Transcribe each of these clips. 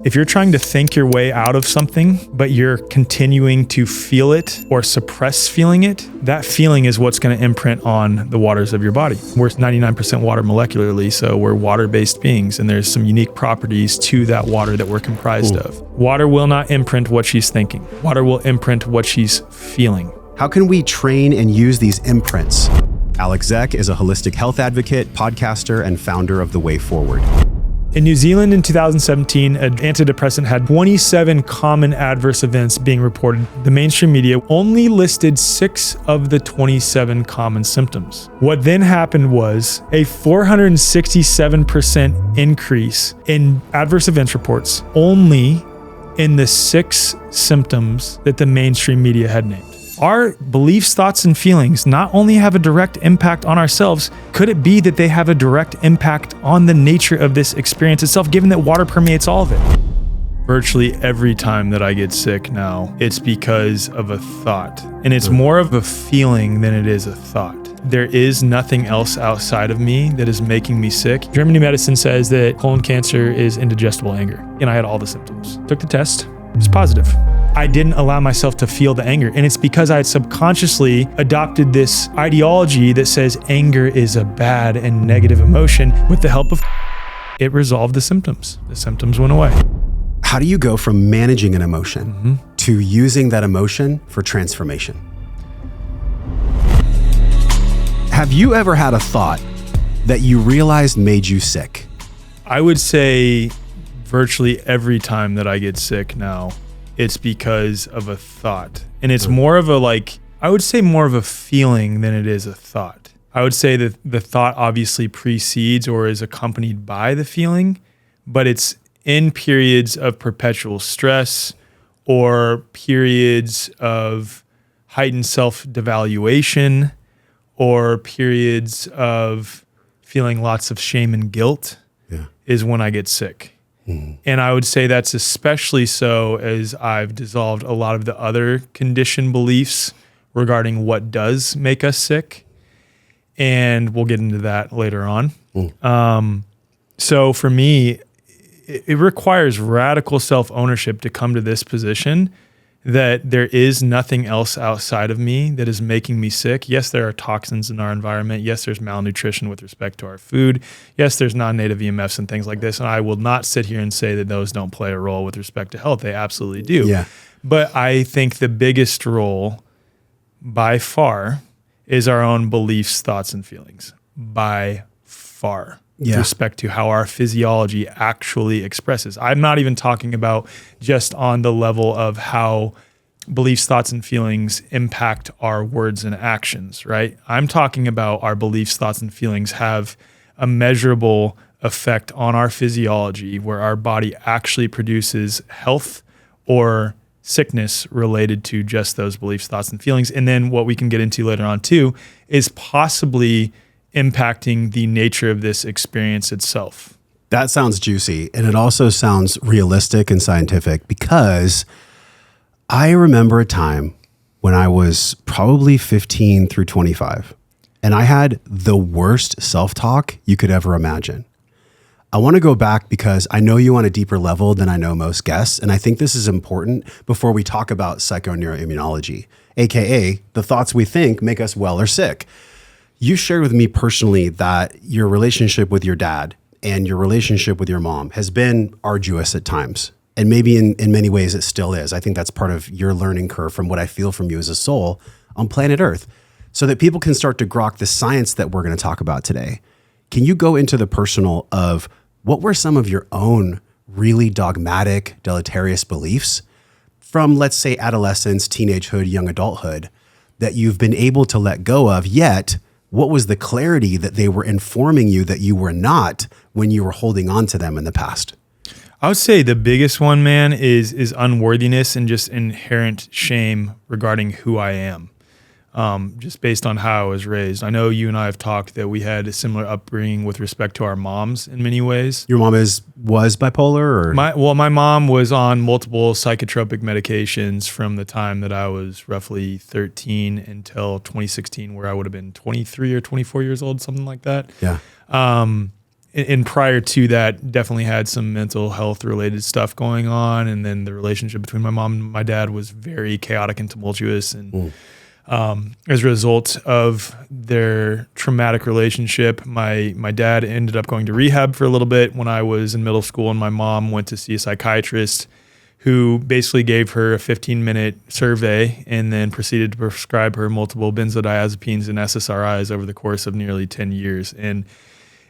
If you're trying to think your way out of something, but you're continuing to feel it or suppress feeling it, that feeling is what's going to imprint on the waters of your body. We're 99% water molecularly, so we're water-based beings, and there's some unique properties to that water that we're comprised of. Water will not imprint what she's thinking. Water will imprint what she's feeling. How can we train and use these imprints? Alec Zeck is a holistic health advocate, podcaster, and founder of The Way Forward. In New Zealand in 2017, an antidepressant had 27 common adverse events being reported. The mainstream media only listed 6 of the 27 common symptoms. What then happened was a 467% increase in adverse events reports only in the 6 symptoms that the mainstream media had named. Our beliefs, thoughts, and feelings not only have a direct impact on ourselves, could it be that they have a direct impact on the nature of this experience itself, given that water permeates all of it? Virtually every time that I get sick now, it's because of a thought. And it's more of a feeling than it is a thought. There is nothing else outside of me that is making me sick. German medicine says that colon cancer is indigestible anger. And I had all the symptoms. Took the test. It's positive. I didn't allow myself to feel the anger. And it's because I had subconsciously adopted this ideology that says anger is a bad and negative emotion. With the help of it resolved the symptoms. The symptoms went away. How do you go from managing an emotion to using that emotion for transformation? Have you ever had a thought that you realized made you sick? I would say virtually every time that I get sick now, it's because of a thought. And it's more of a I would say more of a feeling than it is a thought. I would say that the thought obviously precedes or is accompanied by the feeling, but it's in periods of perpetual stress or periods of heightened self-devaluation or periods of feeling lots of shame and guilt is when I get sick. And I would say that's especially so as I've dissolved a lot of the other conditioned beliefs regarding what does make us sick. And we'll get into that later on. So for me, it requires radical self-ownership to come to this position that there is nothing else outside of me that is making me sick. Yes, there are toxins in our environment. Yes, there's malnutrition with respect to our food. Yes, there's non-native EMFs and things like this. And I will not sit here and say that those don't play a role with respect to health. They absolutely do. Yeah. But I think the biggest role by far is our own beliefs, thoughts, and feelings. By far. With respect to how our physiology actually expresses. I'm not even talking about just on the level of how beliefs, thoughts, and feelings impact our words and actions, right? I'm talking about our beliefs, thoughts, and feelings have a measurable effect on our physiology where our body actually produces health or sickness related to just those beliefs, thoughts, and feelings. And then what we can get into later on too is possibly impacting the nature of this experience itself. That sounds juicy. And it also sounds realistic and scientific because I remember a time when I was probably 15 through 25 and I had the worst self-talk you could ever imagine. I want to go back because I know you on a deeper level than I know most guests. And I think this is important before we talk about psychoneuroimmunology, AKA the thoughts we think make us well or sick. You shared with me personally that your relationship with your dad and your relationship with your mom has been arduous at times. And maybe in many ways it still is. I think that's part of your learning curve from what I feel from you as a soul on planet Earth so that people can start to grok the science that we're going to talk about today. Can you go into the personal of what were some of your own really dogmatic, deleterious beliefs from, let's say, adolescence, teenagehood, young adulthood that you've been able to let go of, yet what was the clarity that they were informing you that you were not when you were holding on to them in the past? I would say the biggest one, man, is unworthiness and just inherent shame regarding who I am, just based on how I was raised. I know you and I have talked that we had a similar upbringing with respect to our moms in many ways. Your mom was bipolar? Or? My mom was on multiple psychotropic medications from the time that I was roughly 13 until 2016, where I would have been 23 or 24 years old, something like that. Yeah. and prior to that, definitely had some mental health related stuff going on. And then the relationship between my mom and my dad was very chaotic and tumultuous. And as a result of their traumatic relationship, my dad ended up going to rehab for a little bit when I was in middle school, and my mom went to see a psychiatrist who basically gave her a 15-minute survey and then proceeded to prescribe her multiple benzodiazepines and SSRIs over the course of nearly 10 years. And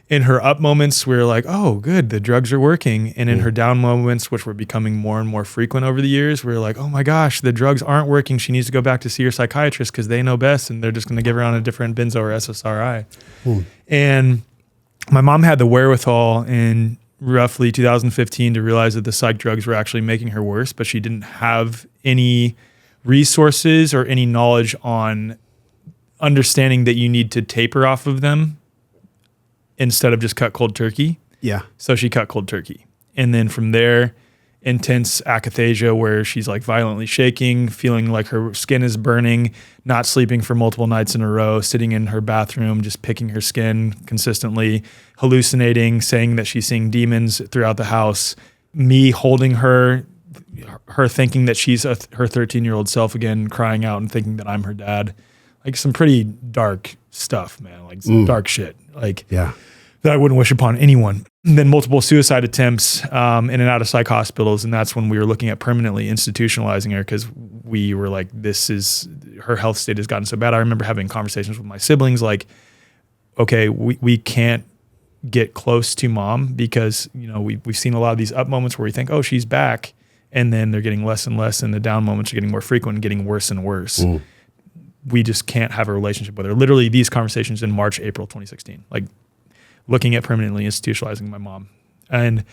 in her up moments, we were like, oh, good, the drugs are working. And in her down moments, which were becoming more and more frequent over the years, we were like, oh my gosh, the drugs aren't working. She needs to go back to see her psychiatrist because they know best, and they're just going to give her on a different benzo or SSRI. And my mom had the wherewithal in roughly 2015 to realize that the psych drugs were actually making her worse, but she didn't have any resources or any knowledge on understanding that you need to taper off of them instead of just cut cold turkey. Yeah. So she cut cold turkey. And then from there, intense akathisia where she's like violently shaking, feeling like her skin is burning, not sleeping for multiple nights in a row, sitting in her bathroom, just picking her skin consistently, hallucinating, saying that she's seeing demons throughout the house, me holding her thinking that she's her 13-year-old self again, crying out and thinking that I'm her dad. Like some pretty dark stuff, man, like some dark shit. Like, yeah. That I wouldn't wish upon anyone. And then multiple suicide attempts in and out of psych hospitals. And that's when we were looking at permanently institutionalizing her because we were like, her health state has gotten so bad. I remember having conversations with my siblings like, okay, we can't get close to mom because, we've seen a lot of these up moments where we think, oh, she's back. And then they're getting less and less and the down moments are getting more frequent and getting worse and worse. We just can't have a relationship with her. Literally these conversations in March, April 2016, like looking at permanently institutionalizing my mom. And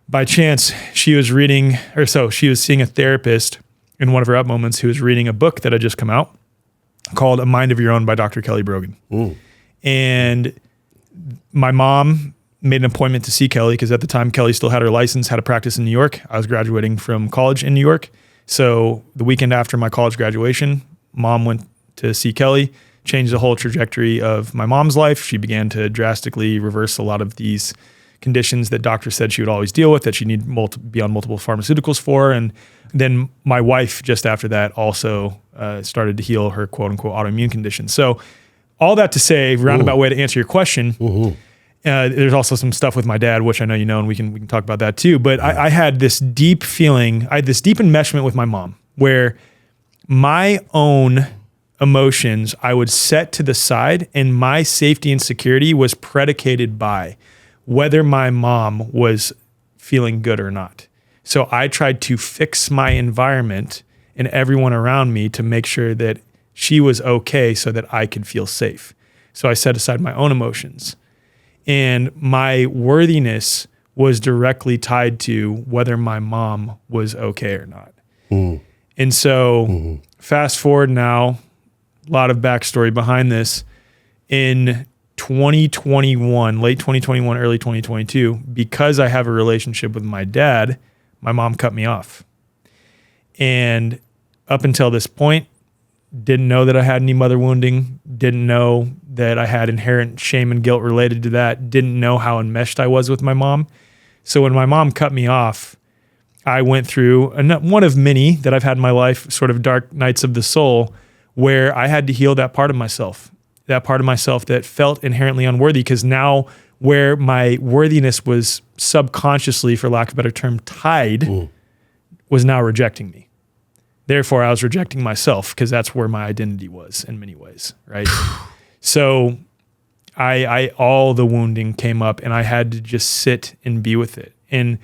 by chance, she was seeing a therapist in one of her up moments who was reading a book that had just come out called A Mind of Your Own by Dr. Kelly Brogan. And my mom made an appointment to see Kelly because at the time Kelly still had her license, had a practice in New York. I was graduating from college in New York. So the weekend after my college graduation, mom went to see Kelly, changed the whole trajectory of my mom's life. She began to drastically reverse a lot of these conditions that doctors said she would always deal with, that she need be on multiple pharmaceuticals for. And then my wife, just after that, also started to heal her quote unquote autoimmune condition. So all that to say, roundabout way to answer your question, there's also some stuff with my dad, which I know you know, and we can talk about that too. But I had this deep feeling, I had this deep enmeshment with my mom where my own emotions I would set to the side, and my safety and security was predicated by whether my mom was feeling good or not. So I tried to fix my environment and everyone around me to make sure that she was okay so that I could feel safe. So I set aside my own emotions. And my worthiness was directly tied to whether my mom was okay or not. And so fast forward now, a lot of backstory behind this. In 2021, late 2021, early 2022, because I have a relationship with my dad, my mom cut me off. And up until this point, didn't know that I had any mother wounding, didn't know that I had inherent shame and guilt related to that, didn't know how enmeshed I was with my mom. So when my mom cut me off, I went through one of many that I've had in my life, sort of dark nights of the soul, where I had to heal that part of myself that felt inherently unworthy, because now where my worthiness was subconsciously, for lack of a better term, tied, was now rejecting me. Therefore, I was rejecting myself because that's where my identity was in many ways, right? So all the wounding came up and I had to just sit and be with it. And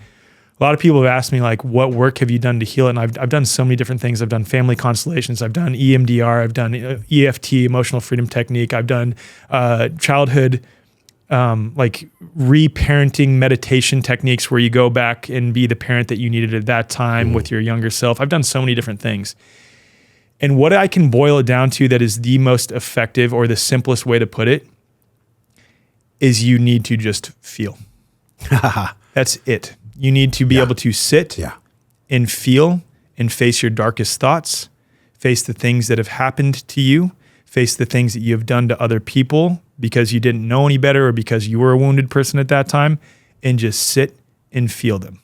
a lot of people have asked me, like, what work have you done to heal it? And I've done so many different things. I've done family constellations. I've done EMDR. I've done EFT, emotional freedom technique. I've done childhood, like reparenting meditation techniques where you go back and be the parent that you needed at that time with your younger self. I've done so many different things. And what I can boil it down to that is the most effective or the simplest way to put it is you need to just feel. That's it. You need to be able to sit and feel and face your darkest thoughts, face the things that have happened to you, face the things that you have done to other people because you didn't know any better or because you were a wounded person at that time, and just sit and feel them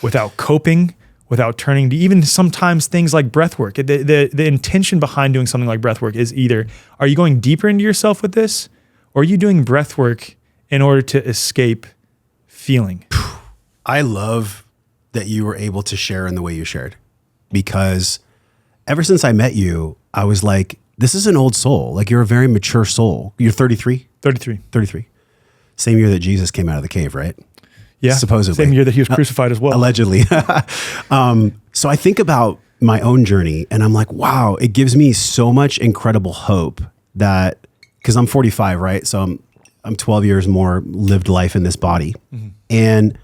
without coping, without turning to even sometimes things like breath work. The intention behind doing something like breath work is either, are you going deeper into yourself with this, or are you doing breath work in order to escape feeling? I love that you were able to share in the way you shared, because ever since I met you, I was like, this is an old soul. Like, you're a very mature soul. You're 33? 33. Same year that Jesus came out of the cave, right? Yeah. Supposedly. Same year that he was crucified as well. Allegedly. So I think about my own journey and I'm like, wow, it gives me so much incredible hope that, because I'm 45, right? So I'm 12 years more lived life in this body. Mm-hmm. And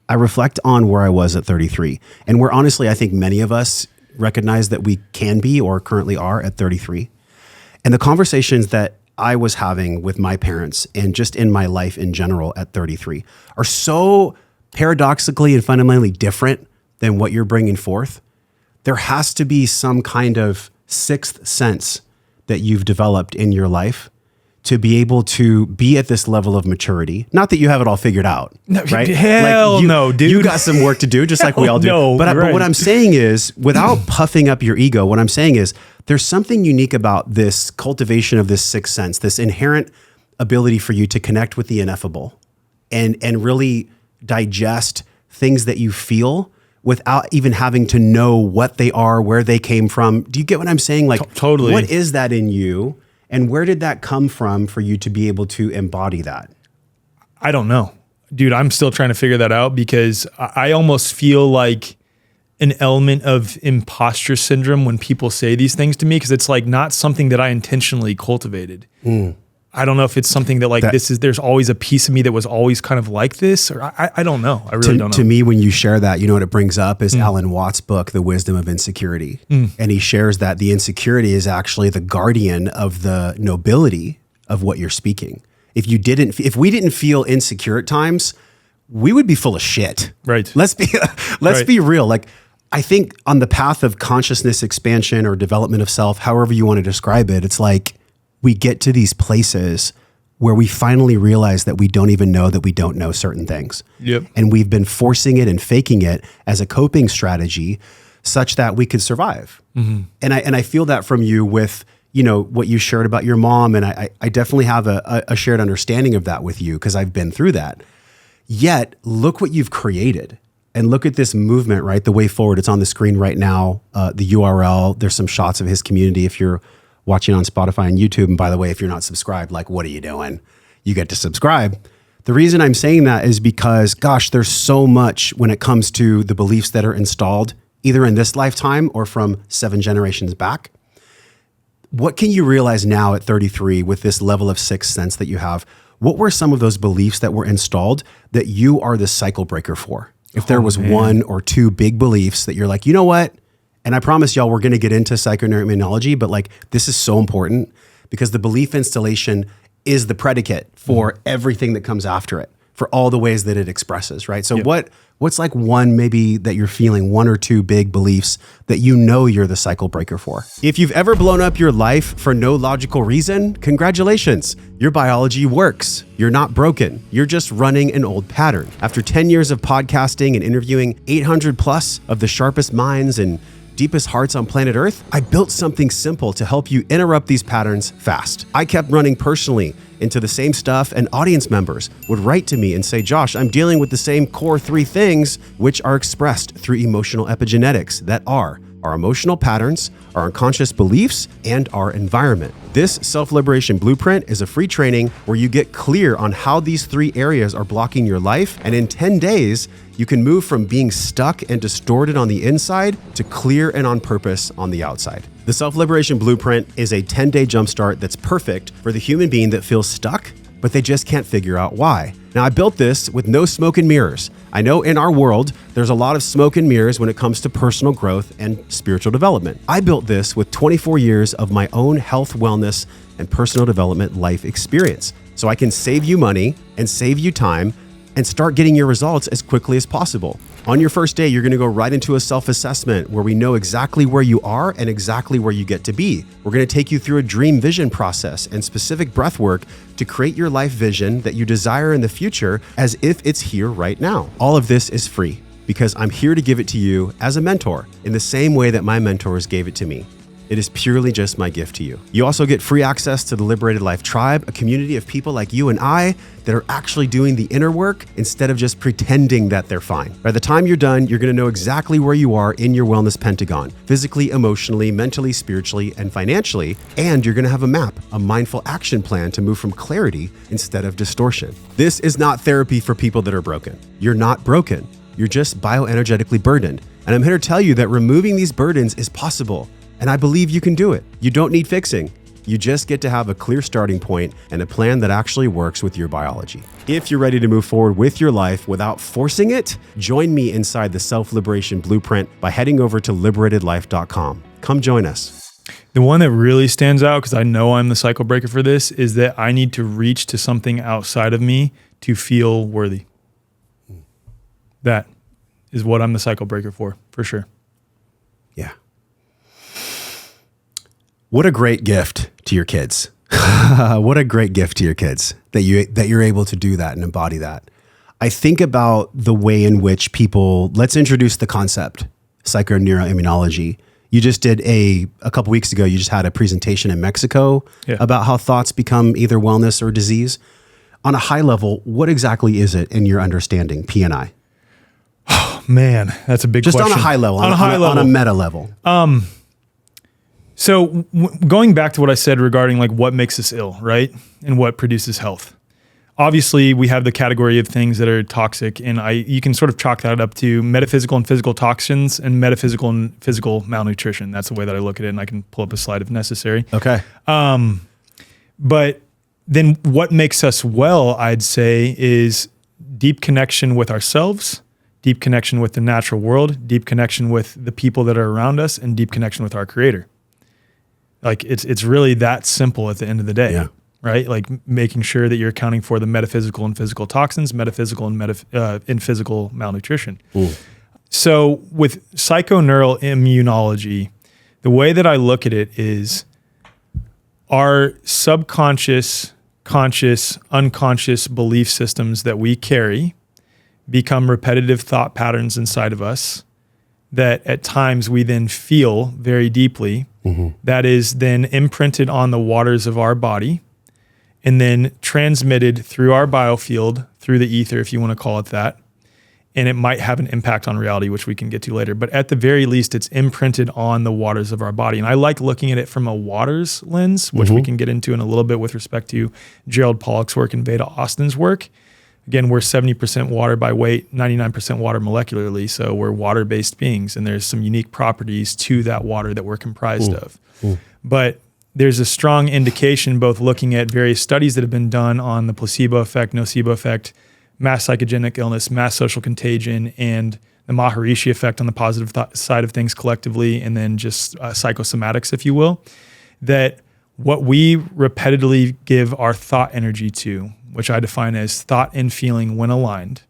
I reflect on where I was at 33 and where honestly, I think many of us recognize that we can be or currently are at 33. And the conversations that I was having with my parents and just in my life in general at 33 are so paradoxically and fundamentally different than what you're bringing forth. There has to be some kind of sixth sense that you've developed in your life to be able to be at this level of maturity. Not that you have it all figured out, no, right? Hell no, dude. You got some work to do, just like we all do. No, but right. what I'm saying is, without puffing up your ego, what I'm saying is there's something unique about this cultivation of this sixth sense, this inherent ability for you to connect with the ineffable and really digest things that you feel without even having to know what they are, where they came from. Do you get what I'm saying? Like, totally. What is that in you? And where did that come from for you to be able to embody that? I don't know. Dude, I'm still trying to figure that out because I almost feel like an element of imposter syndrome when people say these things to me, because it's like not something that I intentionally cultivated. I don't know if it's something that there's always a piece of me that was always kind of like this, or I don't know. I really don't know. To me, when you share that, you know what it brings up is Alan Watts' book, The Wisdom of Insecurity. And he shares that the insecurity is actually the guardian of the nobility of what you're speaking. If we didn't feel insecure at times, we would be full of shit. Right. Let's be real. Like, I think on the path of consciousness expansion or development of self, however you want to describe it, it's like we get to these places where we finally realize that we don't even know that we don't know certain things. Yep. And we've been forcing it and faking it as a coping strategy such that we could survive. Mm-hmm. And I feel that from you with, you know, what you shared about your mom. And I definitely have a shared understanding of that with you because I've been through that. Yet look what you've created. And look at this movement, right? The way forward. It's on the screen right now. The URL, there's some shots of his community if you're watching on Spotify and YouTube. And by the way, if you're not subscribed, like, what are you doing? You get to subscribe. The reason I'm saying that is because, gosh, there's so much when it comes to the beliefs that are installed, either in this lifetime or from 7 generations back. What can you realize now at 33 with this level of sixth sense that you have? What were some of those beliefs that were installed that you are the cycle breaker for? If there was one or two big beliefs that you're like, you know what? And I promise y'all, we're going to get into psychoneuroimmunology, but like, this is so important because the belief installation is the predicate for everything that comes after it, for all the ways that it expresses, right? So what's like one maybe that you're feeling, one or two big beliefs that you know you're the cycle breaker for? If you've ever blown up your life for no logical reason, congratulations. Your biology works. You're not broken. You're just running an old pattern. After 10 years of podcasting and interviewing 800 plus of the sharpest minds and deepest hearts on planet Earth, I built something simple to help you interrupt these patterns fast. I kept running personally into the same stuff, and audience members would write to me and say, Josh, I'm dealing with the same core 3 things, which are expressed through emotional epigenetics that are our emotional patterns, our unconscious beliefs, and our environment. This self-liberation blueprint is a free training where you get clear on how these 3 areas are blocking your life, and in 10 days, you can move from being stuck and distorted on the inside to clear and on purpose on the outside. The Self-Liberation Blueprint is a 10-day jumpstart that's perfect for the human being that feels stuck, but they just can't figure out why. Now, I built this with no smoke and mirrors. I know in our world, there's a lot of smoke and mirrors when it comes to personal growth and spiritual development. I built this with 24 years of my own health, wellness, and personal development life experience. So I can save you money and save you time and start getting your results as quickly as possible. On your first day, you're going to go right into a self-assessment where we know exactly where you are and exactly where you get to be. We're going to take you through a dream vision process and specific breath work to create your life vision that you desire in the future as if it's here right now. All of this is free because I'm here to give it to you as a mentor in the same way that my mentors gave it to me. It is purely just my gift to you. You also get free access to the Liberated Life Tribe, a community of people like you and I that are actually doing the inner work instead of just pretending that they're fine. By the time you're done, you're going to know exactly where you are in your wellness pentagon, physically, emotionally, mentally, spiritually, and financially. And you're going to have a map, a mindful action plan to move from clarity instead of distortion. This is not therapy for people that are broken. You're not broken. You're just bioenergetically burdened. And I'm here to tell you that removing these burdens is possible. And I believe you can do it. You don't need fixing. You just get to have a clear starting point and a plan that actually works with your biology. If you're ready to move forward with your life without forcing it, join me inside the Self-Liberation Blueprint by heading over to liberatedlife.com. Come join us. The one that really stands out, because I know I'm the cycle breaker for this, is that I need to reach to something outside of me to feel worthy. That is what I'm the cycle breaker for sure. Yeah. What a great gift to your kids. What a great gift to your kids that you're able to do that and embody that. I think about the way in which people, let's introduce the concept, Psychoneuroimmunology. You just did a couple weeks ago, you just had a presentation in Mexico about how thoughts become either wellness or disease. On a high level, what exactly is it in your understanding, PNI? Oh man, that's a big question. Just on a high level, on a meta level. So going back to what I said regarding like what makes us ill, right? And what produces health. Obviously, we have the category of things that are toxic, and you can sort of chalk that up to metaphysical and physical toxins and metaphysical and physical malnutrition. That's the way that I look at it, and I can pull up a slide if necessary. Okay. But then what makes us well, I'd say, is deep connection with ourselves, deep connection with the natural world, deep connection with the people that are around us, and deep connection with our Creator. Like it's really that simple at the end of the day, right? Like making sure that you're accounting for the metaphysical and physical toxins, metaphysical and physical malnutrition. Ooh. So with psychoneuroimmunology, the way that I look at it is our subconscious, conscious, unconscious belief systems that we carry become repetitive thought patterns inside of us that at times we then feel very deeply. Mm-hmm. That is then imprinted on the waters of our body and then transmitted through our biofield, through the ether, if you want to call it that. And it might have an impact on reality, which we can get to later. But at the very least, it's imprinted on the waters of our body. And I like looking at it from a waters lens, which we can get into in a little bit with respect to Gerald Pollack's work and Veda Austin's work. Again, we're 70% water by weight, 99% water molecularly. So we're water-based beings, and there's some unique properties to that water that we're comprised of. But there's a strong indication, both looking at various studies that have been done on the placebo effect, nocebo effect, mass psychogenic illness, mass social contagion, and the Maharishi effect on the positive side of things collectively, and then just psychosomatics, if you will, that what we repetitively give our thought energy to, which I define as thought and feeling when aligned,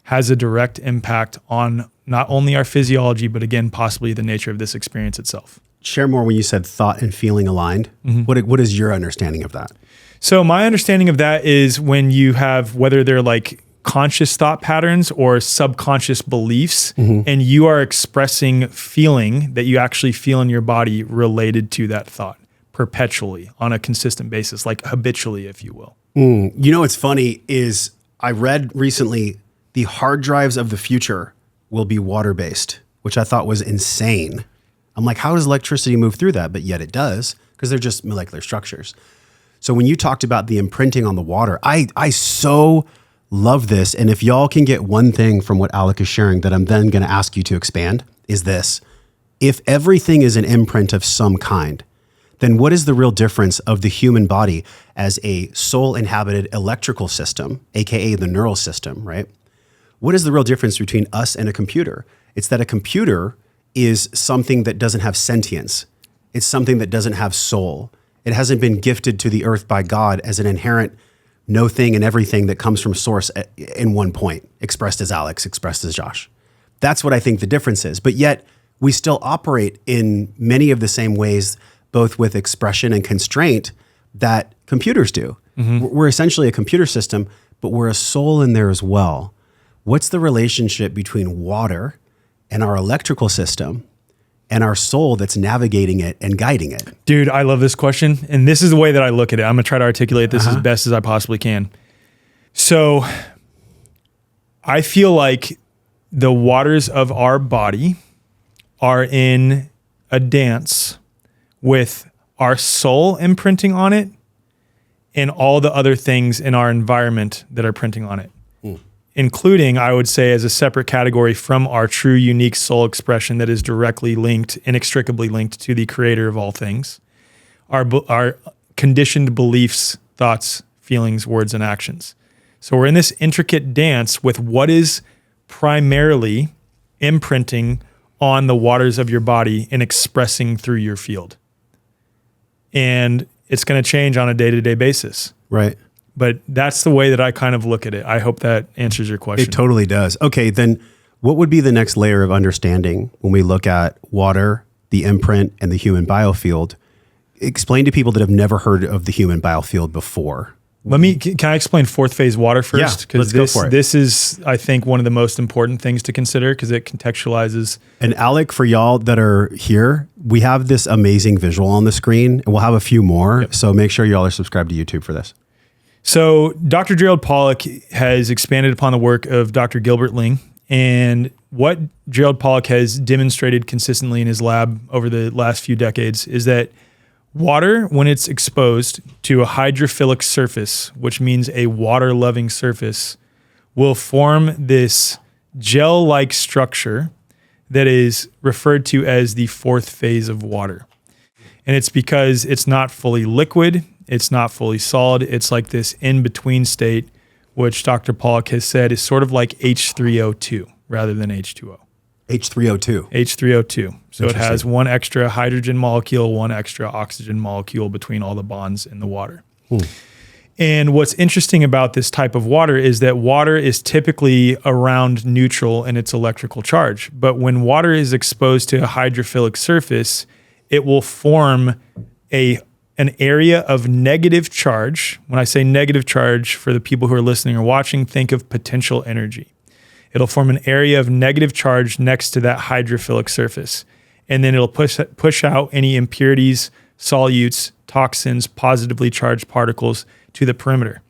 has a direct impact on not only our physiology, but again, possibly the nature of this experience itself. Share more when you said thought and feeling aligned. What is your understanding of that? So my understanding of that is when you have, whether they're like conscious thought patterns or subconscious beliefs, and you are expressing feeling that you actually feel in your body related to that thought perpetually on a consistent basis, like habitually, if you will. You know what's funny is I read recently the hard drives of the future will be water-based, which I thought was insane. I'm like, how does electricity move through that? But yet it does, because they're just molecular structures. So when you talked about the imprinting on the water, I so love this. And if y'all can get one thing from what Alec is sharing that I'm then going to ask you to expand, is this. If everything is an imprint of some kind, then what is the real difference of the human body as a soul-inhabited electrical system, AKA the neural system, right? What is the real difference between us and a computer? It's that a computer is something that doesn't have sentience. It's something that doesn't have soul. It hasn't been gifted to the earth by God as an inherent no thing and everything that comes from source in one point, expressed as Alex, expressed as Josh. That's what I think the difference is. But yet we still operate in many of the same ways, both with expression and constraint that computers do. We're essentially a computer system, but we're a soul in there as well. What's the relationship between water and our electrical system and our soul that's navigating it and guiding it? Dude, I love this question. And this is the way that I look at it. I'm going to try to articulate this as best as I possibly can. So I feel like the waters of our body are in a dance with our soul imprinting on it and all the other things in our environment that are printing on it, including, I would say, as a separate category from our true unique soul expression that is directly linked, inextricably linked to the creator of all things, our conditioned beliefs, thoughts, feelings, words, and actions. So we're in this intricate dance with what is primarily imprinting on the waters of your body and expressing through your field. And it's going to change on a day-to-day basis. Right. But that's the way that I kind of look at it. I hope that answers your question. It totally does. Okay, then what would be the next layer of understanding when we look at water, the imprint, and the human biofield? Explain to people that have never heard of the human biofield before. Can I explain fourth phase water first? Yeah, let's go for it. This is, I think, one of the most important things to consider because it contextualizes. And Alec, for y'all that are here, we have this amazing visual on the screen, and we'll have a few more. Yep. So make sure y'all are subscribed to YouTube for this. So Dr. Gerald Pollack has expanded upon the work of Dr. Gilbert Ling. And what Gerald Pollack has demonstrated consistently in his lab over the last few decades is that water, when it's exposed to a hydrophilic surface, which means a water-loving surface, will form this gel-like structure that is referred to as the fourth phase of water. And it's because it's not fully liquid, it's not fully solid, it's like this in-between state, which Dr. Pollack has said is sort of like H3O2 rather than H2O. H3O2. H3O2. So it has one extra hydrogen molecule, one extra oxygen molecule between all the bonds in the water. And what's interesting about this type of water is that water is typically around neutral in its electrical charge. But when water is exposed to a hydrophilic surface, it will form an area of negative charge. When I say negative charge, for the people who are listening or watching, think of potential energy. It'll form an area of negative charge next to that hydrophilic surface. And then it'll push out any impurities, solutes, toxins, positively charged particles to the perimeter.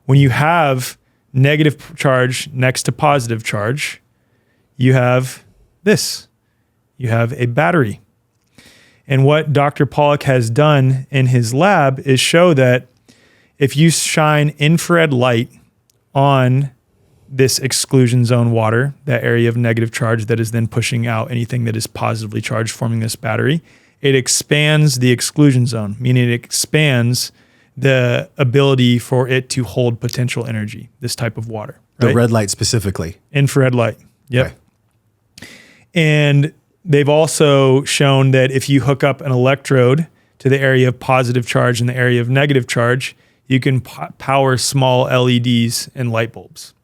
When you have negative charge next to positive charge, you have this. You have a battery. And what Dr. Pollack has done in his lab is show that if you shine infrared light on this exclusion zone water, that area of negative charge that is then pushing out anything that is positively charged, forming this battery, it expands the exclusion zone, meaning it expands the ability for it to hold potential energy, this type of water. Right? The red light specifically. Infrared light. Yep. Okay. And they've also shown that if you hook up an electrode to the area of positive charge and the area of negative charge, you can power small LEDs and light bulbs.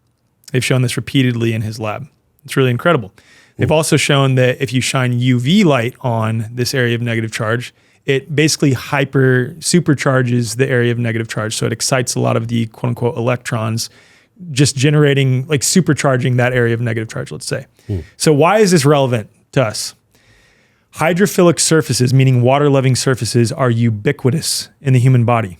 They've shown this repeatedly in his lab. It's really incredible. They've also shown that if you shine UV light on this area of negative charge, it basically supercharges the area of negative charge. So it excites a lot of the quote unquote electrons, just generating, like supercharging that area of negative charge, let's say. So why is this relevant to us? Hydrophilic surfaces, meaning water-loving surfaces, are ubiquitous in the human body.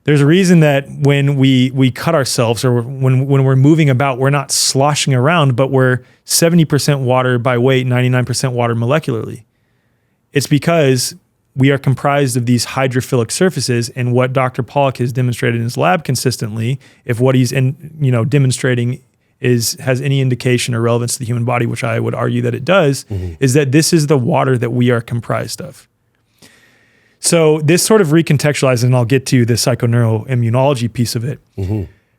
There's a reason that when we cut ourselves or when we're moving about, we're not sloshing around, but we're 70% water by weight, 99% water molecularly. It's because we are comprised of these hydrophilic surfaces, and what Dr. Pollack has demonstrated in his lab consistently, if what he's demonstrating has any indication or relevance to the human body, which I would argue that it does, is that this is the water that we are comprised of. So this sort of recontextualizes, and I'll get to the psychoneuroimmunology piece of it,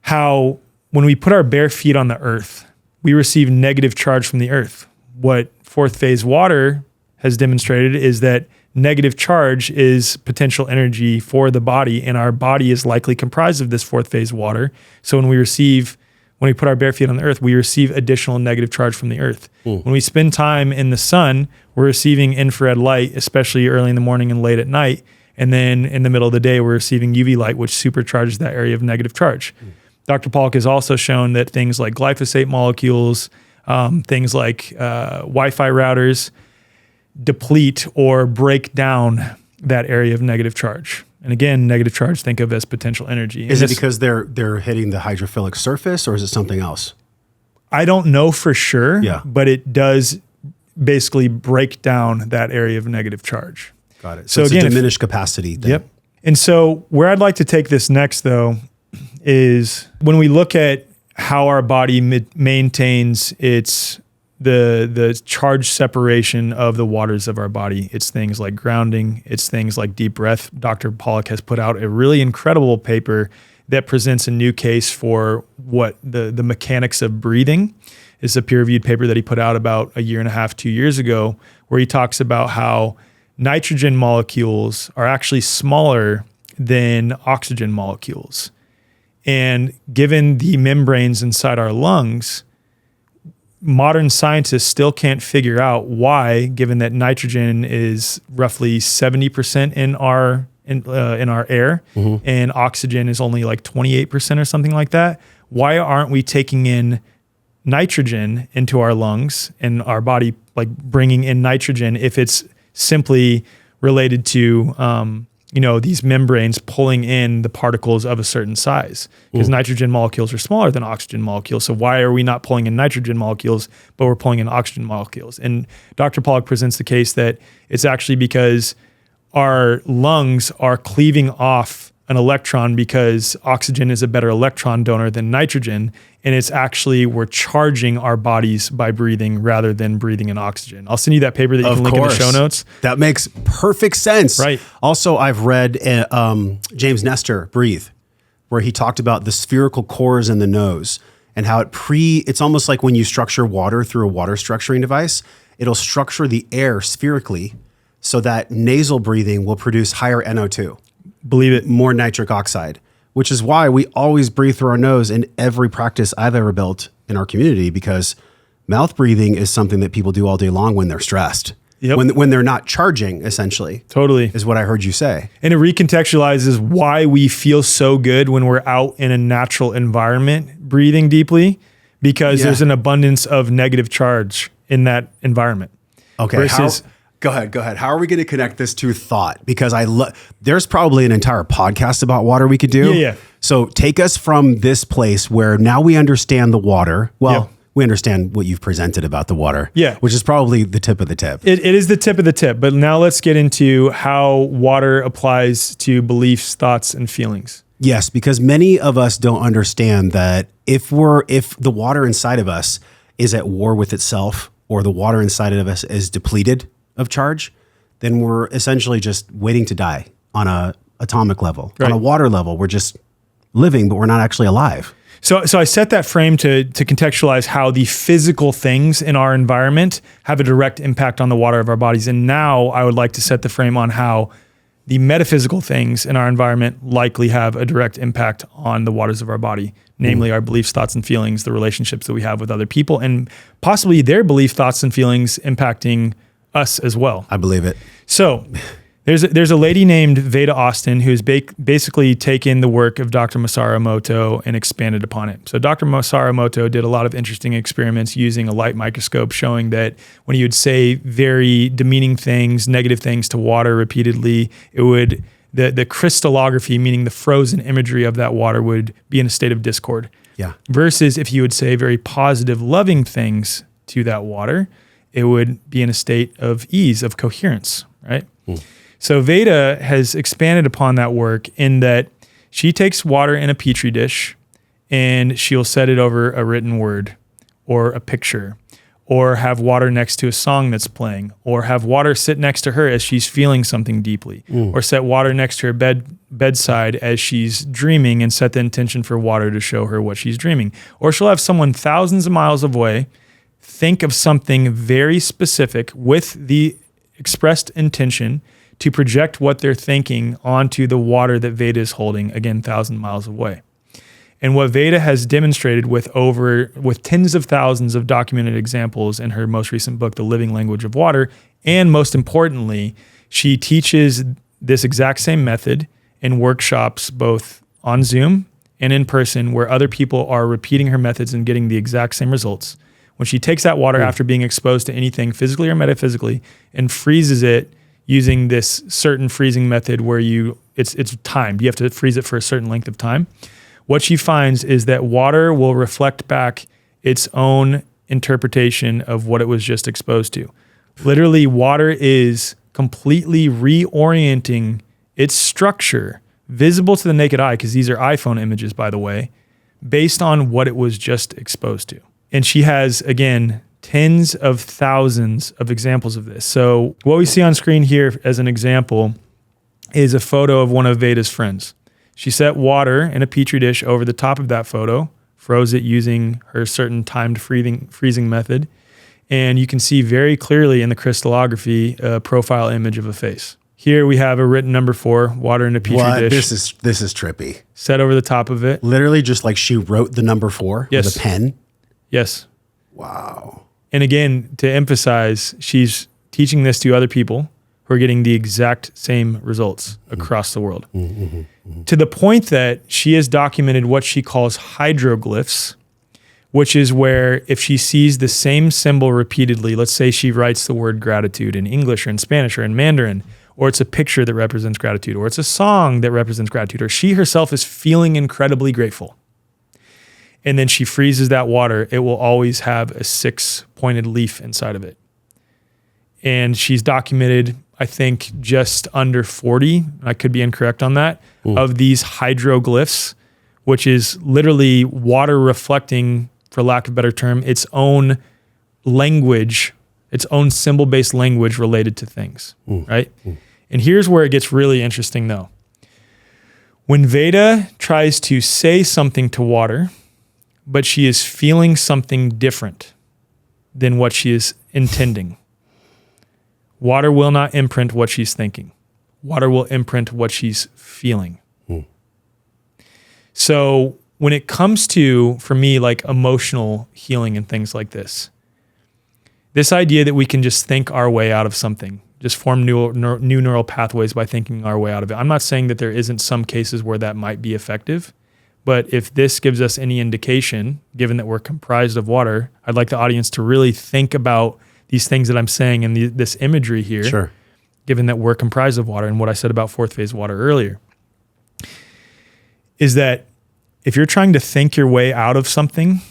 how when we put our bare feet on the earth, we receive negative charge from the earth. What fourth phase water has demonstrated is that negative charge is potential energy for the body, and our body is likely comprised of this fourth phase water. So when we receive when we put our bare feet on the earth, we receive additional negative charge from the earth. When we spend time in the sun, we're receiving infrared light, especially early in the morning and late at night. And then in the middle of the day, we're receiving UV light, which supercharges that area of negative charge. Dr. Pollack has also shown that things like glyphosate molecules, things like Wi-Fi routers deplete or break down that area of negative charge. And again, negative charge, think of as potential energy. Is it because they're hitting the hydrophilic surface, or is it something else? I don't know for sure, Yeah. but it does basically break down that area of negative charge. Got it. So it's again, a diminished capacity thing. Yep. And so where I'd like to take this next, though, is when we look at how our body maintains the charge separation of the waters of our body. It's things like grounding. It's things like deep breath. Dr. Pollack has put out a really incredible paper that presents a new case for what the mechanics of breathing. It's a peer-reviewed paper that he put out about 1.5 years, 2 years ago, where he talks about how nitrogen molecules are actually smaller than oxygen molecules. And given the membranes inside our lungs, modern scientists still can't figure out why, given that nitrogen is roughly 70% in our air, and oxygen is only like 28% or something like that. Why aren't we taking in nitrogen into our lungs and our body, like bringing in nitrogen, if it's simply related to these membranes pulling in the particles of a certain size? Because nitrogen molecules are smaller than oxygen molecules. So why are we not pulling in nitrogen molecules, but we're pulling in oxygen molecules? And Dr. Pollack presents the case that it's actually because our lungs are cleaving off an electron because oxygen is a better electron donor than nitrogen. And it's actually, we're charging our bodies by breathing rather than breathing in oxygen. I'll send you that paper that you can link in the show notes. That makes perfect sense. Right. Also, I've read James Nestor, Breathe, where he talked about the spherical cores in the nose and how it's almost like when you structure water through a water structuring device, it'll structure the air spherically so that nasal breathing will produce higher NO2. Believe it. More nitric oxide, which is why we always breathe through our nose in every practice I've ever built in our community, because mouth breathing is something that people do all day long when they're stressed. Yep. When they're not charging, essentially. Totally. Is what I heard you say. And it recontextualizes why we feel so good when we're out in a natural environment breathing deeply, because there's an abundance of negative charge in that environment. Okay. Versus, Go ahead. How are we going to connect this to thought? Because there's probably an entire podcast about water we could do. Yeah. So take us from this place where now we understand the water. Well, we understand what you've presented about the water. Yeah. Which is probably the tip of the tip. It is the tip of the tip. But now let's get into how water applies to beliefs, thoughts, and feelings. Yes, because many of us don't understand that if the water inside of us is at war with itself, or the water inside of us is depleted of charge, then we're essentially just waiting to die on a atomic level. Right. On a water level, we're just living, but we're not actually alive. So I set that frame to contextualize how the physical things in our environment have a direct impact on the water of our bodies. And now I would like to set the frame on how the metaphysical things in our environment likely have a direct impact on the waters of our body, namely our beliefs, thoughts, and feelings, the relationships that we have with other people, and possibly their belief, thoughts, and feelings impacting us as well. I believe it. So there's a lady named Veda Austin who's basically taken the work of Dr. Masaru Emoto and expanded upon it. So Dr. Masaru Emoto did a lot of interesting experiments using a light microscope, showing that when you would say very demeaning things, negative things to water repeatedly, it would the crystallography, meaning the frozen imagery of that water, would be in a state of discord. Yeah. Versus if you would say very positive, loving things to that water, it would be in a state of ease, of coherence, right? So Veda has expanded upon that work in that she takes water in a petri dish and she'll set it over a written word or a picture, or have water next to a song that's playing, or have water sit next to her as she's feeling something deeply, or set water next to her bedside as she's dreaming and set the intention for water to show her what she's dreaming. Or she'll have someone thousands of miles away think of something very specific with the expressed intention to project what they're thinking onto the water that Veda is holding, again, 1,000 miles away. And what Veda has demonstrated with tens of thousands of documented examples in her most recent book, The Living Language of Water, and most importantly, she teaches this exact same method in workshops both on Zoom and in person, where other people are repeating her methods and getting the exact same results. When she takes that water after being exposed to anything physically or metaphysically and freezes it using this certain freezing method where it's timed. You have to freeze it for a certain length of time. What she finds is that water will reflect back its own interpretation of what it was just exposed to. Literally, water is completely reorienting its structure, visible to the naked eye, because these are iPhone images, by the way, based on what it was just exposed to. And she has, again, tens of thousands of examples of this. So what we see on screen here as an example is a photo of one of Veda's friends. She set water in a petri dish over the top of that photo, froze it using her certain timed freezing method, and you can see very clearly in the crystallography a profile image of a face. Here we have a written number 4, water in a petri dish. This is trippy. Set over the top of it. Literally just like she wrote the number 4 with a pen? Yes. Wow. And again, to emphasize, she's teaching this to other people who are getting the exact same results across the world. To the point that she has documented what she calls hydroglyphs, which is where if she sees the same symbol repeatedly, let's say she writes the word gratitude in English or in Spanish or in Mandarin, or it's a picture that represents gratitude, or it's a song that represents gratitude, or she herself is feeling incredibly grateful, and then she freezes that water, it will always have a 6-pointed leaf inside of it. And she's documented, I think, just under 40, I could be incorrect on that, of these hydroglyphs, which is literally water reflecting, for lack of a better term, its own language, its own symbol-based language related to things, right? And here's where it gets really interesting though. When Veda tries to say something to water, but she is feeling something different than what she is intending, water will not imprint what she's thinking. Water will imprint what she's feeling. So when it comes to, for me, like emotional healing and things like this idea that we can just think our way out of something, just form new neural pathways by thinking our way out of it. I'm not saying that there isn't some cases where that might be effective, but if this gives us any indication, given that we're comprised of water, I'd like the audience to really think about these things that I'm saying and this imagery here, sure, given that we're comprised of water, and what I said about fourth phase water earlier, is that if you're trying to think your way out of something,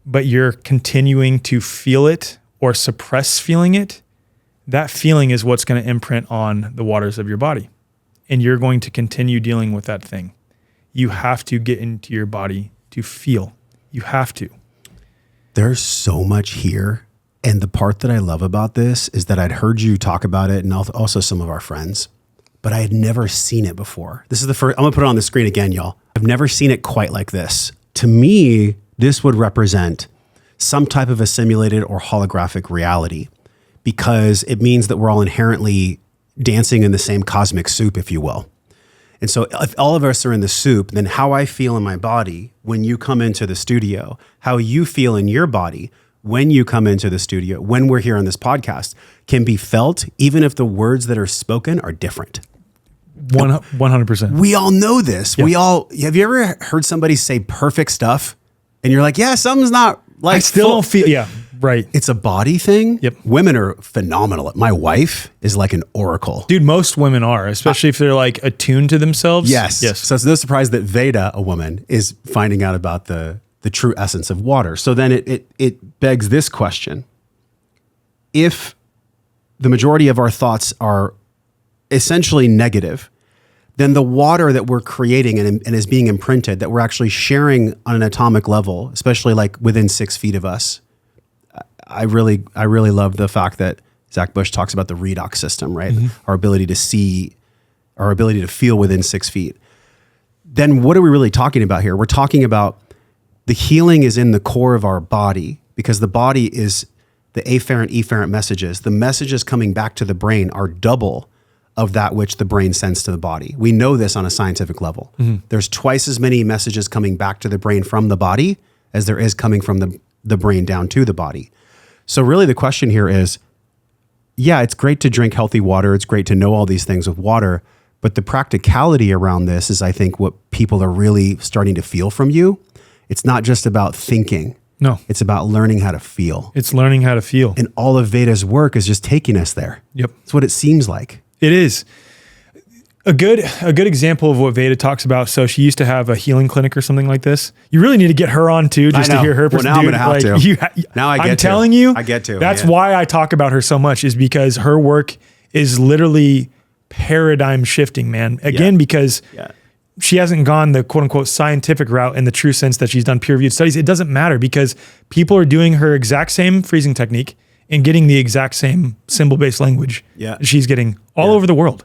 but you're continuing to feel it or suppress feeling it, that feeling is what's going to imprint on the waters of your body. And you're going to continue dealing with that thing. You have to get into your body to feel. You have to. There's so much here. And the part that I love about this is that I'd heard you talk about it, and also some of our friends, but I had never seen it before. This is the first, I'm gonna put it on the screen again, y'all. I've never seen it quite like this. To me, this would represent some type of a simulated or holographic reality, because it means that we're all inherently dancing in the same cosmic soup, if you will. And so if all of us are in the soup, then how I feel in my body when you come into the studio, how you feel in your body when you come into the studio, when we're here on this podcast, can be felt even if the words that are spoken are different. 100%. We all know this. Yeah. Have you ever heard somebody say perfect stuff and you're like, yeah, something's not like, I still don't feel, yeah, right. It's a body thing. Yep. Women are phenomenal. My wife is like an oracle. Dude, most women are, especially if they're like attuned to themselves. Yes. So it's no surprise that Veda, a woman, is finding out about the true essence of water. So then it begs this question. If the majority of our thoughts are essentially negative, then the water that we're creating and is being imprinted, that we're actually sharing on an atomic level, especially like within 6 feet of us. I really love the fact that Zach Bush talks about the redox system, right? Our ability to see, our ability to feel within 6 feet. Then what are we really talking about here? We're talking about the healing is in the core of our body, because the body is the afferent, efferent messages. The messages coming back to the brain are double of that which the brain sends to the body. We know this on a scientific level. There's twice as many messages coming back to the brain from the body as there is coming from the brain down to the body. So really the question here is, yeah, it's great to drink healthy water. It's great to know all these things with water, but the practicality around this is, I think, what people are really starting to feel from you. It's not just about thinking. No. It's about learning how to feel. It's learning how to feel. And all of Veda's work is just taking us there. Yep. That's what it seems like. It is. A good example of what Veda talks about. So she used to have a healing clinic or something like this. You really need to get her on too, just to hear her perspective. Well, now I'm going to have to. Now I get to. I'm telling you. I get to. That's why I talk about her so much, is because her work is literally paradigm shifting, man. Again, because she hasn't gone the quote unquote scientific route in the true sense that she's done peer reviewed studies. It doesn't matter because people are doing her exact same freezing technique and getting the exact same symbol based language she's getting all over the world.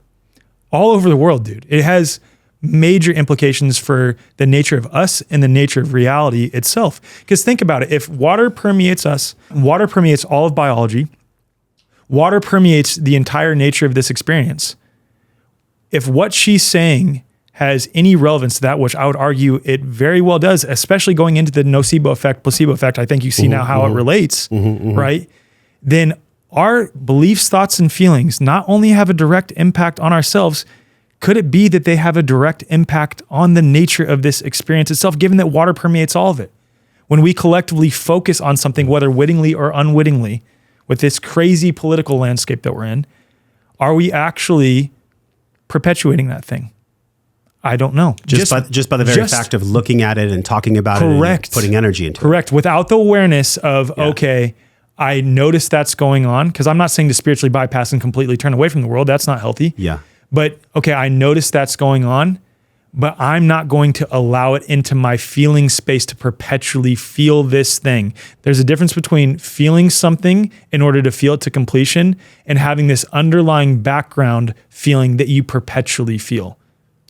All over the world, dude. It has major implications for the nature of us and the nature of reality itself. Because think about it. If water permeates us, water permeates all of biology, water permeates the entire nature of this experience. If what she's saying has any relevance to that, which I would argue it very well does, especially going into the nocebo effect, placebo effect, I think you see now how it relates, right? Then our beliefs, thoughts, and feelings not only have a direct impact on ourselves, could it be that they have a direct impact on the nature of this experience itself, given that water permeates all of it? When we collectively focus on something, whether wittingly or unwittingly, with this crazy political landscape that we're in, are we actually perpetuating that thing? I don't know. Just by the very fact of looking at it and talking about it and putting energy into it. Correct. Without the awareness of, okay, I notice that's going on, because I'm not saying to spiritually bypass and completely turn away from the world. That's not healthy. Yeah. But okay, I notice that's going on, but I'm not going to allow it into my feeling space to perpetually feel this thing. There's a difference between feeling something in order to feel it to completion and having this underlying background feeling that you perpetually feel.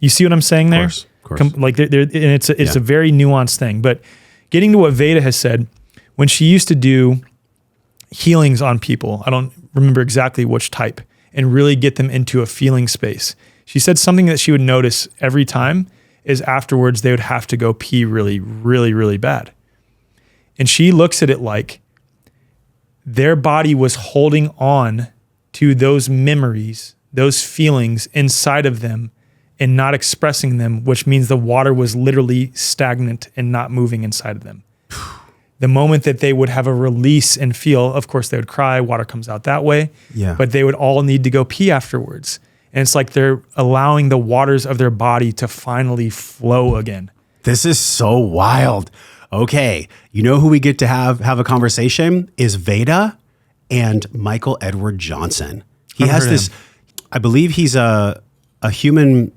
You see what I'm saying there? Of course. Like and it's a very nuanced thing. But getting to what Veda has said, when she used to do healings on people, I don't remember exactly which type, and really get them into a feeling space. She said something that she would notice every time is afterwards they would have to go pee really, really, really bad. And she looks at it like their body was holding on to those memories, those feelings inside of them and not expressing them, which means the water was literally stagnant and not moving inside of them. The moment that they would have a release and feel, of course, they would cry, water comes out that way, but they would all need to go pee afterwards. And it's like they're allowing the waters of their body to finally flow again. This is so wild. Okay, you know who we get to have a conversation is Veda and Michael Edward Johnson. He has this, I believe he's a human,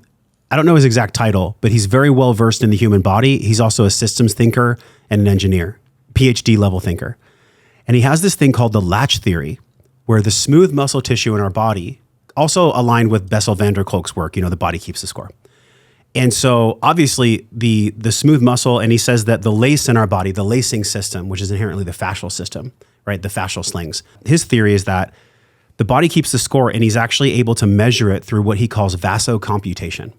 I don't know his exact title, but he's very well versed in the human body. He's also a systems thinker and an engineer. PhD level thinker. And he has this thing called the latch theory, where the smooth muscle tissue in our body, also aligned with Bessel van der Kolk's work, the body keeps the score. And so obviously the smooth muscle, and he says that the lace in our body, the lacing system, which is inherently the fascial system, right? The fascial slings. His theory is that the body keeps the score, and he's actually able to measure it through what he calls vasocomputation,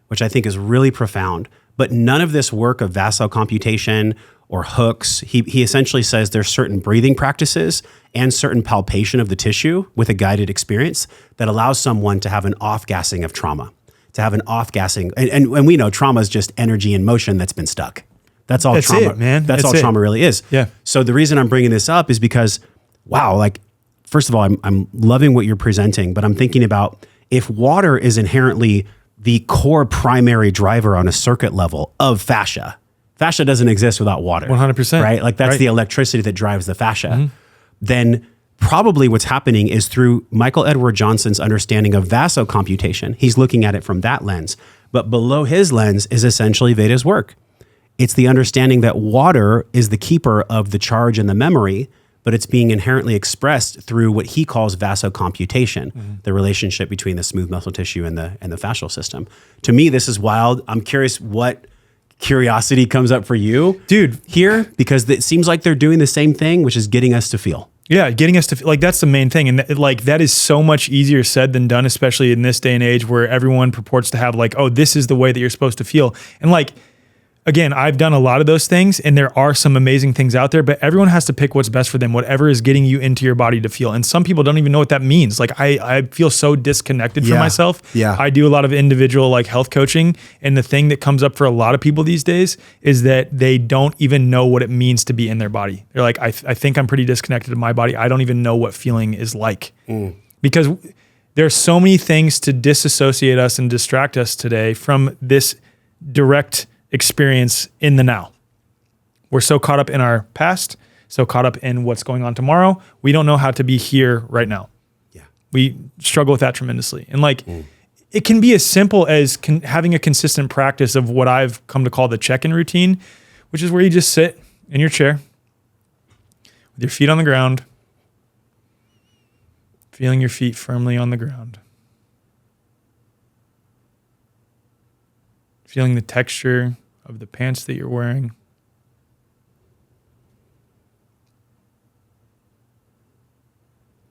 which I think is really profound. But none of this work of vasocomputation or hooks, he essentially says there's certain breathing practices and certain palpation of the tissue with a guided experience that allows someone to have an off-gassing of trauma, to have an off-gassing. And we know trauma is just energy in motion that's been stuck. That's all trauma, man. That's all trauma really is. Yeah. So the reason I'm bringing this up is because, wow, like, first of all, I'm loving what you're presenting, but I'm thinking about if water is inherently the core primary driver on a circuit level of fascia. Fascia doesn't exist without water. 100%. Right? Like that's the electricity that drives the fascia. Then probably what's happening is through Michael Edward Johnson's understanding of vasocomputation, he's looking at it from that lens. But below his lens is essentially Veda's work. It's the understanding that water is the keeper of the charge and the memory, but it's being inherently expressed through what he calls vasocomputation, the relationship between the smooth muscle tissue and the fascial system. To me, this is wild. I'm curious what curiosity comes up for you, dude, here, because it seems like they're doing the same thing, which is getting us to feel. Yeah, getting us to like, that's the main thing. And like, that is so much easier said than done, especially in this day and age where everyone purports to have like, oh, this is the way that you're supposed to feel. And like, again, I've done a lot of those things and there are some amazing things out there, but everyone has to pick what's best for them, whatever is getting you into your body to feel. And some people don't even know what that means. Like I feel so disconnected from myself. Yeah. I do a lot of individual like health coaching. And the thing that comes up for a lot of people these days is that they don't even know what it means to be in their body. They're like, I think I'm pretty disconnected to my body. I don't even know what feeling is like because there's so many things to disassociate us and distract us today from this direct experience in the now. We're so caught up in our past, so caught up in what's going on tomorrow. We don't know how to be here right now. Yeah. We struggle with that tremendously. And like, it can be as simple as having a consistent practice of what I've come to call the check-in routine, which is where you just sit in your chair with your feet on the ground, feeling your feet firmly on the ground, feeling the texture of the pants that you're wearing.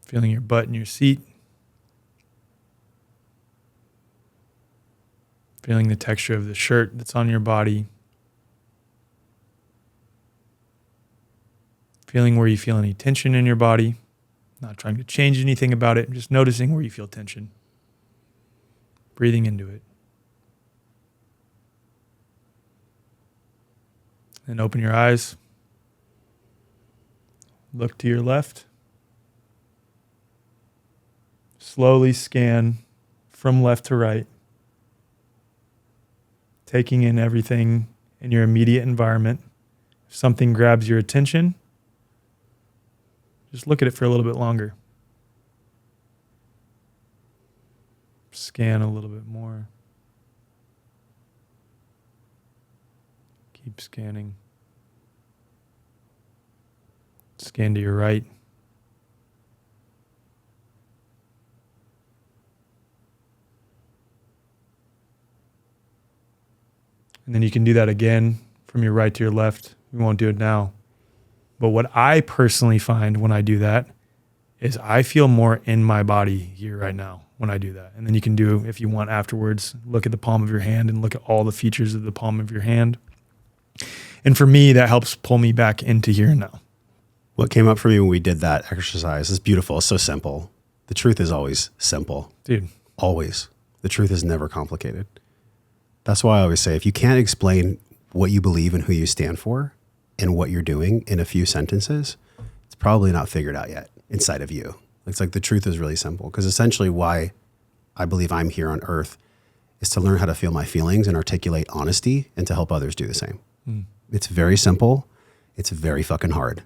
Feeling your butt in your seat. Feeling the texture of the shirt that's on your body. Feeling where you feel any tension in your body. Not trying to change anything about it, just noticing where you feel tension. Breathing into it. And open your eyes. Look to your left. Slowly scan from left to right. Taking in everything in your immediate environment. If something grabs your attention, just look at it for a little bit longer. Scan a little bit more. Keep scanning. Scan to your right. And then you can do that again from your right to your left. We won't do it now. But what I personally find when I do that is I feel more in my body here right now when I do that. And then you can do, if you want afterwards, look at the palm of your hand and look at all the features of the palm of your hand. And for me, that helps pull me back into here and now. What came up for me when we did that exercise is beautiful. It's so simple. The truth is always simple. Dude. Always. The truth is never complicated. That's why I always say, if you can't explain what you believe and who you stand for and what you're doing in a few sentences, it's probably not figured out yet inside of you. It's like the truth is really simple, because essentially why I believe I'm here on earth is to learn how to feel my feelings and articulate honesty and to help others do the same. It's very simple. It's very fucking hard.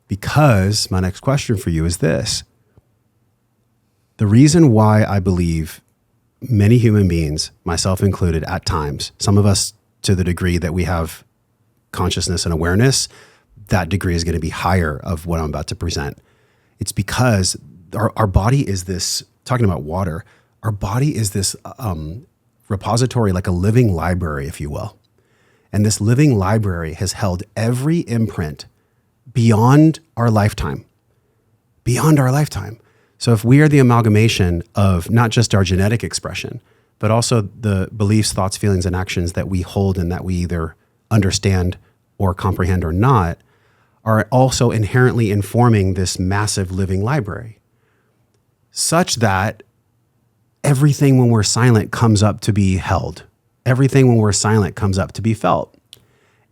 Because my next question for you is this. The reason why I believe many human beings, myself included at times, some of us to the degree that we have consciousness and awareness, that degree is going to be higher of what I'm about to present. It's because our body is this, talking about water, our body is this repository, like a living library, if you will. And this living library has held every imprint beyond our lifetime. So if we are the amalgamation of not just our genetic expression, but also the beliefs, thoughts, feelings, and actions that we hold and that we either understand or comprehend or not, are also inherently informing this massive living library, such that everything when we're silent comes up to be held. Everything when we're silent comes up to be felt.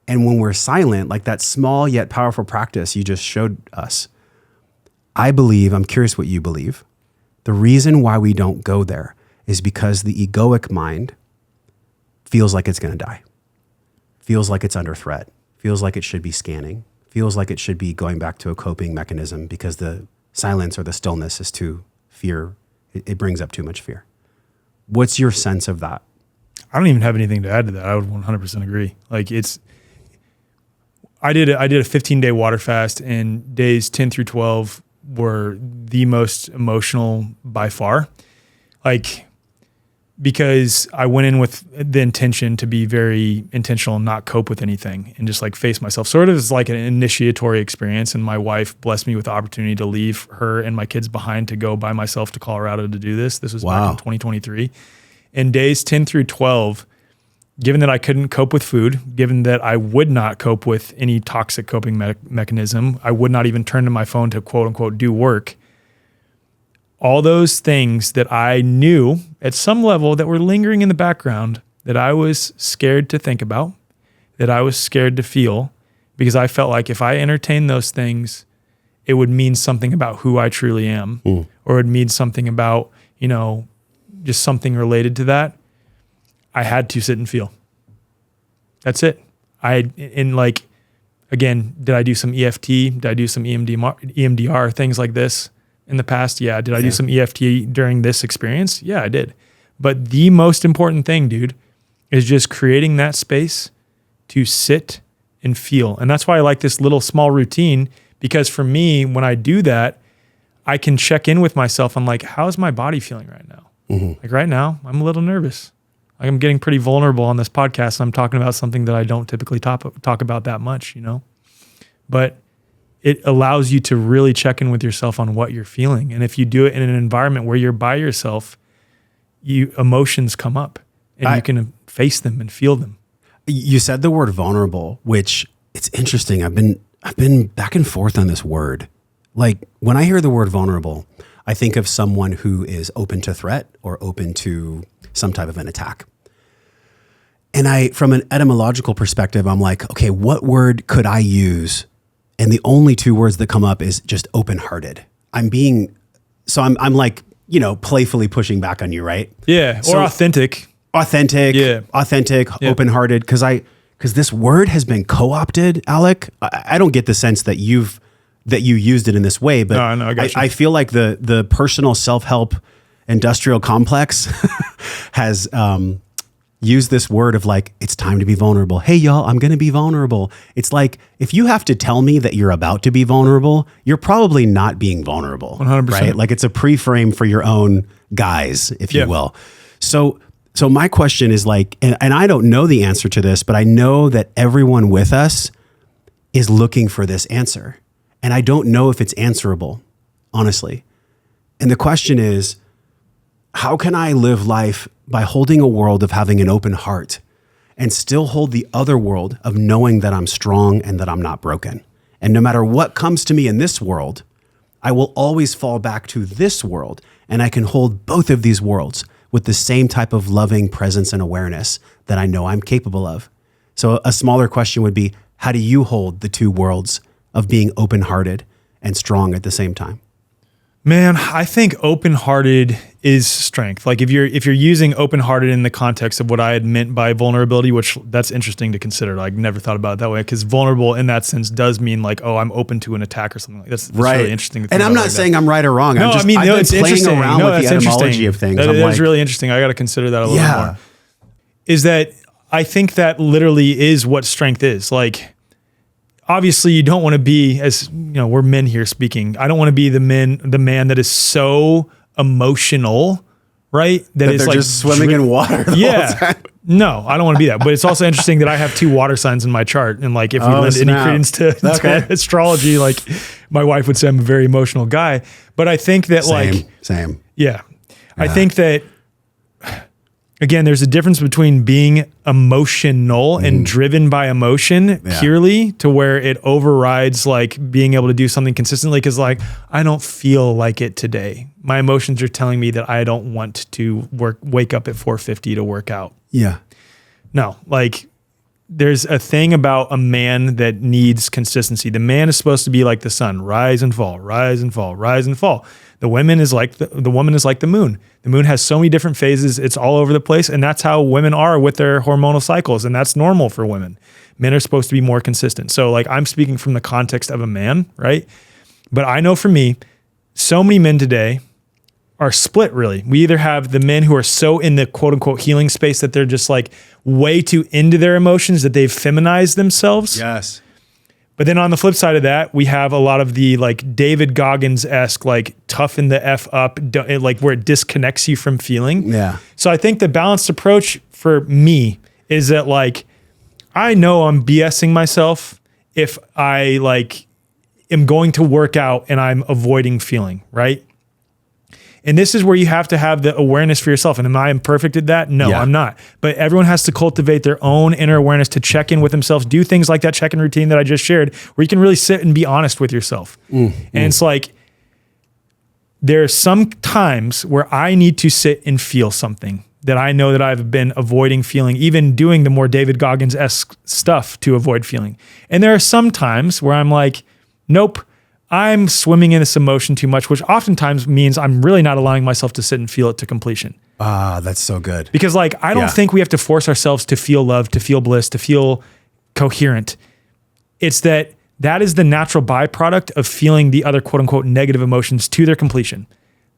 And when we're silent, like that small yet powerful practice you just showed us, I believe, I'm curious what you believe, the reason why we don't go there is because the egoic mind feels like it's going to die, feels like it's under threat, feels like it should be scanning, feels like it should be going back to a coping mechanism because the silence or the stillness is too fear. It brings up too much fear. What's your sense of that? I don't even have anything to add to that. I would 100% agree. Like I did a 15-day water fast, and days 10 through 12 were the most emotional by far. Like because I went in with the intention to be very intentional and not cope with anything and just like face myself. Sort of as like an initiatory experience. And my wife blessed me with the opportunity to leave her and my kids behind to go by myself to Colorado to do this. This was back in 2023. In days 10 through 12, given that I couldn't cope with food, given that I would not cope with any toxic coping mechanism, I would not even turn to my phone to quote unquote do work. All those things that I knew at some level that were lingering in the background that I was scared to think about, that I was scared to feel, because I felt like if I entertained those things, it would mean something about who I truly am, or it would mean something about, just something related to that. I had to sit and feel. That's it. Again, did I do some EFT? Did I do some EMDR, things like this in the past? Yeah. Did I do some EFT during this experience? Yeah, I did. But the most important thing, dude, is just creating that space to sit and feel. And that's why I like this little small routine, because for me, when I do that, I can check in with myself. I'm like, how's my body feeling right now? Like right now, I'm a little nervous. Like I'm getting pretty vulnerable on this podcast. I'm talking about something that I don't typically talk about that much, but it allows you to really check in with yourself on what you're feeling. And if you do it in an environment where you're by yourself, emotions come up and you can face them and feel them. You said the word vulnerable, which it's interesting. I've been back and forth on this word. Like when I hear the word vulnerable, I think of someone who is open to threat or open to some type of an attack. And from an etymological perspective, I'm like, okay, what word could I use? And the only two words that come up is just open-hearted. I'm like, playfully pushing back on you, right? Yeah. Or authentic. Yeah. Authentic, open-hearted. Because this word has been co-opted, Alec. I don't get the sense that you used it in this way, but no, I feel like the personal self-help industrial complex has used this word of like, it's time to be vulnerable. Hey, y'all, I'm going to be vulnerable. It's like, if you have to tell me that you're about to be vulnerable, you're probably not being vulnerable. 100%. Right? Like it's a pre-frame for your own guise, if you will. So my question is like, and I don't know the answer to this, but I know that everyone with us is looking for this answer. And I don't know if it's answerable, honestly. And the question is, how can I live life by holding a world of having an open heart and still hold the other world of knowing that I'm strong and that I'm not broken? And no matter what comes to me in this world, I will always fall back to this world, and I can hold both of these worlds with the same type of loving presence and awareness that I know I'm capable of. So a smaller question would be, how do you hold the two worlds of being open-hearted and strong at the same time? Man, I think open-hearted is strength. Like if you're using open-hearted in the context of what I had meant by vulnerability, which that's interesting to consider. Like never thought about it that way, because vulnerable in that sense does mean like, oh, I'm open to an attack or something like that. That's really interesting. And I'm not saying I'm right or wrong. No, I've been it's playing interesting. around with the etymology of things. That's really interesting. I got to consider that a little more. Is that I think that literally is what strength is. Like, obviously you don't want to be, as we're men here speaking, I don't want to be the man that is so emotional, right? That it's they're like just swimming in water. No, I don't want to be that. But it's also interesting that I have 2 water signs in my chart. And like, if we lend any credence to astrology, like my wife would say I'm a very emotional guy. But I think that Same. Yeah. I think that, again, there's a difference between being emotional and driven by emotion purely to where it overrides like being able to do something consistently. Cause like, I don't feel like it today. My emotions are telling me that I don't want to wake up at 4:50 to work out. Yeah. No, like there's a thing about a man that needs consistency. The man is supposed to be like the sun, rise and fall, rise and fall, rise and fall. The woman is like the woman is like the moon. The moon has so many different phases. It's all over the place. And that's how women are with their hormonal cycles. And that's normal for women. Men are supposed to be more consistent. So like I'm speaking from the context of a man, right? But I know for me, so many men today are split really. We either have the men who are so in the quote unquote healing space that they're just like way too into their emotions that they've feminized themselves. Yes. But then on the flip side of that, we have a lot of the like David Goggins-esque, like toughen the F up, like where it disconnects you from feeling. Yeah. So I think the balanced approach for me is that like, I know I'm BSing myself if I like am going to work out and I'm avoiding feeling, right? And this is where you have to have the awareness for yourself. And am I imperfect at that? No, I'm not. But everyone has to cultivate their own inner awareness to check in with themselves, do things like that check-in routine that I just shared, where you can really sit and be honest with yourself. And it's like, there are some times where I need to sit and feel something that I know that I've been avoiding feeling, even doing the more David Goggins-esque stuff to avoid feeling. And there are some times where I'm like, nope, I'm swimming in this emotion too much, which oftentimes means I'm really not allowing myself to sit and feel it to completion. Ah, that's so good. Because like, I don't think we have to force ourselves to feel love, to feel bliss, to feel coherent. It's that is the natural byproduct of feeling the other quote unquote negative emotions to their completion.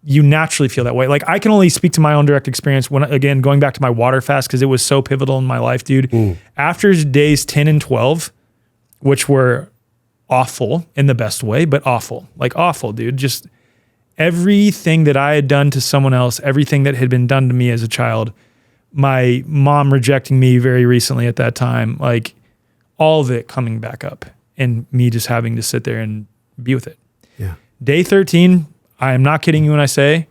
You naturally feel that way. Like I can only speak to my own direct experience when, again, going back to my water fast, because it was so pivotal in my life, dude. After days 10 and 12, which were awful in the best way, but awful, dude. Just everything that I had done to someone else, everything that had been done to me as a child, my mom rejecting me very recently at that time, like all of it coming back up and me just having to sit there and be with it. Yeah. Day 13, I am not kidding you when I say,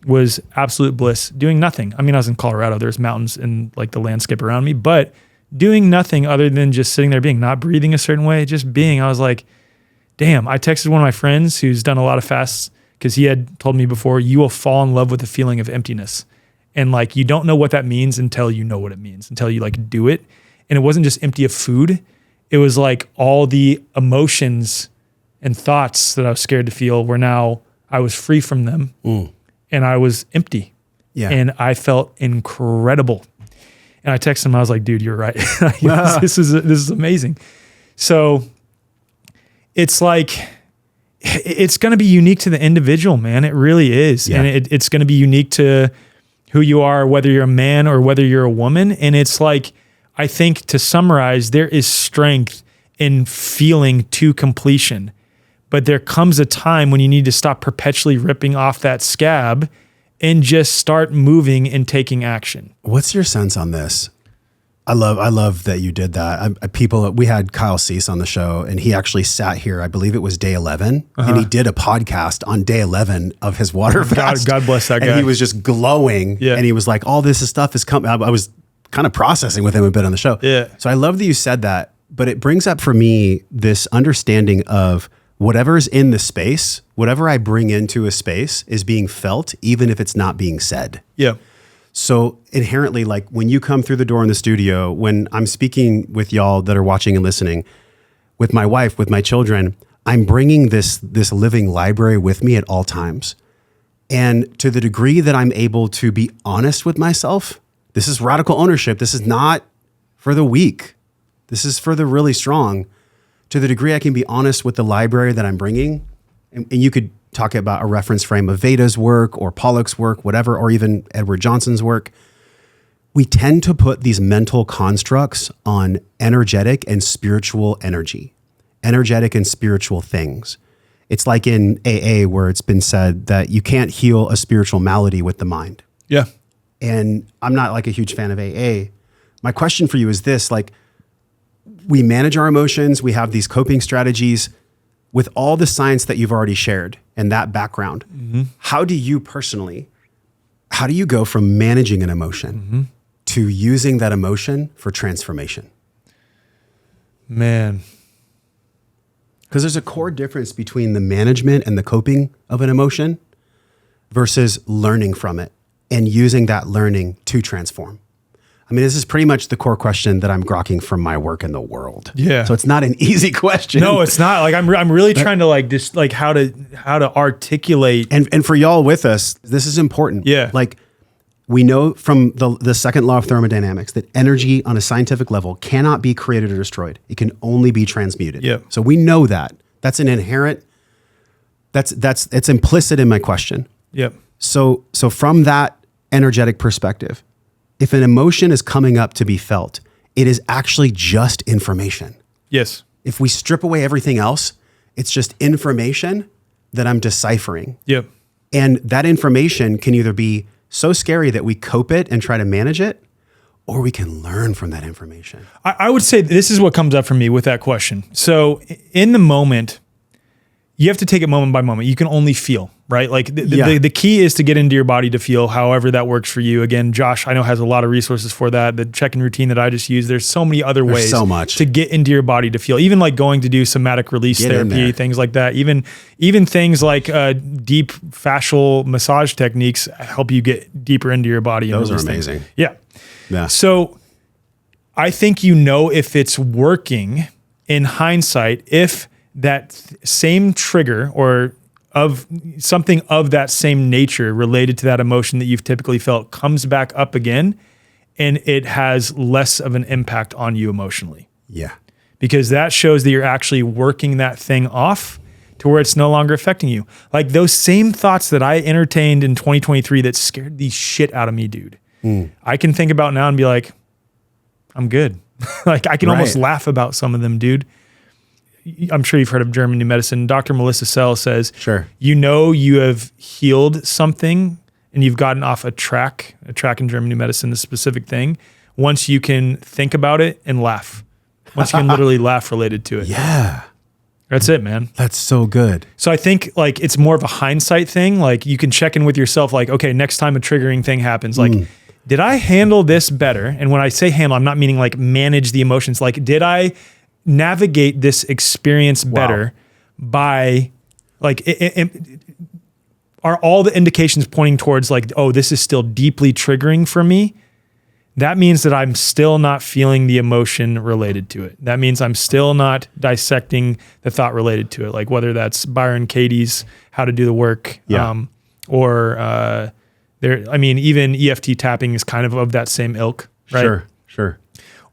was absolute bliss, doing nothing. I mean, I was in Colorado, there's mountains and like the landscape around me, but doing nothing other than just sitting there being, not breathing a certain way, just being. I was like, damn. I texted one of my friends who's done a lot of fasts because he had told me before, you will fall in love with the feeling of emptiness. And like, you don't know what that means until you know what it means, until you like do it. And it wasn't just empty of food. It was like all the emotions and thoughts that I was scared to feel were now, I was free from them and I was empty. Yeah. And I felt incredible. And I texted him, I was like, dude, you're right. This is amazing. So it's like, it's going to be unique to the individual, man. It really is. Yeah. And it's going to be unique to who you are, whether you're a man or whether you're a woman. And it's like, I think to summarize, there is strength in feeling to completion, but there comes a time when you need to stop perpetually ripping off that scab and just start moving and taking action. What's your sense on this? I love that you did that. We had Kyle Cease on the show, and he actually sat here, I believe it was day 11, and he did a podcast on day 11 of his water fast. God bless that guy. And he was just glowing, and he was like, all this stuff is coming. I was kind of processing with him a bit on the show. Yeah. So I love that you said that, but it brings up for me this understanding of whatever's in the space, whatever I bring into a space is being felt, even if it's not being said. Yeah. So inherently, like when you come through the door in the studio, when I'm speaking with y'all that are watching and listening, with my wife, with my children, I'm bringing this living library with me at all times. And to the degree that I'm able to be honest with myself, this is radical ownership. This is not for the weak. This is for the really strong. To the degree I can be honest with the library that I'm bringing, and you could talk about a reference frame of Veda's work or Pollock's work, whatever, or even Edward Johnson's work, we tend to put these mental constructs on energetic and spiritual energy, energetic and spiritual things. It's like in AA where it's been said that you can't heal a spiritual malady with the mind. Yeah. And I'm not like a huge fan of AA. My question for you is this, like, we manage our emotions. We have these coping strategies with all the science that you've already shared and that background. How do you personally, how do you go from managing an emotion to using that emotion for transformation? Man. Because there's a core difference between the management and the coping of an emotion versus learning from it and using that learning to transform. I mean, this is pretty much the core question that I'm grokking from my work in the world. Yeah. So it's not an easy question. No, it's not. Like I'm really trying to like just like how to articulate. And for y'all with us, this is important. Yeah. Like we know from the second law of thermodynamics that energy on a scientific level cannot be created or destroyed. It can only be transmuted. Yeah. So we know that. That's an inherent, it's implicit in my question. Yep. So from that energetic perspective, if an emotion is coming up to be felt, it is actually just information. Yes. If we strip away everything else, it's just information that I'm deciphering. Yep. And that information can either be so scary that we cope it and try to manage it, or we can learn from that information. I would say this is what comes up for me with that question. So in the moment, you have to take it moment by moment. You can only feel, right? Like the key is to get into your body to feel however that works for you. Again, Josh, I know has a lot of resources for that. The check-in routine that I just used, there's so many other ways to get into your body to feel, even like going to do somatic release therapy, things like that. Even things like deep fascial massage techniques help you get deeper into your body. Those are amazing. Yeah. So I think if it's working in hindsight, if that same trigger or of something of that same nature related to that emotion that you've typically felt comes back up again, and it has less of an impact on you emotionally. Yeah. Because that shows that you're actually working that thing off to where it's no longer affecting you. Like those same thoughts that I entertained in 2023 that scared the shit out of me, dude. I can think about now and be like, I'm good. Like I can almost laugh about some of them, dude. I'm sure you've heard of German New Medicine. Dr. Melissa Sell says, you have healed something and you've gotten off a track in German New Medicine, the specific thing, once you can think about it and laugh. Once you can literally laugh related to it. Yeah. That's it, man. That's so good. So I think like it's more of a hindsight thing. Like you can check in with yourself like, okay, next time a triggering thing happens, like, did I handle this better? And when I say handle, I'm not meaning like manage the emotions. Like, did I navigate this experience better by like, are all the indications pointing towards like, oh, this is still deeply triggering for me? That means that I'm still not feeling the emotion related to it. That means I'm still not dissecting the thought related to it. Like whether that's Byron Katie's How to Do the Work, even EFT tapping is kind of that same ilk, right? Sure.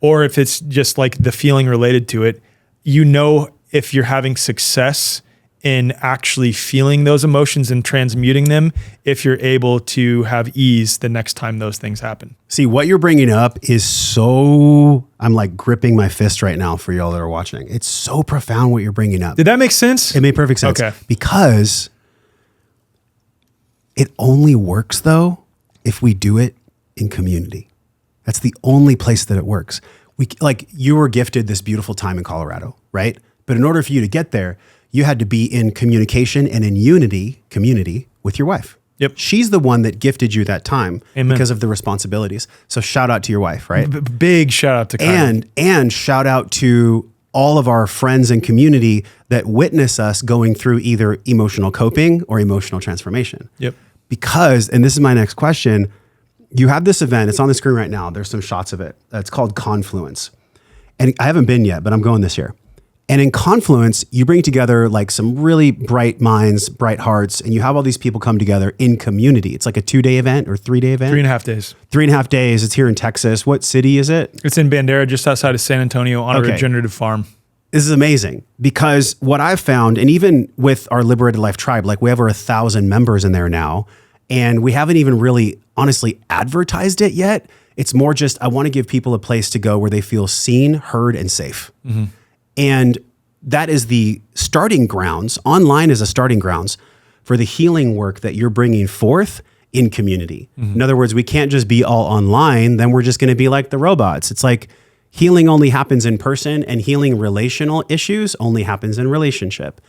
Or if it's just like the feeling related to it, if you're having success in actually feeling those emotions and transmuting them, if you're able to have ease the next time those things happen. See, what you're bringing up is so, I'm like gripping my fist right now for y'all that are watching. It's so profound what you're bringing up. Did that make sense? It made perfect sense. Okay. Because it only works though if we do it in community. That's the only place that it works. You were gifted this beautiful time in Colorado, right? But in order for you to get there, you had to be in communication and in community with your wife. Yep. She's the one that gifted you that time because of the responsibilities. So shout out to your wife, right? Big shout out to Kylie. And shout out to all of our friends and community that witness us going through either emotional coping or emotional transformation. Yep. Because, and this is my next question, you have this event, it's on the screen right now. There's some shots of it. It's called Confluence. And I haven't been yet, but I'm going this year. And in Confluence, you bring together like some really bright minds, bright hearts, and you have all these people come together in community. It's like a 2-day event or 3-day event. 3.5 days. 3.5 days. It's here in Texas. What city is it? It's in Bandera, just outside of San Antonio on a regenerative farm. This is amazing because what I've found, and even with our Liberated Life Tribe, like we have over 1,000 members in there now, and we haven't even really honestly advertised it yet. It's more just, I want to give people a place to go where they feel seen, heard, and safe. Mm-hmm. And that is the starting grounds. Online is a starting grounds for the healing work that you're bringing forth in community. Mm-hmm. In other words, we can't just be all online. Then we're just going to be like the robots. It's like healing only happens in person and healing relational issues only happens in relationship.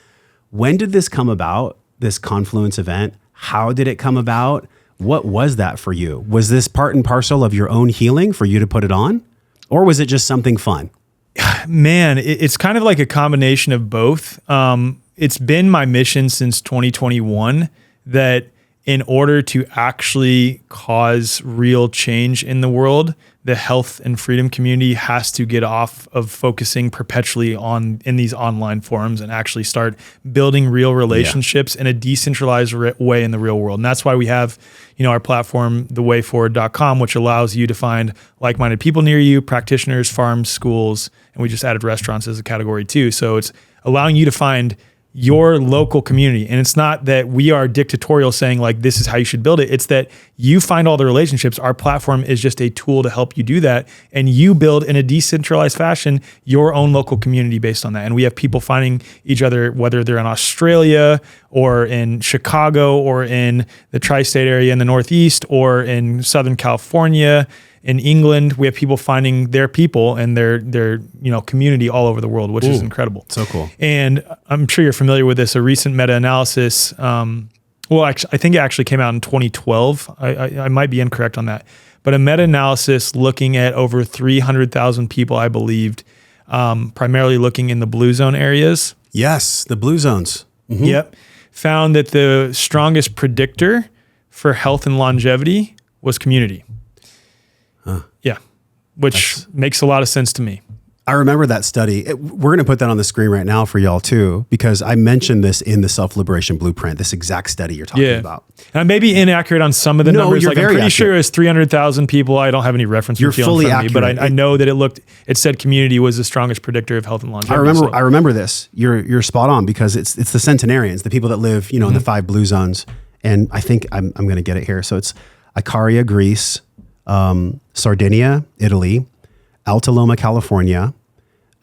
When did this come about, this Confluence event? How did it come about? What was that for you? Was this part and parcel of your own healing for you to put it on? Or was it just something fun? Man, it's kind of like a combination of both. It's been my mission since 2021 that in order to actually cause real change in the world, the health and freedom community has to get off of focusing perpetually in these online forums and actually start building real relationships in a decentralized way in the real world. And that's why we have, our platform, thewayforward.com, which allows you to find like-minded people near you, practitioners, farms, schools, and we just added restaurants as a category too. So it's allowing you to find your local community. And it's not that we are dictatorial saying like, this is how you should build it. It's that you find all the relationships. Our platform is just a tool to help you do that. And you build in a decentralized fashion, your own local community based on that. And we have people finding each other, whether they're in Australia or in Chicago or in the tri-state area in the Northeast or in Southern California. In England, we have people finding their people and their community all over the world, which is incredible. So cool. And I'm sure you're familiar with this. A recent meta-analysis, I think it actually came out in 2012. I might be incorrect on that. But a meta-analysis looking at over 300,000 people, I believed, primarily looking in the blue zone areas. Yes, the blue zones. Mm-hmm. Yep. Found that the strongest predictor for health and longevity was community. Yeah, which makes a lot of sense to me. I remember that study. We're going to put that on the screen right now for y'all too, because I mentioned this in the Self-Liberation Blueprint, this exact study you're talking about. And I may be inaccurate on some of the numbers. You're very I'm pretty accurate. sure it was 300,000 people. I don't have any reference. You're fully accurate. But I know that it said community was the strongest predictor of health and longevity. I remember this. You're spot on, because it's the centenarians, the people that live, in the 5 blue zones. And I think I'm going to get it here. So it's Icaria, Greece, Sardinia, Italy, Alta Loma, California,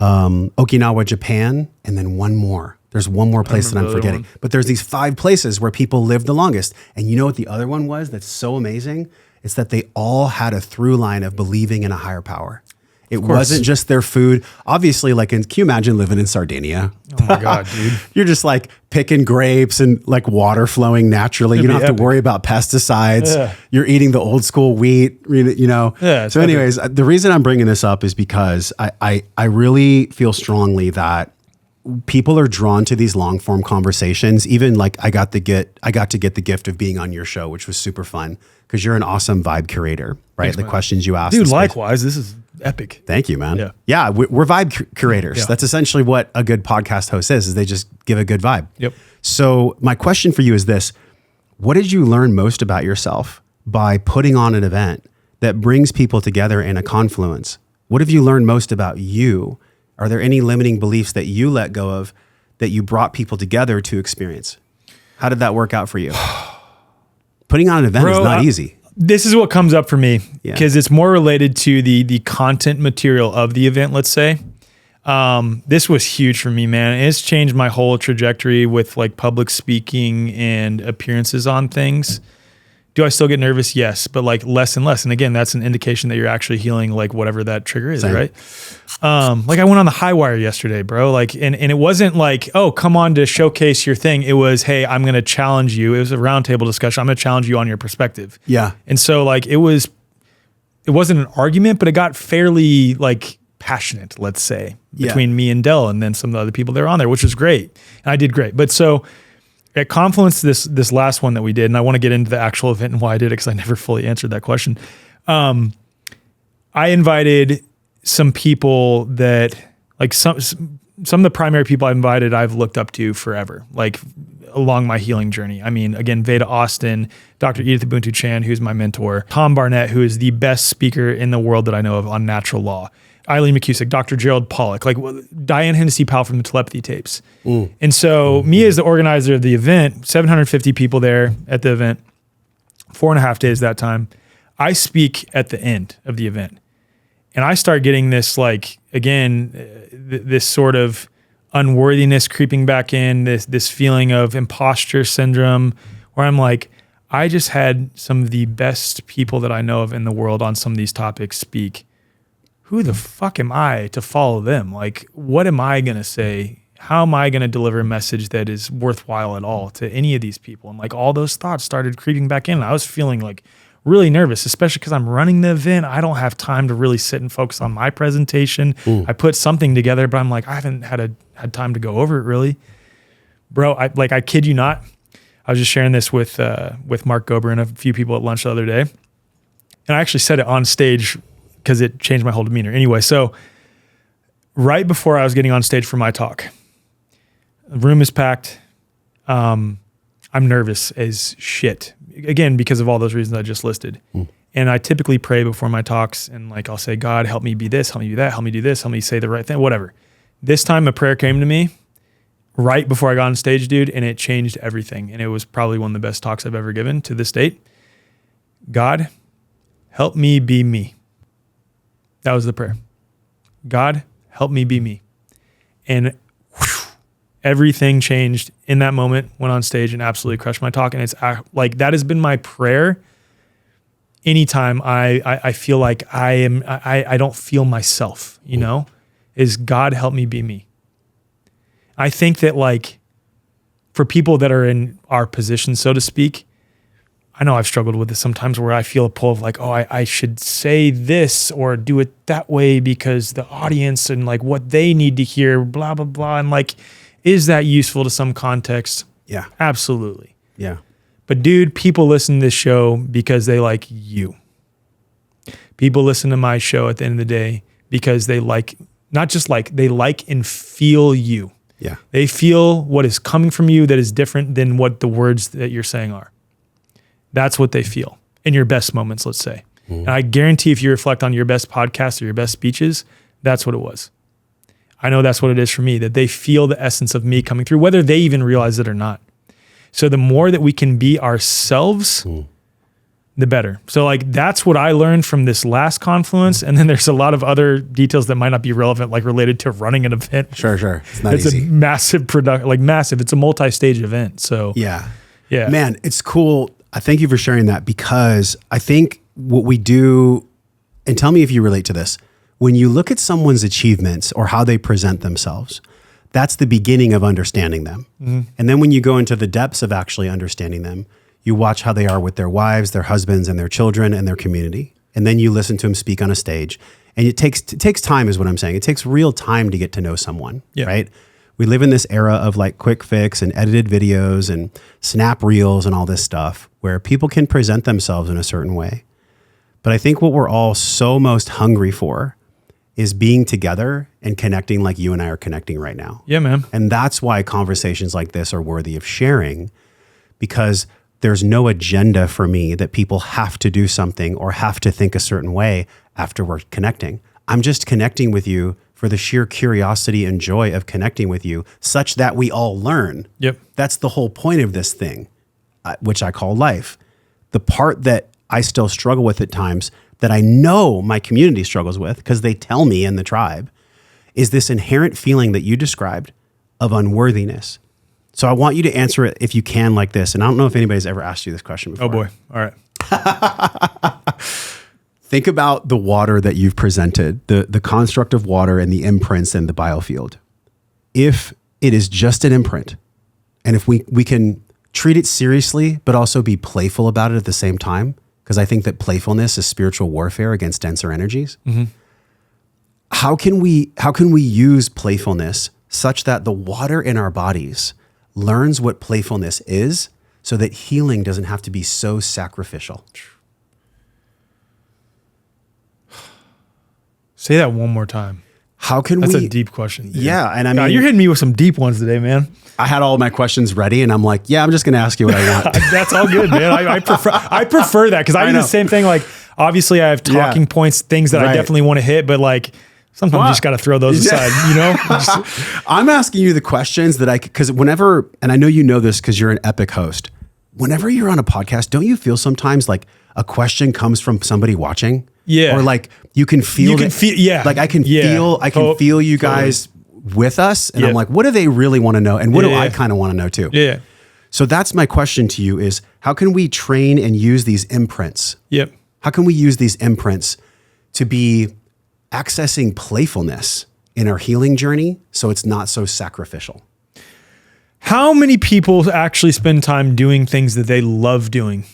Okinawa, Japan, and then one more. There's one more place that I'm forgetting. But there's these 5 places where people live the longest. And you know what the other one was that's so amazing? It's that they all had a through line of believing in a higher power. It wasn't just their food. Obviously, can you imagine living in Sardinia? Oh my God, dude. You're just picking grapes and water flowing naturally. You don't have to worry about pesticides. Yeah. You're eating the old school wheat, Yeah, so anyways, the reason I'm bringing this up is because I really feel strongly that people are drawn to these long form conversations. Even I got to get the gift of being on your show, which was super fun because you're an awesome vibe curator, right? Thanks, the man. Questions you ask. Dude, likewise, this is epic. Thank you, man. Yeah, we're vibe curators. Yeah. That's essentially what a good podcast host is they just give a good vibe. Yep. So my question for you is this: what did you learn most about yourself by putting on an event that brings people together in a confluence? What have you learned most about you? Are there any limiting beliefs that you let go of that you brought people together to experience? How did that work out for you? Putting on an event is not easy. This is what comes up for me because it's more related to the content material of the event, let's say. This was huge for me, man. It's changed my whole trajectory with public speaking and appearances on things. Do I still get nervous? Yes, but less and less. And again, that's an indication that you're actually healing whatever that trigger is, right? I went on the high wire yesterday, bro. And it wasn't oh, come on to showcase your thing. It was, hey, I'm going to challenge you. It was a roundtable discussion. I'm going to challenge you on your perspective. Yeah. And so it wasn't an argument, but it got fairly passionate, let's say, between me and Dell and then some of the other people that were on there, which was great. And I did great. But so at Confluence, this last one that we did, and I want to get into the actual event and why I did it because I never fully answered that question. I invited some people that some of the primary people I invited I've looked up to forever, along my healing journey. I mean, again, Veda Austin, Dr. Edith Ubuntu Chan, who's my mentor, Tom Barnett, who is the best speaker in the world that I know of on natural law, Eileen McCusick, Dr. Gerald Pollack, Diane Hennessy Powell from the telepathy tapes. And so me as the organizer of the event, 750 people there at the event, 4.5 days that time, I speak at the end of the event. And I start getting this, this sort of unworthiness creeping back in, this feeling of imposter syndrome, where I'm I just had some of the best people that I know of in the world on some of these topics speak. Who the fuck am I to follow them? What am I going to say? How am I going to deliver a message that is worthwhile at all to any of these people? And all those thoughts started creeping back in. I was feeling really nervous, especially because I'm running the event. I don't have time to really sit and focus on my presentation. I put something together, but I'm I haven't had time to go over it really. Bro, I kid you not. I was just sharing this with Mark Gober and a few people at lunch the other day. And I actually said it on stage because it changed my whole demeanor. Anyway, so right before I was getting on stage for my talk, the room is packed. I'm nervous as shit. Again, because of all those reasons I just listed. And I typically pray before my talks and I'll say, God, help me be this, help me be that, help me do this, help me say the right thing, whatever. This time a prayer came to me. right before I got on stage, dude, and it changed everything. And it was probably one of the best talks I've ever given to this date. God, help me be me. That was the prayer. God, help me be me. And everything changed in that moment. Went on stage and absolutely crushed my talk. And it's like, that has been my prayer. Anytime I feel like I don't feel myself, you know, is God help me be me. I think that like for people that are in our position, so to speak, I know I've struggled with this sometimes where I feel a pull of like, oh, I should say this or do it that way because the audience and like what they need to hear, blah, blah, blah. And like, is that useful to some context? Yeah. Absolutely. Yeah. But dude, people listen to this show because they like you. People listen to my show at the end of the day because they like, not just like, they like and feel you. Yeah. They feel what is coming from you that is different than what the words that you're saying are. That's what they feel in your best moments, let's say. And I guarantee if you reflect on your best podcasts or your best speeches, that's what it was. I know that's what it is for me, that they feel the essence of me coming through, whether they even realize it or not. So the more that we can be ourselves, the better. So like, that's what I learned from this last confluence. And then there's a lot of other details that might not be relevant, like related to running an event. Sure. It's not easy. A massive product, like massive. It's a multi-stage event. So yeah. Yeah. Man, it's cool. I thank you for sharing that because I think what we do, and tell me if you relate to this, when you look at someone's achievements or how they present themselves, that's the beginning of understanding them. And then when you go into the depths of actually understanding them, you watch how they are with their wives, their husbands, and their children and their community. And then you listen to them speak on a stage. And it takes time is what I'm saying. It takes real time to get to know someone, right? We live in this era of like quick fix and edited videos and snap reels and all this stuff where people can present themselves in a certain way. But I think what we're all so most hungry for is being together and connecting like you and I are connecting right now. Yeah, man. And that's why conversations like this are worthy of sharing, because there's no agenda for me that people have to do something or have to think a certain way after we're connecting. I'm just connecting with you for the sheer curiosity and joy of connecting with you such that we all learn. Yep. That's the whole point of this thing, which I call life. The part that I still struggle with at times that I know my community struggles with because they tell me in the tribe is this inherent feeling that you described of unworthiness. So I want you to answer it if you can like this. And I don't know if anybody's ever asked you this question before. Oh boy. All right. Think about the water that you've presented, the construct of water and the imprints and the biofield. If it is just an imprint, and if we can treat it seriously, but also be playful about it at the same time, because I think that playfulness is spiritual warfare against denser energies. How can we use playfulness such that the water in our bodies learns what playfulness is so that healing doesn't have to be so sacrificial? Say that one more time. How can That's a deep question. Dude. Yeah. And I mean, God, you're hitting me with some deep ones today, man. I had all my questions ready and I'm like, yeah, I'm just going to ask you what I want. That's all good, man. I prefer that because I do the same thing. Like, obviously I have talking points, things that I definitely want to hit, but like sometimes you just got to throw those aside, you know? I'm asking you the questions that because whenever, and I know you know this because you're an epic host, whenever you're on a podcast, don't you feel sometimes like a question comes from somebody watching? Yeah. Or like you can feel like I can feel you guys with us. And I'm like, what do they really want to know? And what do I kind of want to know too? Yeah. So that's my question to you is how can we train and use these imprints? Yep. How can we use these imprints to be accessing playfulness in our healing journey so it's not so sacrificial? How many people actually spend time doing things that they love doing?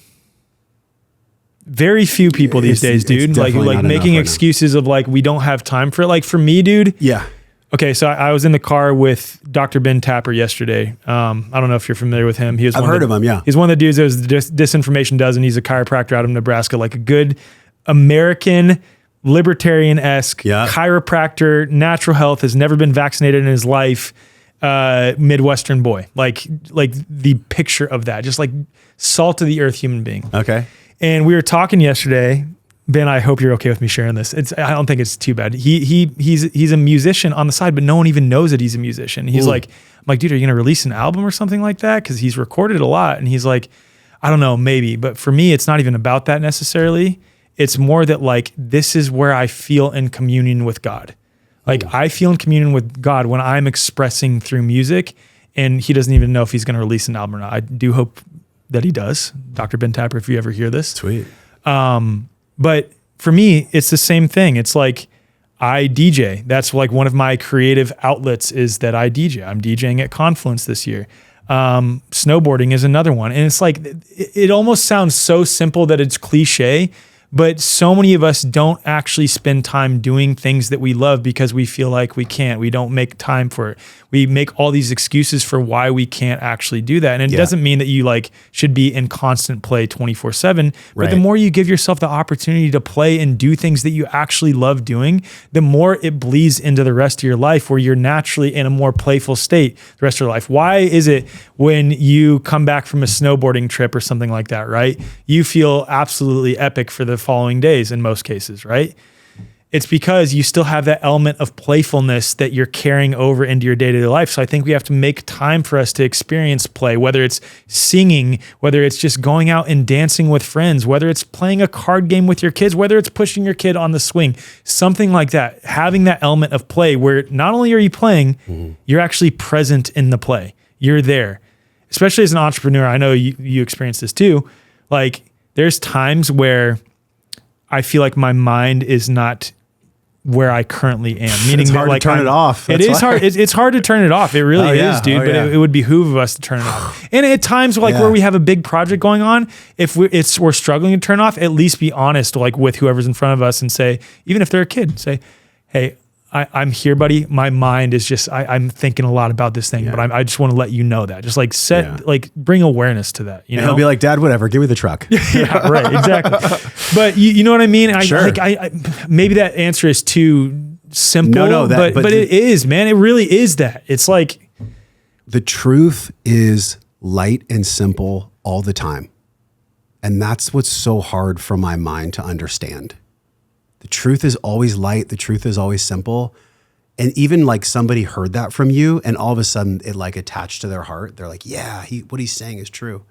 Very few people these days, dude. Like making excuses of like, we don't have time for it. Like for me, dude. Yeah. Okay. So I was in the car with Dr. Ben Tapper yesterday. I don't know if you're familiar with him. I've heard of him. Yeah. He's one of the dudes that was the Disinformation Dozen. He's a chiropractor out of Nebraska, like a good American libertarian-esque chiropractor, natural health, has never been vaccinated in his life. Midwestern boy, like the picture of that, just like salt of the earth human being. Okay. And we were talking yesterday, Ben, I hope you're okay with me sharing this. I don't think it's too bad. He's a musician on the side, but no one even knows that he's a musician. He's like like, dude, are you going to release an album or something like that? Because he's recorded a lot. And he's like, I don't know, maybe. But for me, it's not even about that necessarily. It's more that like, this is where I feel in communion with God. Like I feel in communion with God when I'm expressing through music, and he doesn't even know if he's going to release an album or not. I do hope that he does. Dr. Ben Tapper, if you ever hear this. Sweet. But for me, it's the same thing. It's like I DJ. That's like one of my creative outlets is that I DJ. I'm DJing at Confluence this year. Snowboarding is another one. And it's like, it almost sounds so simple that it's cliche, but so many of us don't actually spend time doing things that we love because we feel like we can't. We don't make time for it. We make all these excuses for why we can't actually do that. And it doesn't mean that you like should be in constant play 24/7, but the more you give yourself the opportunity to play and do things that you actually love doing, the more it bleeds into the rest of your life where you're naturally in a more playful state the rest of your life. Why is it when you come back from a snowboarding trip or something like that, right? You feel absolutely epic for the following days in most cases, right? It's because you still have that element of playfulness that you're carrying over into your day-to-day life. So I think we have to make time for us to experience play, whether it's singing, whether it's just going out and dancing with friends, whether it's playing a card game with your kids, whether it's pushing your kid on the swing, something like that. Having that element of play where not only are you playing, you're actually present in the play. You're there. Especially as an entrepreneur, I know you experience this too. Like there's times where I feel like my mind is not where I currently am. Meaning it's hard that, like, to turn it off. It is hard. It's hard to turn it off. It really is, dude. But it would behoove of us to turn it off. And at times, like where we have a big project going on, if we're struggling to turn off, at least be honest, like with whoever's in front of us, and say, even if they're a kid, say, "Hey, I'm here, buddy. My mind is just I'm thinking a lot about this thing, but I just want to let you know that. Just like like bring awareness to that. You know, he'll be like, Dad, whatever. Give me the truck. Yeah, right, exactly. But you know what I mean? I maybe that answer is too simple. No, but it is, man. It really is that. It's like the truth is light and simple all the time, and that's what's so hard for my mind to understand. The truth is always light. The truth is always simple. And even like somebody heard that from you and all of a sudden it like attached to their heart. They're like, yeah, what he's saying is true.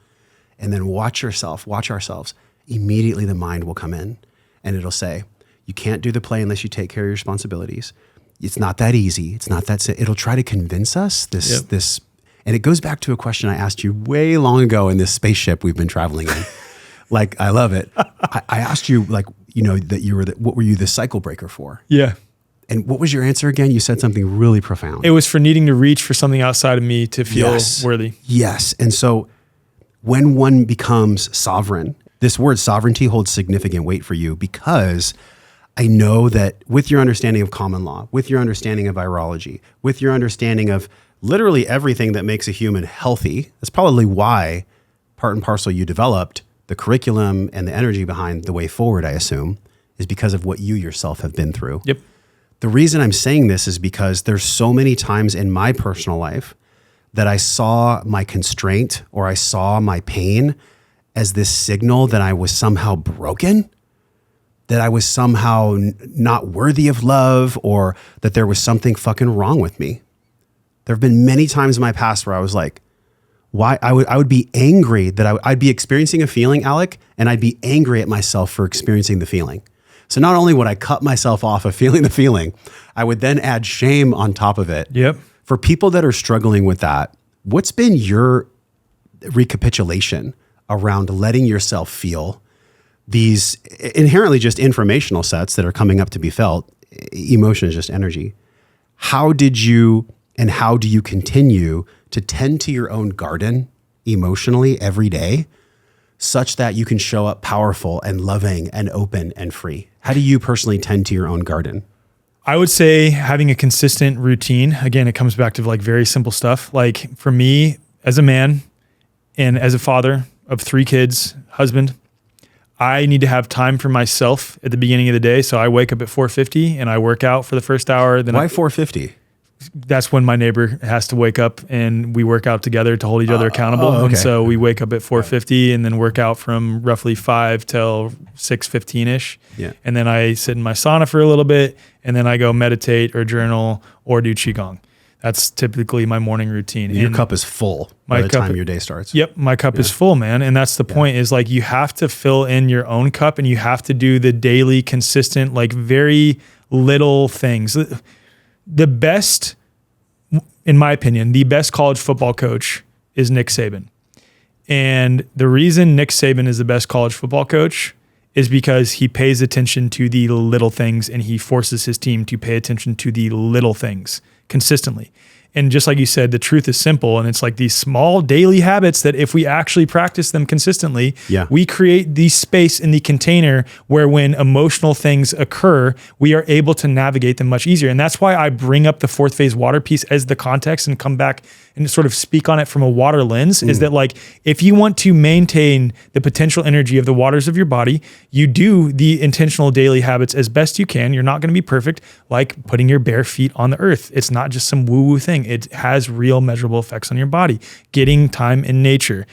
And then watch ourselves. Immediately the mind will come in and it'll say, you can't do the play unless you take care of your responsibilities. It's not that easy. It's not that, it'll try to convince us this. And it goes back to a question I asked you way long ago in this spaceship we've been traveling in. Like, I love it. I asked you like, you know, that you were, what were you the cycle breaker for? Yeah. And what was your answer again? You said something really profound. It was for needing to reach for something outside of me to feel worthy. Yes. And so when one becomes sovereign, this word sovereignty holds significant weight for you because I know that with your understanding of common law, with your understanding of virology, with your understanding of literally everything that makes a human healthy, that's probably why part and parcel you developed the curriculum and the energy behind the way forward, I assume, is because of what you yourself have been through. Yep. The reason I'm saying this is because there's so many times in my personal life that I saw my constraint or I saw my pain as this signal that I was somehow broken, that I was somehow not worthy of love, or that there was something fucking wrong with me. There have been many times in my past where I was like, why I would be angry that I'd be experiencing a feeling, Alec, and I'd be angry at myself for experiencing the feeling. So not only would I cut myself off of feeling the feeling, I would then add shame on top of it. Yep. For people that are struggling with that, what's been your recapitulation around letting yourself feel these inherently just informational sets that are coming up to be felt? Emotion is just energy. How did you and how do you continue to tend to your own garden emotionally every day such that you can show up powerful and loving and open and free? How do you personally tend to your own garden? I would say having a consistent routine. Again, it comes back to like very simple stuff. Like for me as a man and as a father of 3 kids, husband, I need to have time for myself at the beginning of the day. So I wake up at 4:50 and I work out for the first hour. Then Why 4:50? That's when my neighbor has to wake up and we work out together to hold each other accountable. Okay. And so we wake up at 4:50 and then work out from roughly 5 till 6:15-ish. Yeah. And then I sit in my sauna for a little bit and then I go meditate or journal or do Qigong. That's typically my morning routine. Your cup is full by the time your day starts. Yep. My cup is full, man. And that's the point, is like, you have to fill in your own cup, and you have to do the daily, consistent, like very little things. The best, in my opinion, the best college football coach is Nick Saban. And the reason Nick Saban is the best college football coach is because he pays attention to the little things, and he forces his team to pay attention to the little things consistently. And just like you said, the truth is simple, and it's like these small daily habits that if we actually practice them consistently, we create the space in the container where when emotional things occur, we are able to navigate them much easier. And that's why I bring up the fourth phase water piece as the context and come back and sort of speak on it from a water lens, is that like, if you want to maintain the potential energy of the waters of your body, you do the intentional daily habits as best you can. You're not going to be perfect, like putting your bare feet on the earth. It's not just some woo-woo thing. It has real measurable effects on your body. Getting time in nature,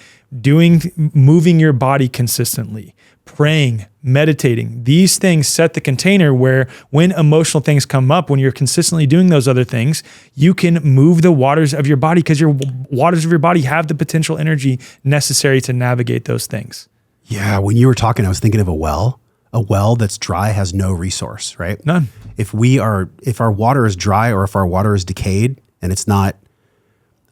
moving your body consistently, praying, meditating. These things set the container where when emotional things come up, when you're consistently doing those other things, you can move the waters of your body, because your waters of your body have the potential energy necessary to navigate those things. Yeah. When you were talking, I was thinking of a well. A well that's dry has no resource, right? None. If our water is dry, or if our water is decayed and it's not,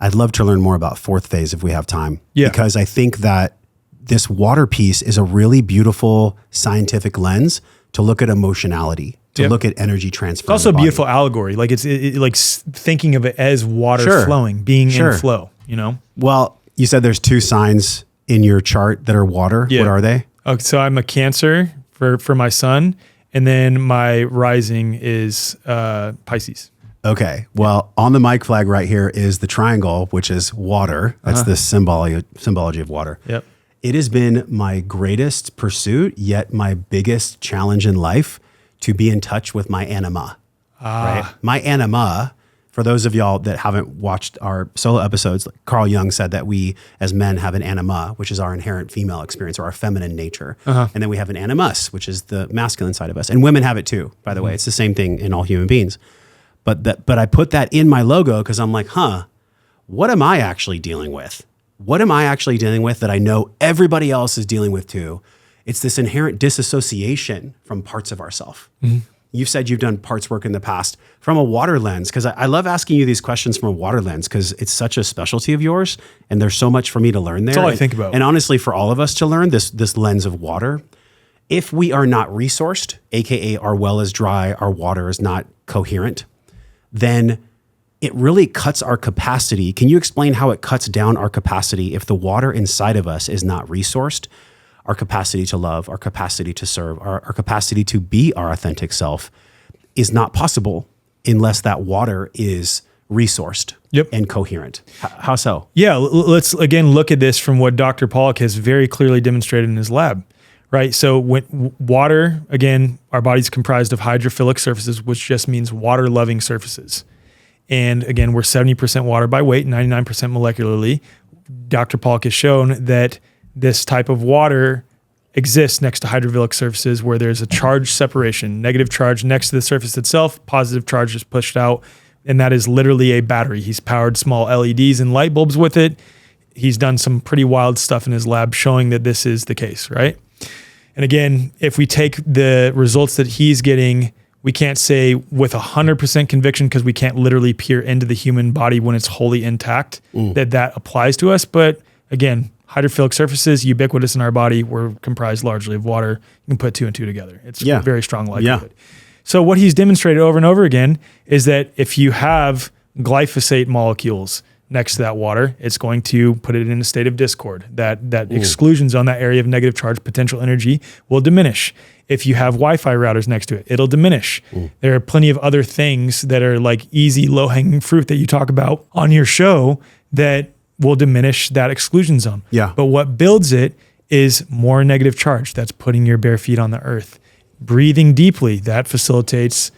I'd love to learn more about fourth phase if we have time. Yeah. Because I think that this water piece is a really beautiful scientific lens to look at emotionality, to look at energy transfer. It's also a beautiful allegory. Like like thinking of it as water flowing, being in flow, you know? Well, you said there's 2 signs in your chart that are water. What are they? Okay, so I'm a Cancer for my sun, and then my rising is Pisces. Okay. Well, on the mic flag right here is the triangle, which is water. That's the symbology of water. Yep. It has been my greatest pursuit, yet my biggest challenge in life, to be in touch with my anima. Right? My anima, for those of y'all that haven't watched our solo episodes, Carl Jung said that we as men have an anima, which is our inherent female experience, or our feminine nature. And then we have an animus, which is the masculine side of us. And women have it too, by the way. It's the same thing in all human beings. But I put that in my logo because I'm like, what am I actually dealing with? What am I actually dealing with that I know everybody else is dealing with too? It's this inherent disassociation from parts of ourself. You've said you've done parts work in the past from a water lens, because I love asking you these questions from a water lens, because it's such a specialty of yours, and there's so much for me to learn there. That's all I think about. And honestly, for all of us to learn this lens of water, if we are not resourced, AKA our well is dry, our water is not coherent, then it really cuts our capacity. Can you explain how it cuts down our capacity if the water inside of us is not resourced? Our capacity to love, our capacity to serve, our capacity to be our authentic self is not possible unless that water is resourced and coherent. How so? Yeah, let's again look at this from what Dr. Pollack has very clearly demonstrated in his lab, right? So when water, again, our body's comprised of hydrophilic surfaces, which just means water-loving surfaces. And again, we're 70% water by weight, 99% molecularly. Dr. Pollack has shown that this type of water exists next to hydrophilic surfaces where there's a charge separation, negative charge next to the surface itself, positive charge is pushed out, and that is literally a battery. He's powered small LEDs and light bulbs with it. He's done some pretty wild stuff in his lab showing that this is the case, right? And again, if we take the results that he's getting, we can't say with 100% conviction, because we can't literally peer into the human body when it's wholly intact, that applies to us. But again, hydrophilic surfaces, ubiquitous in our body, we're comprised largely of water. You can put 2 and 2 together. It's a very strong likelihood. So what he's demonstrated over and over again is that if you have glyphosate molecules next to that water, it's going to put it in a state of discord. That exclusion zone, that area of negative charge potential energy, will diminish. If you have Wi-Fi routers next to it, it'll diminish. There are plenty of other things that are like easy, low-hanging fruit that you talk about on your show that will diminish that exclusion zone. But what builds it is more negative charge. That's putting your bare feet on the earth. Breathing deeply, that facilitates,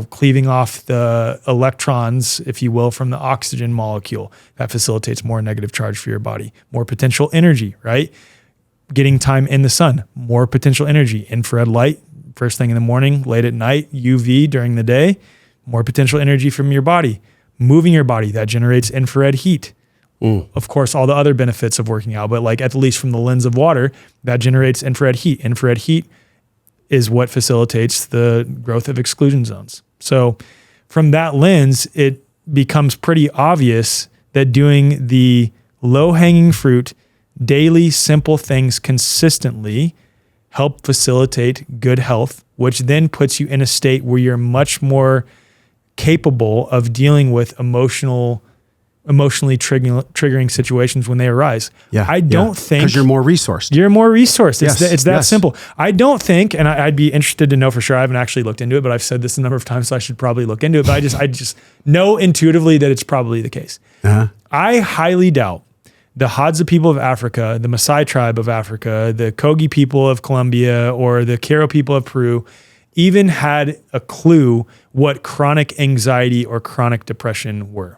cleaving off the electrons, if you will, from the oxygen molecule. That facilitates more negative charge for your body. More potential energy, right? Getting time in the sun, more potential energy. Infrared light, first thing in the morning, late at night, UV during the day, more potential energy from your body. moving your body, that generates infrared heat. Of course, all the other benefits of working out, but like at least from the lens of water, that generates infrared heat. Infrared heat is what facilitates the growth of exclusion zones. So from that lens, it becomes pretty obvious that doing the low-hanging fruit, daily simple things consistently help facilitate good health, which then puts you in a state where you're much more capable of dealing with emotionally triggering situations when they arise. Yeah, I don't think because you're more resourced. You're more resourced. It's that yes. simple. I don't think, and I'd be interested to know for sure. I haven't actually looked into it, but I've said this a number of times, so I should probably look into it. But I just know intuitively that it's probably the case. I highly doubt the Hadza people of Africa, the Maasai tribe of Africa, the Kogi people of Colombia, or the Karo people of Peru even had a clue what chronic anxiety or chronic depression were.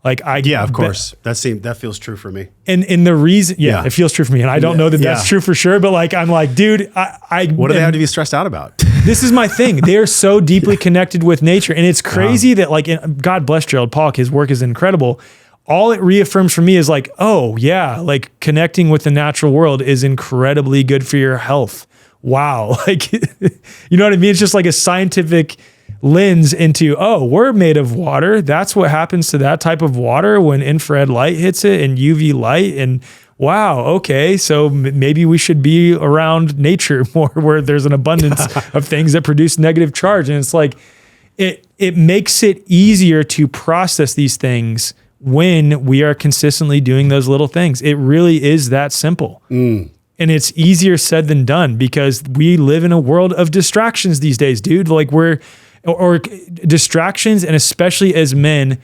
Like of course. That feels true for me. And the reason, it feels true for me. And I don't know that that's true for sure, but like, I'm like, dude, what do they have to be stressed out about? This is my thing. They are so deeply connected with nature. And it's crazy that like, God bless Gerald Pollack, his work is incredible. All it reaffirms for me is like, oh yeah, like connecting with the natural world is incredibly good for your health. Wow. Like, you know what I mean? It's just like a scientific lens into, oh, we're made of water. That's what happens to that type of water when infrared light hits it and UV light. And wow, okay, so maybe we should be around nature more where there's an abundance of things that produce negative charge. And it's like, it makes it easier to process these things when we are consistently doing those little things. It really is that simple. And it's easier said than done because we live in a world of distractions these days, dude. Like or distractions, and especially as men,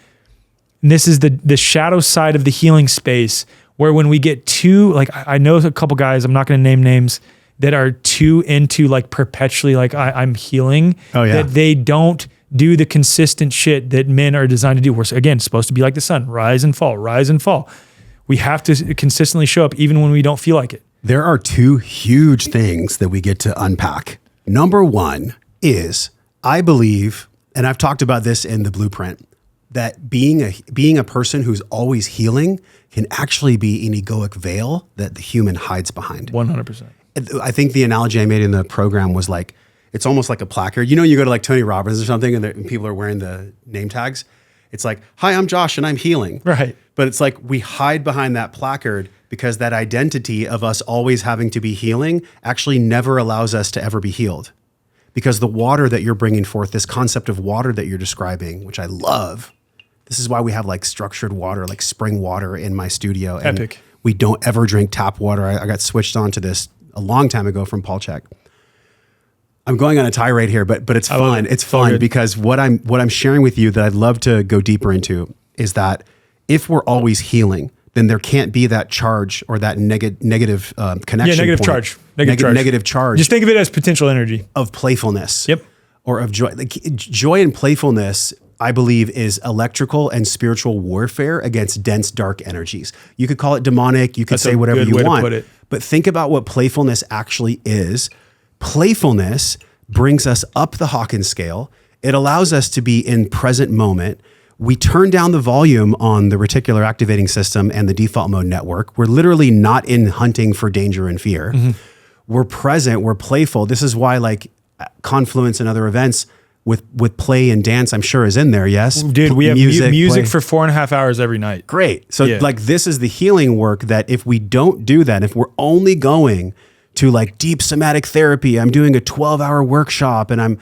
and this is the shadow side of the healing space, where when we get too, like I know a couple guys, I'm not going to name names, that are too into like perpetually like I'm healing, that they don't do the consistent shit that men are designed to do. We're, again, supposed to be like the sun, rise and fall, rise and fall. We have to consistently show up even when we don't feel like it. There are two huge things that we get to unpack. Number one is, I believe, and I've talked about this in the blueprint, that being a person who's always healing can actually be an egoic veil that the human hides behind. 100%. I think the analogy I made in the program was like, it's almost like a placard. You know, you go to like Tony Robbins or something and people are wearing the name tags. It's like, hi, I'm Josh and I'm healing. Right. But it's like we hide behind that placard because that identity of us always having to be healing actually never allows us to ever be healed. Because the water that you're bringing forth, this concept of water that you're describing, which I love, this is why we have like structured water, like spring water in my studio. And epic. We don't ever drink tap water. I got switched on to this a long time ago from Paul Chek. I'm going on a tirade here, but it's fun. It's fun because what I'm sharing with you that I'd love to go deeper into is that if we're always healing, then there can't be that charge or that negative connection. Yeah, negative point. charge. Negative charge. Just think of it as potential energy. Of playfulness. Yep. Or of joy. Like, joy and playfulness, I believe, is electrical and spiritual warfare against dense, dark energies. You could call it demonic. You could say whatever you want. To put it. But think about what playfulness actually is. Playfulness brings us up the Hawkins scale. It allows us to be in present moment. We turn down the volume on the reticular activating system and the default mode network. We're literally not in hunting for danger and fear. Mm-hmm. We're present. We're playful. This is why like Confluence and other events with play and dance, I'm sure is in there. Yes. Dude, we have music for 4.5 hours every night. Great. So like this is the healing work that if we don't do that, if we're only going to like deep somatic therapy, I'm doing a 12-hour workshop and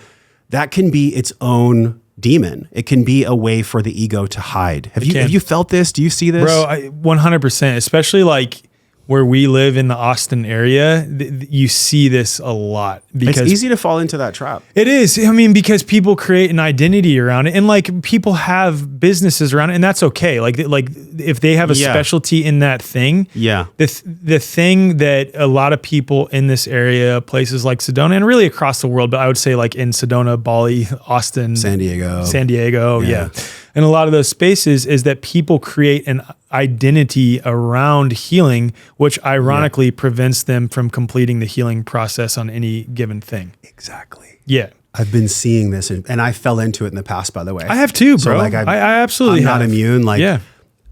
that can be its own demon. It can be a way for the ego to hide. Have you felt this? Do you see this? Bro, 100%, especially like where we live in the Austin area, you see this a lot. Because it's easy to fall into that trap. It is. I mean, because people create an identity around it and like people have businesses around it and that's okay. Like if they have a specialty in that thing, the thing that a lot of people in this area, places like Sedona and really across the world, but I would say like in Sedona, Bali, Austin, San Diego. Yeah. And a lot of those spaces is that people create an identity around healing, which ironically prevents them from completing the healing process on any given thing. Exactly. Yeah. I've been seeing this, and I fell into it in the past, by the way. I have too, bro. So like I absolutely I'm have. not immune. Like, yeah.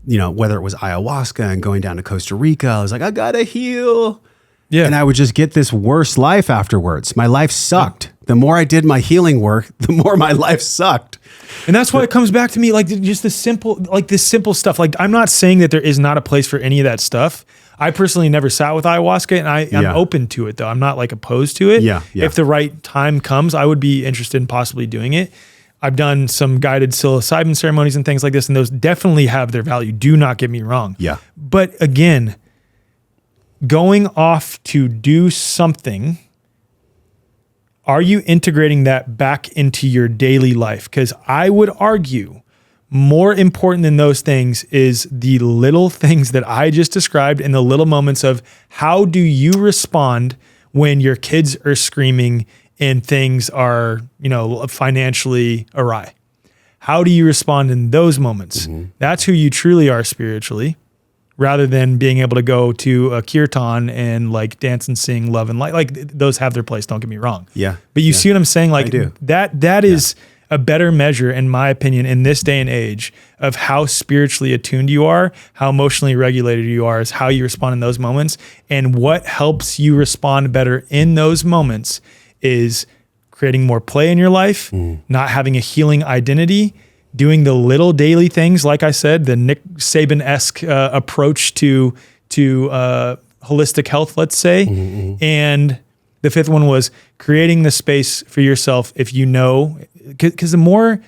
you know, whether it was ayahuasca and going down to Costa Rica, I was like, I gotta heal. Yeah. And I would just get this worse life afterwards. My life sucked. The more I did my healing work, the more my life sucked. And that's why it comes back to me, like just this simple stuff. Like, I'm not saying that there is not a place for any of that stuff. I personally never sat with ayahuasca, and I'm open to it though. I'm not like opposed to it. Yeah. If the right time comes, I would be interested in possibly doing it. I've done some guided psilocybin ceremonies and things like this, and those definitely have their value. Do not get me wrong. Yeah. But again, going off to do something, are you integrating that back into your daily life? Because I would argue more important than those things is the little things that I just described in the little moments of how do you respond when your kids are screaming and things are, you know, financially awry? How do you respond in those moments? Mm-hmm. That's who you truly are spiritually, rather than being able to go to a kirtan and like dance and sing love and light. Like those have their place, don't get me wrong. Yeah. But you see what I'm saying? Like I do. that is a better measure, in my opinion, in this day and age of how spiritually attuned you are, how emotionally regulated you are, is how you respond in those moments. And what helps you respond better in those moments is creating more play in your life, not having a healing identity, doing the little daily things. Like I said, the Nick Saban-esque approach to holistic health, let's say. Mm-hmm. And the fifth one was creating the space for yourself. If you know, because the more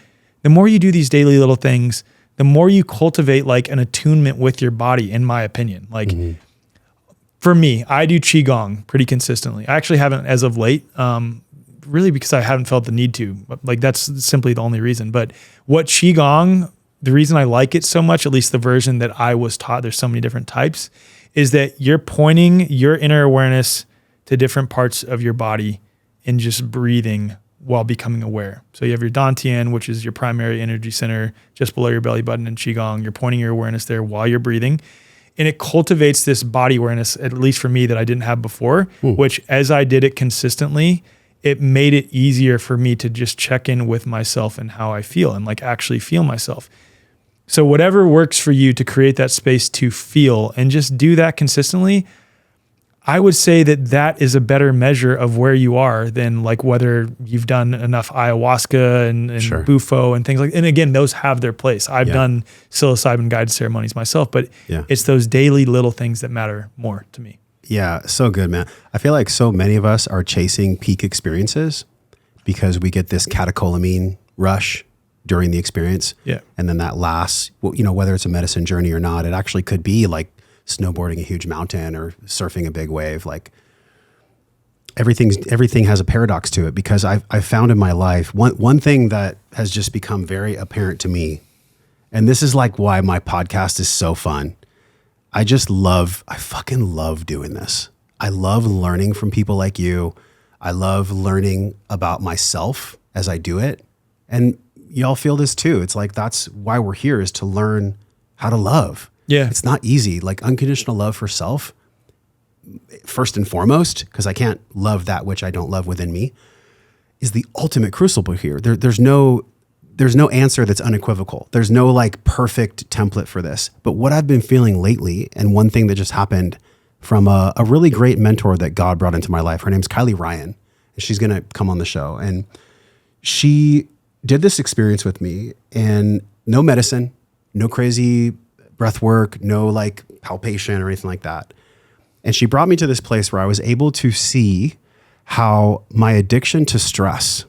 you do these daily little things, the more you cultivate like an attunement with your body, in my opinion. Like for me, I do Qigong pretty consistently. I actually haven't as of late, really because I haven't felt the need to. Like that's simply the only reason. But what Qigong, the reason I like it so much, at least the version that I was taught, there's so many different types, is that you're pointing your inner awareness to different parts of your body and just breathing while becoming aware. So you have your Dantian, which is your primary energy center just below your belly button in Qigong. You're pointing your awareness there while you're breathing. And it cultivates this body awareness, at least for me, that I didn't have before, which as I did it consistently, it made it easier for me to just check in with myself and how I feel and like actually feel myself. So whatever works for you to create that space to feel and just do that consistently, I would say that is a better measure of where you are than like whether you've done enough ayahuasca and Sure. bufo and things like, and again, those have their place. I've done psilocybin guided ceremonies myself, but it's those daily little things that matter more to me. Yeah, so good, man. I feel like so many of us are chasing peak experiences because we get this catecholamine rush during the experience. Yeah. And then that lasts, you know, whether it's a medicine journey or not, it actually could be like snowboarding a huge mountain or surfing a big wave. Like everything has a paradox to it, because I've found in my life, one thing that has just become very apparent to me, and this is like why my podcast is so fun. I fucking love doing this. I love learning from people like you. I love learning about myself as I do it. And y'all feel this too. It's like, that's why we're here, is to learn how to love. Yeah. It's not easy. Like unconditional love for self, first and foremost, because I can't love that which I don't love within me, is the ultimate crucible here. There's no answer that's unequivocal. There's no like perfect template for this. But what I've been feeling lately, and one thing that just happened from a really great mentor that God brought into my life, her name's Kylie Ryan, and she's going to come on the show. And she did this experience with me, and no medicine, no crazy breath work, no like palpation or anything like that. And she brought me to this place where I was able to see how my addiction to stress,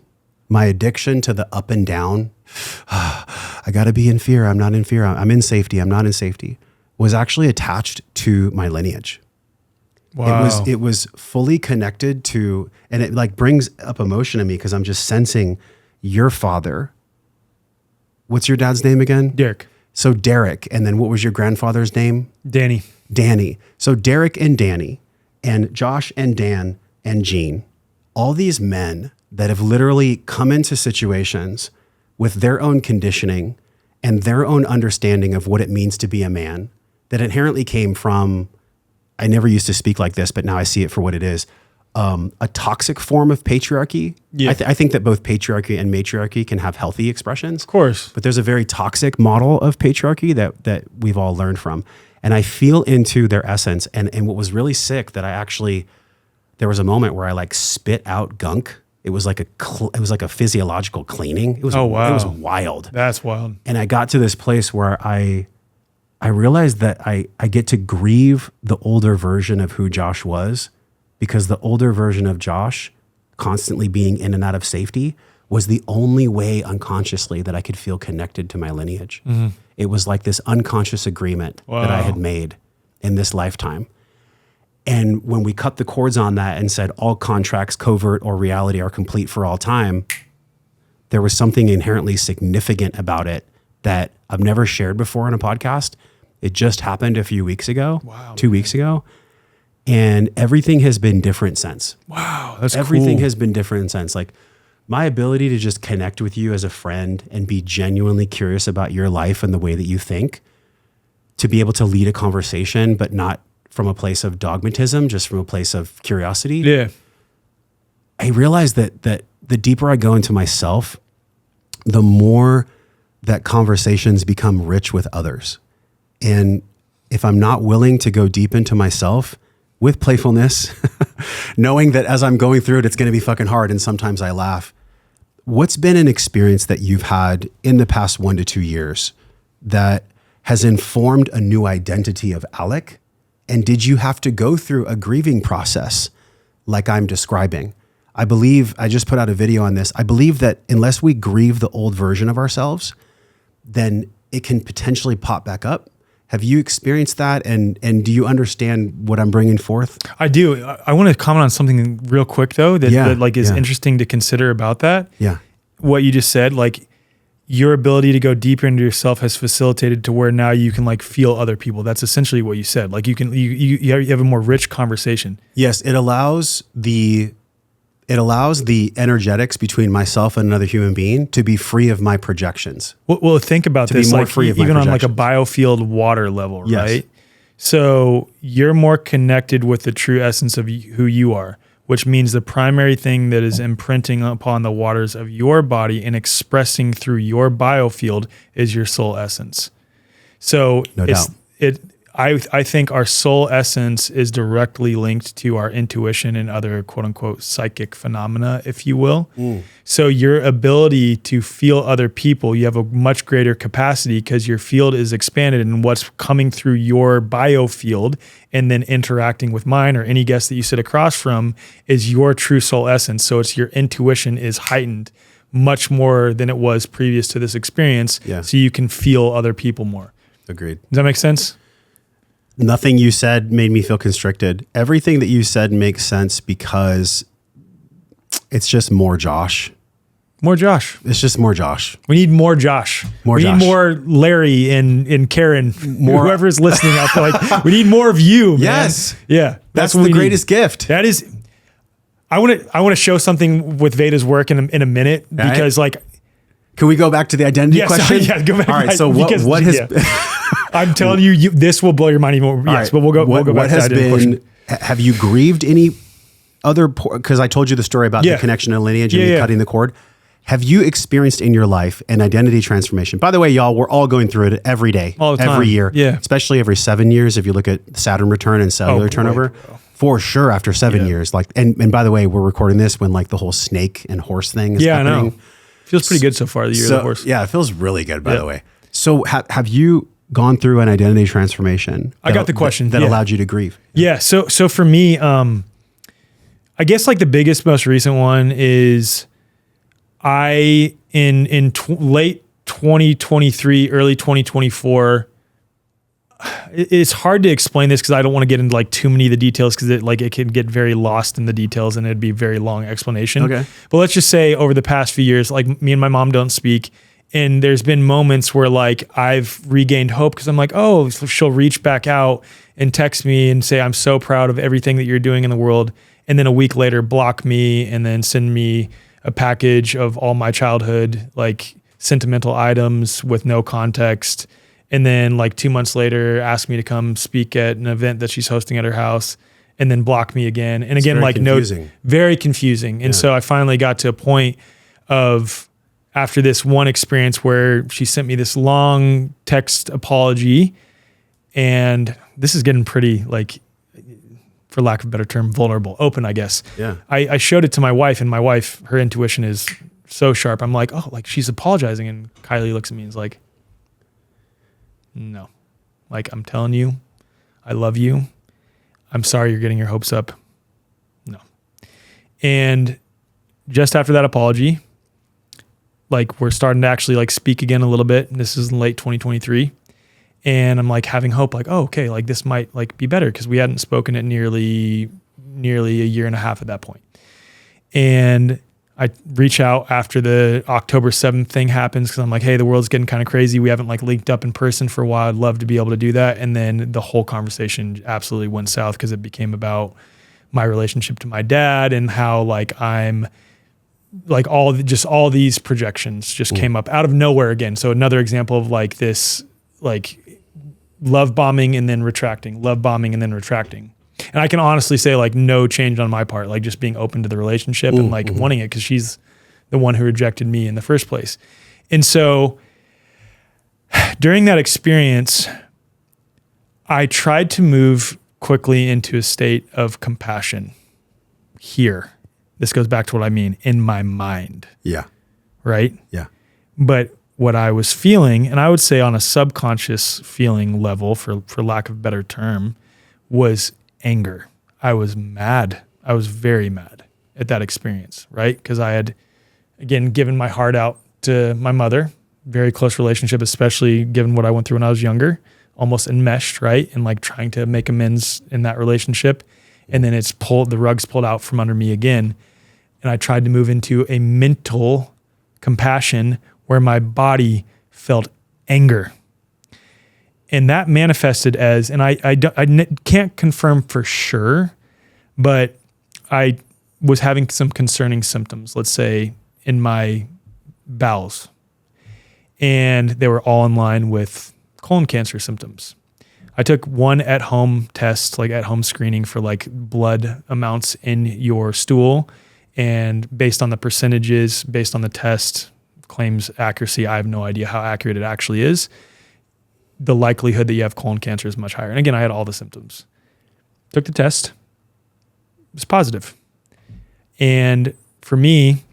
my addiction to the up and down, I got to be in fear, I'm not in fear, I'm in safety, I'm not in safety, was actually attached to my lineage. Wow. It was fully connected to, and it like brings up emotion in me because I'm just sensing your father. What's your dad's name again? Derek. So Derek, and then what was your grandfather's name? Danny. So Derek and Danny, and Josh and Dan and Gene, all these men that have literally come into situations with their own conditioning and their own understanding of what it means to be a man, that inherently came from, I never used to speak like this, but now I see it for what it is, a toxic form of patriarchy. Yeah. I think that both patriarchy and matriarchy can have healthy expressions. Of course. But there's a very toxic model of patriarchy that we've all learned from. And I feel into their essence. And what was really sick that there was a moment where I like spit out gunk. It was like a physiological cleaning. It was, Oh, wow. It was wild. That's wild. And I got to this place where I realized that I get to grieve the older version of who Josh was, because the older version of Josh constantly being in and out of safety was the only way unconsciously that I could feel connected to my lineage. Mm-hmm. It was like this unconscious agreement that I had made in this lifetime. And when we cut the cords on that and said all contracts, covert or reality, are complete for all time, there was something inherently significant about it that I've never shared before in a podcast. It just happened a few weeks ago, 2 weeks ago. And everything has been different since. Wow, that's Everything cool. has been different since. Like my ability to just connect with you as a friend and be genuinely curious about your life and the way that you think, to be able to lead a conversation, but not from a place of dogmatism, just from a place of curiosity. Yeah. I realized that the deeper I go into myself, the more that conversations become rich with others. And if I'm not willing to go deep into myself with playfulness, knowing that as I'm going through it, it's going to be fucking hard and sometimes I laugh. What's been an experience that you've had in the past 1 to 2 years that has informed a new identity of Alec? And did you have to go through a grieving process like I'm describing? I believe, I just put out a video on this. I believe that unless we grieve the old version of ourselves, then it can potentially pop back up. Have you experienced that? And do you understand what I'm bringing forth? I do. I want to comment on something real quick though, that is interesting to consider about that. Yeah. What you just said, like your ability to go deeper into yourself has facilitated to where now you can like feel other people. That's essentially what you said. Like you have a more rich conversation. Yes. It allows the energetics between myself and another human being to be free of my projections. Well, think about this, like even on like a biofield water level, Yes. right? So you're more connected with the true essence of who you are, which means the primary thing that is imprinting upon the waters of your body and expressing through your biofield is your soul essence. So No doubt. I think our soul essence is directly linked to our intuition and other quote unquote psychic phenomena, if you will. So your ability to feel other people, you have a much greater capacity because your field is expanded and what's coming through your biofield and then interacting with mine or any guest that you sit across from is your true soul essence. So it's your intuition is heightened much more than it was previous to this experience. Yeah. So you can feel other people more. Agreed. Does that make sense? Nothing you said made me feel constricted. Everything that you said makes sense because it's just more Josh. More Josh. It's just more Josh. We need more Josh. We Josh. need more Larry and Karen, whoever's listening out there. Like, we need more of you, man. Yes. Yeah. That's what the we greatest gift. That is, I want to show something with Veda's work in a minute because like. Can we go back to the identity question? Yeah, go back. All right. So what has... I'm telling you, this will blow your mind even more. Yes, right. but we'll go back to what has that question. Have you grieved any other, because I told you the story about the connection to lineage and cutting the cord. Have you experienced in your life an identity transformation? By the way, y'all, we're all going through it every day, all the time. Every year, especially every 7 years. If you look at Saturn return and cellular turnover, for sure after 7 years. Like, and by the way, we're recording this when like the whole snake and horse thing is happening. I know. Feels pretty good so far. The year of the horse. Yeah, it feels really good. By the way, so have you gone through an identity transformation? I got the question that allowed you to grieve. Yeah. So for me, I guess like the biggest, most recent one is late 2023, early 2024. It's hard to explain this because I don't want to get into like too many of the details because it can get very lost in the details and it'd be a very long explanation. Okay. But let's just say over the past few years, like me and my mom don't speak. And there's been moments where like I've regained hope because I'm like, oh, she'll reach back out and text me and say, I'm so proud of everything that you're doing in the world. And then a week later block me and then send me a package of all my childhood, like sentimental items with no context. And then like 2 months later, ask me to come speak at an event that she's hosting at her house. and then block me again. And again, very like confusing. very confusing. And so I finally got to a point of, after this one experience where she sent me this long text apology, and this is getting pretty, like, for lack of a better term, vulnerable, open, I guess. Yeah. I showed it to my wife, and my wife, her intuition is so sharp. I'm like, oh, like she's apologizing. And Kylie looks at me and is like, no, like, I'm telling you, I love you. I'm sorry you're getting your hopes up. No. And just after that apology, like, we're starting to actually like speak again a little bit. And this is in late 2023. And I'm like having hope, like, oh, okay, like this might like be better, because we hadn't spoken at nearly a year and a half at that point. And I reach out after the October 7th thing happens, because I'm like, hey, the world's getting kind of crazy. We haven't like linked up in person for a while. I'd love to be able to do that. And then the whole conversation absolutely went south, because it became about my relationship to my dad and how like I'm like all these projections just came up out of nowhere again. So another example of like this, like, love bombing and then retracting, love bombing and then retracting. And I can honestly say like no change on my part, like just being open to the relationship and like wanting it, because she's the one who rejected me in the first place. And so during that experience, I tried to move quickly into a state of compassion here. This goes back to what I mean, in my mind. Yeah. Right? Yeah. But what I was feeling, and I would say on a subconscious feeling level, for lack of a better term, was anger. I was mad. I was very mad at that experience, right? Because I had, again, given my heart out to my mother, very close relationship, especially given what I went through when I was younger, almost enmeshed, right? And like trying to make amends in that relationship. And then the rug's pulled out from under me again. And I tried to move into a mental compassion where my body felt anger. And that manifested as, and I can't confirm for sure, but I was having some concerning symptoms, let's say, in my bowels. And they were all in line with colon cancer symptoms. I took one at-home test, like at-home screening for like blood amounts in your stool. And based on the percentages, based on the test, claims accuracy, I have no idea how accurate it actually is. The likelihood that you have colon cancer is much higher. And again, I had all the symptoms. Took the test. It was positive. And for me,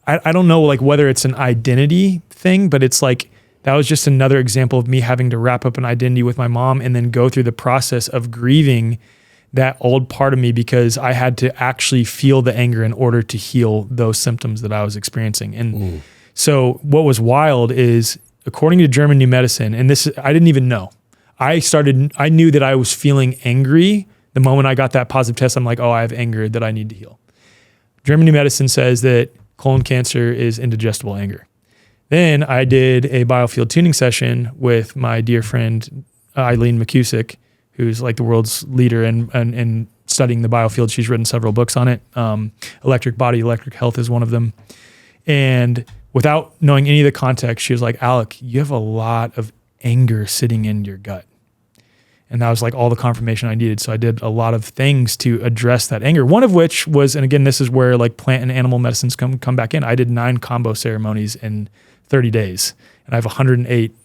I don't know like whether it's an identity thing, but it's like, that was just another example of me having to wrap up an identity with my mom and then go through the process of grieving that old part of me, because I had to actually feel the anger in order to heal those symptoms that I was experiencing. And so what was wild is, according to German New Medicine, and this, I didn't even know, I knew that I was feeling angry the moment I got that positive test. I'm like, oh, I have anger that I need to heal. German New Medicine says that colon cancer is indigestible anger. Then I did a biofield tuning session with my dear friend, Eileen McCusick, who's like the world's leader in studying the biofield. She's written several books on it. Electric Body, Electric Health is one of them. And without knowing any of the context, she was like, Alec, you have a lot of anger sitting in your gut. And that was like all the confirmation I needed. So I did a lot of things to address that anger. One of which was, and again, this is where like plant and animal medicines come back in. I did 9 combo ceremonies in 30 days. And I have 108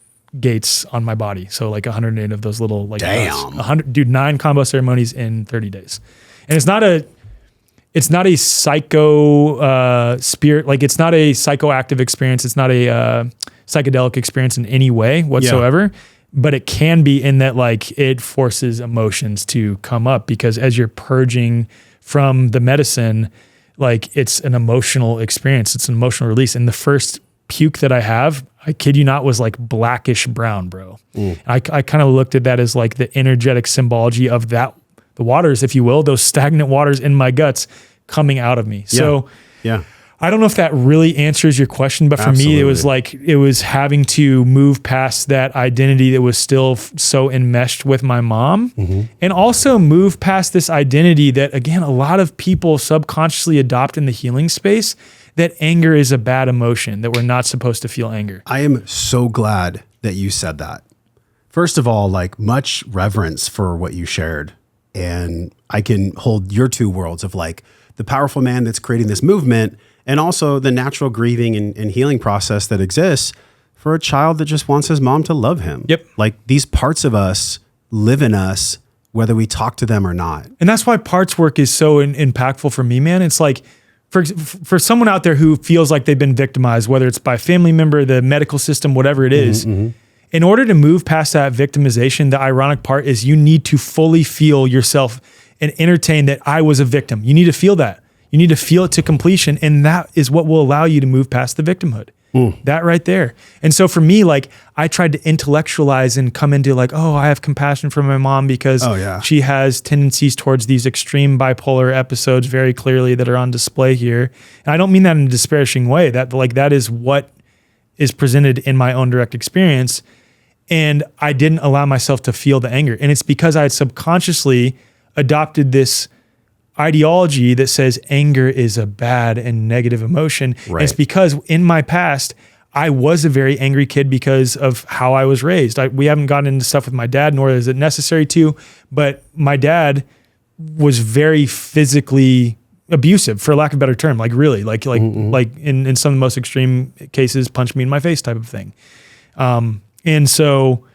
gates on my body. So like 108 of those little like, damn, 9 combo ceremonies in 30 days. And it's not a psycho spirit, like it's not a psychoactive experience. It's not a psychedelic experience in any way whatsoever. Yeah. But it can be in that like it forces emotions to come up, because as you're purging from the medicine, like it's an emotional experience. It's an emotional release. And the first puke that I have, I kid you not, was like blackish brown, bro. I kind of looked at that as like the energetic symbology of that, the waters, if you will, those stagnant waters in my guts coming out of me. So yeah. I don't know if that really answers your question, but for me, it was like, it was having to move past that identity that was still so enmeshed with my mom, and also move past this identity that, again, a lot of people subconsciously adopt in the healing space, that anger is a bad emotion, that we're not supposed to feel anger. I am so glad that you said that. First of all, like much reverence for what you shared. And I can hold your two worlds of like the powerful man that's creating this movement and also the natural grieving and healing process that exists for a child that just wants his mom to love him. Yep. Like these parts of us live in us, whether we talk to them or not. And that's why parts work is so impactful for me, man. It's like, for someone out there who feels like they've been victimized, whether it's by a family member, the medical system, whatever it is, in order to move past that victimization, the ironic part is you need to fully feel yourself and entertain that I was a victim. You need to feel that. You need to feel it to completion. And that is what will allow you to move past the victimhood. That right there. And so for me, like I tried to intellectualize and come into like, oh, I have compassion for my mom because she has tendencies towards these extreme bipolar episodes very clearly that are on display here. And I don't mean that in a disparaging way. That is what is presented in my own direct experience. And I didn't allow myself to feel the anger. And it's because I had subconsciously adopted this ideology that says anger is a bad and negative emotion. Right. It's because in my past, I was a very angry kid because of how I was raised. We haven't gotten into stuff with my dad, nor is it necessary to, but my dad was very physically abusive, for lack of a better term, like really, like in some of the most extreme cases, punch me in my face type of thing. And so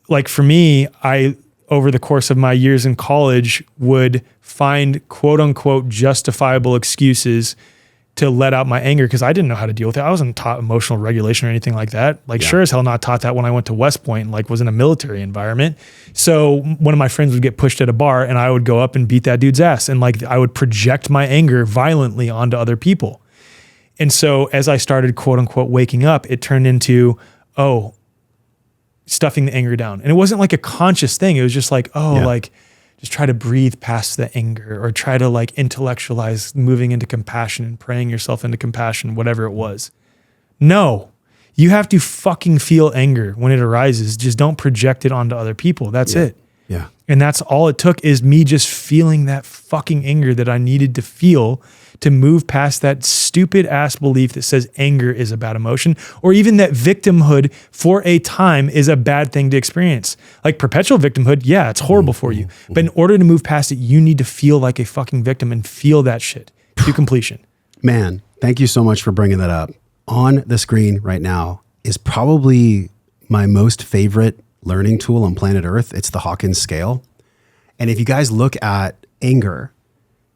like for me, I, over the course of my years in college, would find quote unquote justifiable excuses to let out my anger because I didn't know how to deal with it. I wasn't taught emotional regulation or anything like that. Sure as hell not taught that when I went to West Point and was in a military environment. So one of my friends would get pushed at a bar and I would go up and beat that dude's ass. And I would project my anger violently onto other people. And so as I started quote unquote waking up, it turned into, stuffing the anger down. And it wasn't like a conscious thing. It was just just try to breathe past the anger or try to intellectualize moving into compassion and praying yourself into compassion, whatever it was. No, you have to fucking feel anger when it arises. Just don't project it onto other people. That's it. Yeah. And that's all it took is me just feeling that fucking anger that I needed to feel to move past that stupid ass belief that says anger is a bad emotion, or even that victimhood for a time is a bad thing to experience. Like perpetual victimhood, yeah, it's horrible for you. But in order to move past it, you need to feel like a fucking victim and feel that shit to completion. Man, thank you so much for bringing that up. On the screen right now is probably my most favorite learning tool on planet Earth. It's the Hawkins scale. And if you guys look at anger,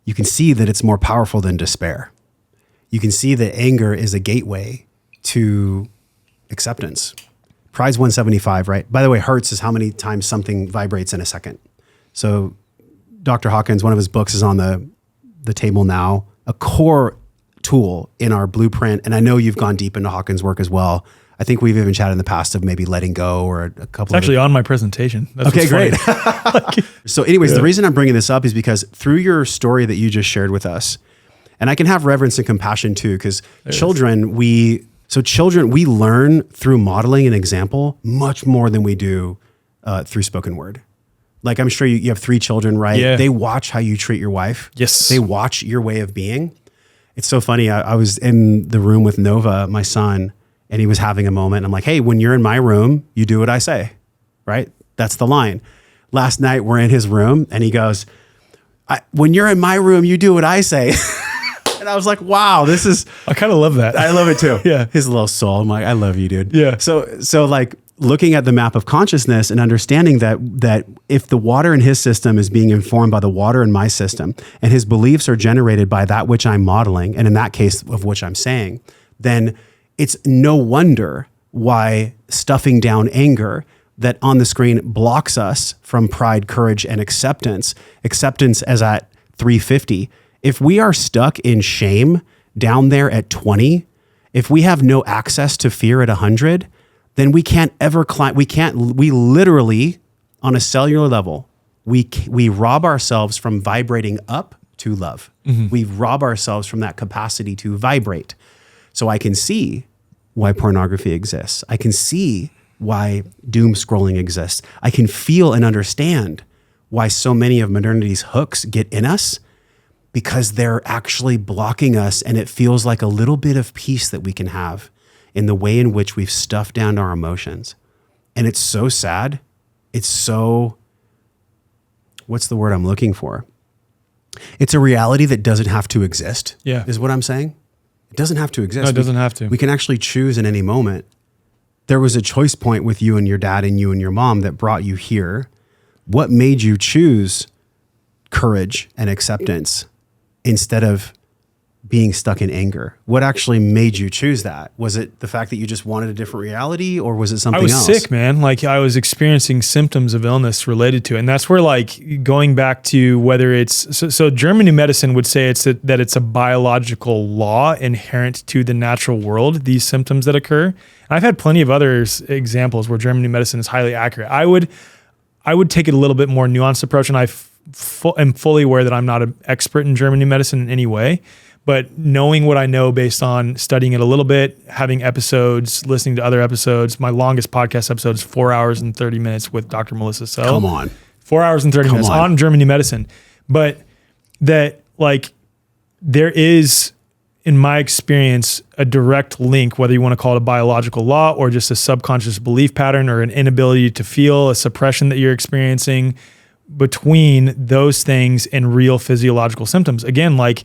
you can see that it's more powerful than despair. You can see that anger is a gateway to acceptance. Pride's 175, right? By the way, hertz is how many times something vibrates in a second. So Dr. Hawkins, one of his books is on the table now, a core tool in our blueprint. And I know you've gone deep into Hawkins' work as well. I think we've even chatted in the past of maybe letting go or a couple. It's actually on my presentation. That's okay, great. So anyways, the reason I'm bringing this up is because through your story that you just shared with us, and I can have reverence and compassion too, because children, we learn through modeling and example much more than we do through spoken word. Like I'm sure you have 3 children, right? Yeah. They watch how you treat your wife. Yes. They watch your way of being. It's so funny. I was in the room with Nova, my son, and he was having a moment. I'm like, hey, when you're in my room, you do what I say, right? That's the line. Last night we're in his room and he goes, when you're in my room, you do what I say. And I was like, wow, I kind of love that. I love it too. Yeah. His little soul. I'm like, I love you, dude. Yeah. So like looking at the map of consciousness and understanding that if the water in his system is being informed by the water in my system and his beliefs are generated by that which I'm modeling, and in that case of which I'm saying, then it's no wonder why stuffing down anger that on the screen blocks us from pride, courage, and acceptance as at 350. If we are stuck in shame down there at 20, if we have no access to fear at 100, then we can't ever climb. We literally, on a cellular level, we rob ourselves from vibrating up to love. Mm-hmm. We rob ourselves from that capacity to vibrate. So I can see why pornography exists. I can see why doom scrolling exists. I can feel and understand why so many of modernity's hooks get in us, because they're actually blocking us, and it feels like a little bit of peace that we can have in the way in which we've stuffed down our emotions. And it's so sad. It's so what's the word I'm looking for? It's a reality that doesn't have to exist. Yeah. Is what I'm saying. It doesn't have to exist. No, it doesn't have to. We can actually choose in any moment. There was a choice point with you and your dad and you and your mom that brought you here. What made you choose courage and acceptance instead of being stuck in anger? What actually made you choose that? Was it the fact that you just wanted a different reality, or was it something else? I was sick, man. Like I was experiencing symptoms of illness related to it. And that's where, like, going back to whether it's, so German new medicine would say that it's a biological law inherent to the natural world, these symptoms that occur. And I've had plenty of other examples where German new medicine is highly accurate. I would take it a little bit more nuanced approach, and I am fully aware that I'm not an expert in German new medicine in any way. But knowing what I know based on studying it a little bit, having episodes, listening to other episodes, my longest podcast episode is 4 hours and 30 minutes with Dr. Melissa Sell. Come on. 4 hours and 30 minutes on German new medicine. But that, like, there is, in my experience, a direct link, whether you want to call it a biological law or just a subconscious belief pattern or an inability to feel, a suppression that you're experiencing, between those things and real physiological symptoms. Again, like,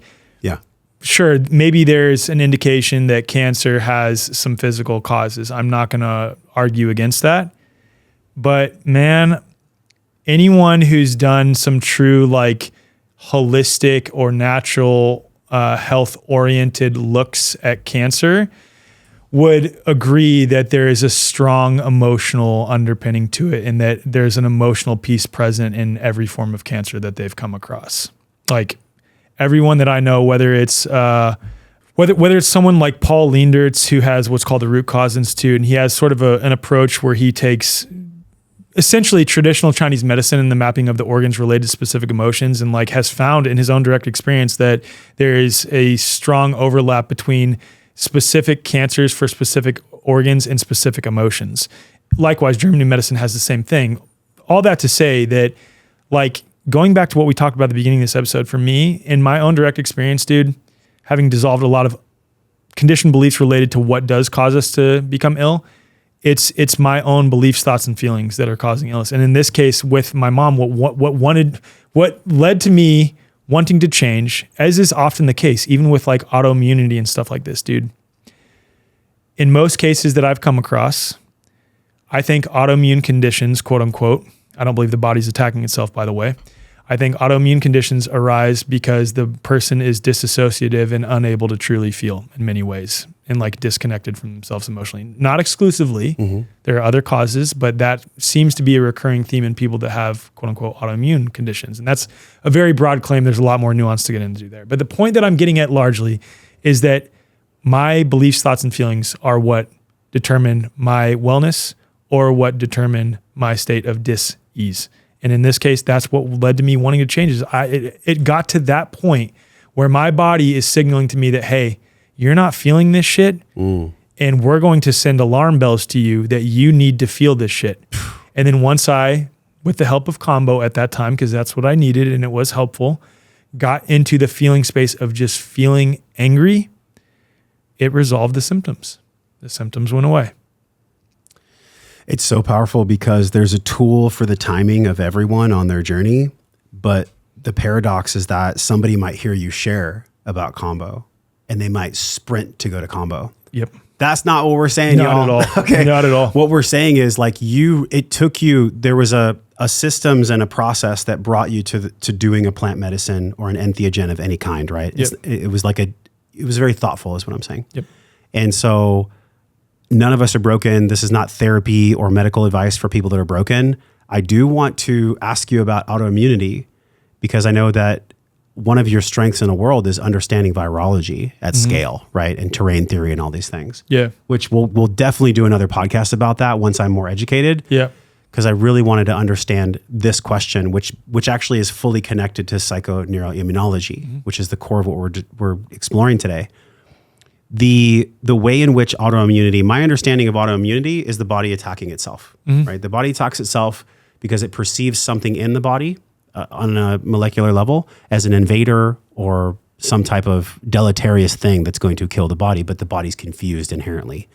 sure, maybe there's an indication that cancer has some physical causes. I'm not going to argue against that. But man, anyone who's done some true, like, holistic or natural health-oriented looks at cancer would agree that there is a strong emotional underpinning to it, and that there's an emotional piece present in every form of cancer that they've come across. Like, everyone that I know, whether it's someone like Paul Leendertz, who has what's called the Root Cause Institute, and he has sort of an approach where he takes essentially traditional Chinese medicine and the mapping of the organs related to specific emotions, and, like, has found in his own direct experience that there is a strong overlap between specific cancers for specific organs and specific emotions. Likewise, German new medicine has the same thing. All that to say that, like, going back to what we talked about at the beginning of this episode, for me, in my own direct experience, dude, having dissolved a lot of conditioned beliefs related to what does cause us to become ill, it's my own beliefs, thoughts, and feelings that are causing illness. And in this case, with my mom, what led to me wanting to change, as is often the case, even with, like, autoimmunity and stuff like this, dude. In most cases that I've come across, I think autoimmune conditions, quote unquote, I don't believe the body's attacking itself, by the way. I think autoimmune conditions arise because the person is disassociative and unable to truly feel in many ways, and, like, disconnected from themselves emotionally. Not exclusively. Mm-hmm. There are other causes, but that seems to be a recurring theme in people that have, quote unquote, autoimmune conditions. And that's a very broad claim. There's a lot more nuance to get into there. But the point that I'm getting at largely is that my beliefs, thoughts, and feelings are what determine my wellness or what determine my state of dis-ease. And in this case, that's what led to me wanting to change. It got to that point where my body is signaling to me that, hey, you're not feeling this shit, and we're going to send alarm bells to you that you need to feel this shit. And then once I, with the help of combo at that time, because that's what I needed and it was helpful, got into the feeling space of just feeling angry, it resolved the symptoms. The symptoms went away. It's so powerful because there's a tool for the timing of everyone on their journey, but the paradox is that somebody might hear you share about combo and they might sprint to go to combo. Yep. That's not what we're saying, not y'all. At all. Okay. Not at all. What we're saying is, like, it took you, there was a systems and a process that brought you to doing a plant medicine or an entheogen of any kind, right? Yep. It was very thoughtful is what I'm saying. Yep. And so none of us are broken. This is not therapy or medical advice for people that are broken. I do want to ask you about autoimmunity because I know that one of your strengths in the world is understanding virology at scale, right? And terrain theory and all these things. Yeah. Which we'll definitely do another podcast about that once I'm more educated. Yeah. Because I really wanted to understand this question, which actually is fully connected to psychoneuroimmunology, which is the core of what we're exploring today. The way in which autoimmunity, my understanding of autoimmunity is the body attacking itself, right? The body attacks itself because it perceives something in the body on a molecular level as an invader or some type of deleterious thing that's going to kill the body, but the body's confused inherently.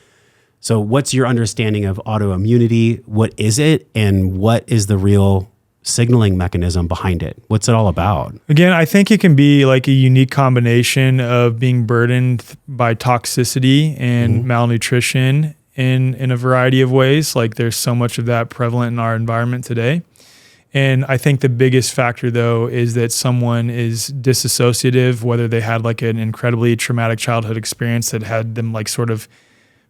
So what's your understanding of autoimmunity? What is it? And what is the real signaling mechanism behind it? What's it all about? Again, I think it can be like a unique combination of being burdened by toxicity and malnutrition in a variety of ways. Like there's so much of that prevalent in our environment today. And I think the biggest factor though is that someone is disassociative, whether they had like an incredibly traumatic childhood experience that had them like sort of,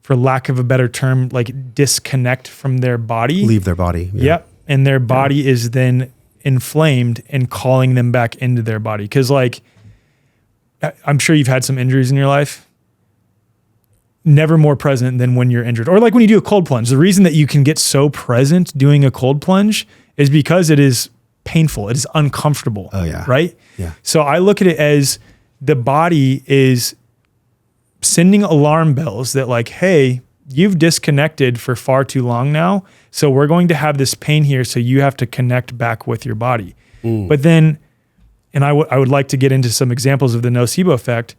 for lack of a better term, like disconnect from their body. Leave their body. Yeah. Yep. And their body is then inflamed and calling them back into their body. Cause like, I'm sure you've had some injuries in your life, never more present than when you're injured. Or like when you do a cold plunge, the reason that you can get so present doing a cold plunge is because it is painful. It is uncomfortable. Oh yeah. Right? Yeah. So I look at it as the body is sending alarm bells that like, hey, you've disconnected for far too long now. So we're going to have this pain here. So you have to connect back with your body. But then, and I would like to get into some examples of the nocebo effect.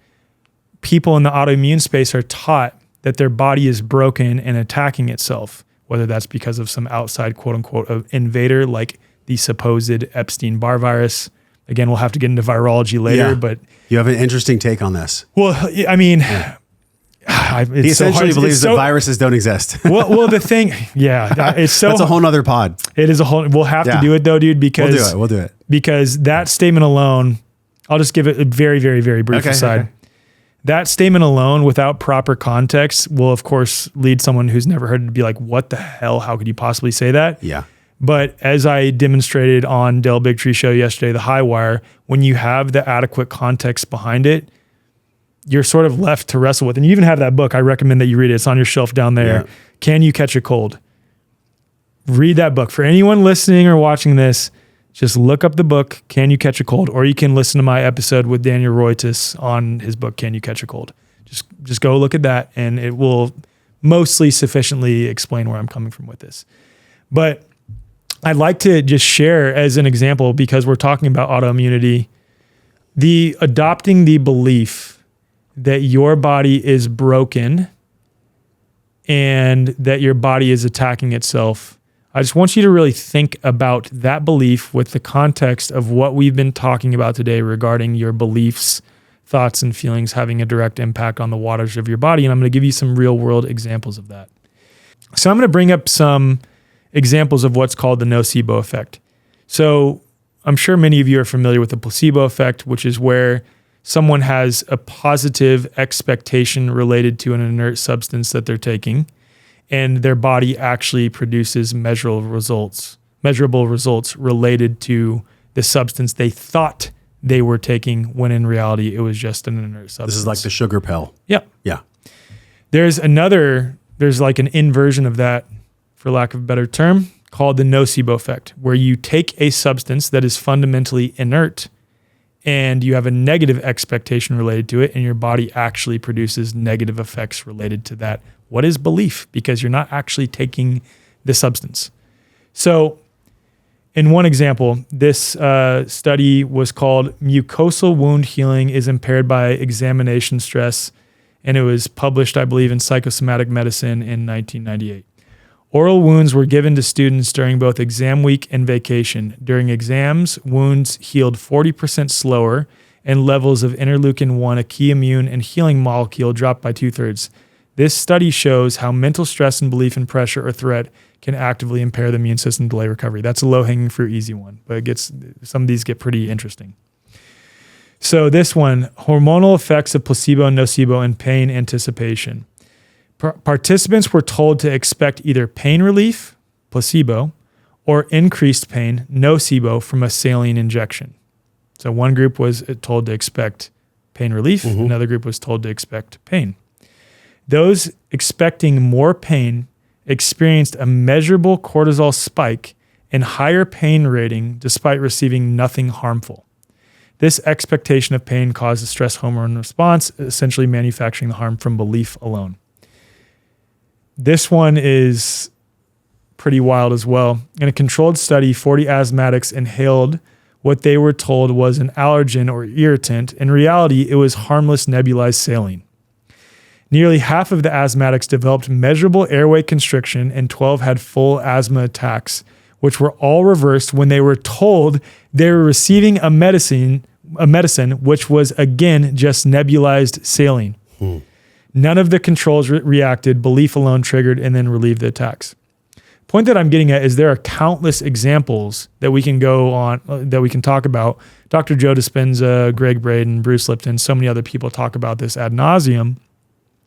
People in the autoimmune space are taught that their body is broken and attacking itself, whether that's because of some outside quote unquote invader, like the supposed Epstein-Barr virus. Again, we'll have to get into virology later, but you have an interesting take on this. Well, I mean, he essentially believes that viruses don't exist. well, the thing, it's so. That's a whole nother pod. It is a whole. We'll have to do it though, dude, because we'll do it. Because that statement alone, I'll just give it a very, very, very brief aside. Okay. That statement alone, without proper context, will of course lead someone who's never heard it to be like, "What the hell? How could you possibly say that?" Yeah. But as I demonstrated on Dale Bigtree show yesterday, the High Wire, when you have the adequate context behind it, you're sort of left to wrestle with. And you even have that book. I recommend that you read it. It's on your shelf down there. Yeah. Can You Catch a Cold? Read that book. For anyone listening or watching this, just look up the book, Can You Catch a Cold? Or you can listen to my episode with Daniel Roitis on his book, Can You Catch a Cold? Just go look at that, and it will mostly sufficiently explain where I'm coming from with this. But I'd like to just share as an example, because we're talking about autoimmunity, the adopting the belief that your body is broken and that your body is attacking itself. I just want you to really think about that belief with the context of what we've been talking about today regarding your beliefs, thoughts, and feelings having a direct impact on the waters of your body. And I'm going to give you some real world examples of that. So I'm going to bring up some examples of what's called the nocebo effect. So I'm sure many of you are familiar with the placebo effect, which is where someone has a positive expectation related to an inert substance that they're taking, and their body actually produces measurable results related to the substance they thought they were taking, when in reality it was just an inert substance. This is like the sugar pill. Yep. Yeah. There's like an inversion of that, for lack of a better term, called the nocebo effect, where you take a substance that is fundamentally inert and you have a negative expectation related to it, and your body actually produces negative effects related to that. What is belief? Because you're not actually taking the substance. So in one example, this study was called Mucosal Wound Healing is Impaired by Examination Stress, and it was published, I believe, in Psychosomatic Medicine in 1998. Oral wounds were given to students during both exam week and vacation. During exams, wounds healed 40% slower, and levels of interleukin-1, a key immune and healing molecule, dropped by 2/3. This study shows how mental stress and belief in pressure or threat can actively impair the immune system, delay recovery. That's a low-hanging fruit, easy one, but some of these get pretty interesting. So this one, hormonal effects of placebo and nocebo in pain anticipation. Participants were told to expect either pain relief, placebo, or increased pain, nocebo, from a saline injection. So one group was told to expect pain relief, another group was told to expect pain. Those expecting more pain experienced a measurable cortisol spike and higher pain rating despite receiving nothing harmful. This expectation of pain caused a stress hormone response, essentially manufacturing the harm from belief alone. This one is pretty wild as well. In a controlled study, 40 asthmatics inhaled what they were told was an allergen or irritant. In reality, it was harmless nebulized saline. Nearly half of the asthmatics developed measurable airway constriction, and 12 had full asthma attacks, which were all reversed when they were told they were receiving a medicine which was again just nebulized saline. None of the controls reacted, belief alone triggered and then relieved the attacks. Point that I'm getting at is there are countless examples that we can go on, that we can talk about. Dr. Joe Dispenza, Greg Braden, Bruce Lipton, so many other people talk about this ad nauseum.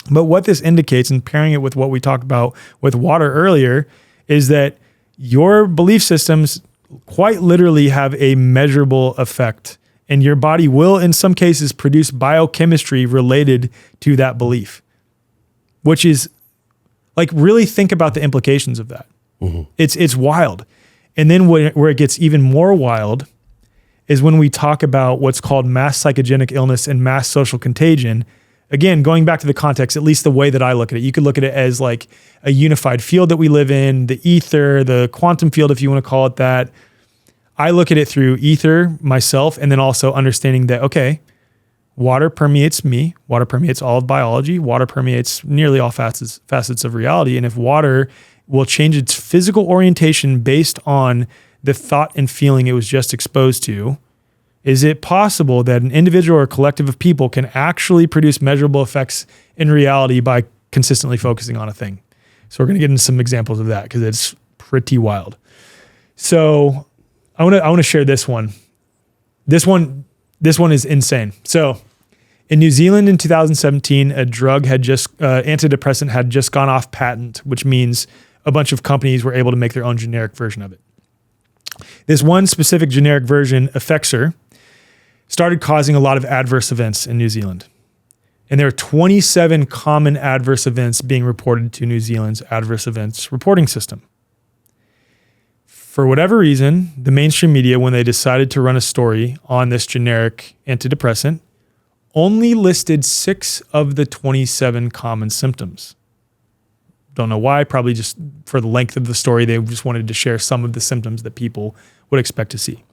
But what this indicates, and pairing it with what we talked about with water earlier, is that your belief systems quite literally have a measurable effect. And your body will, in some cases, produce biochemistry related to that belief, which is like, really think about the implications of that. It's wild. And then where it gets even more wild is when we talk about what's called mass psychogenic illness and mass social contagion. Again, going back to the context, at least the way that I look at it, you could look at it as like a unified field that we live in, the ether, the quantum field, if you want to call it that. I look at it through ether myself, and then also understanding that, okay, water permeates me, water permeates all of biology, water permeates nearly all facets of reality. And if water will change its physical orientation based on the thought and feeling it was just exposed to, is it possible that an individual or collective of people can actually produce measurable effects in reality by consistently focusing on a thing? So we're going to get into some examples of that because it's pretty wild. So I want to share this one. This one is insane. So in New Zealand in 2017, a drug antidepressant had just gone off patent, which means a bunch of companies were able to make their own generic version of it. This one specific generic version, Effexor, started causing a lot of adverse events in New Zealand. And there are 27 common adverse events being reported to New Zealand's adverse events reporting system. For whatever reason, the mainstream media, when they decided to run a story on this generic antidepressant, only listed 6 of the 27 common symptoms. Don't know why, probably just for the length of the story, they just wanted to share some of the symptoms that people would expect to see.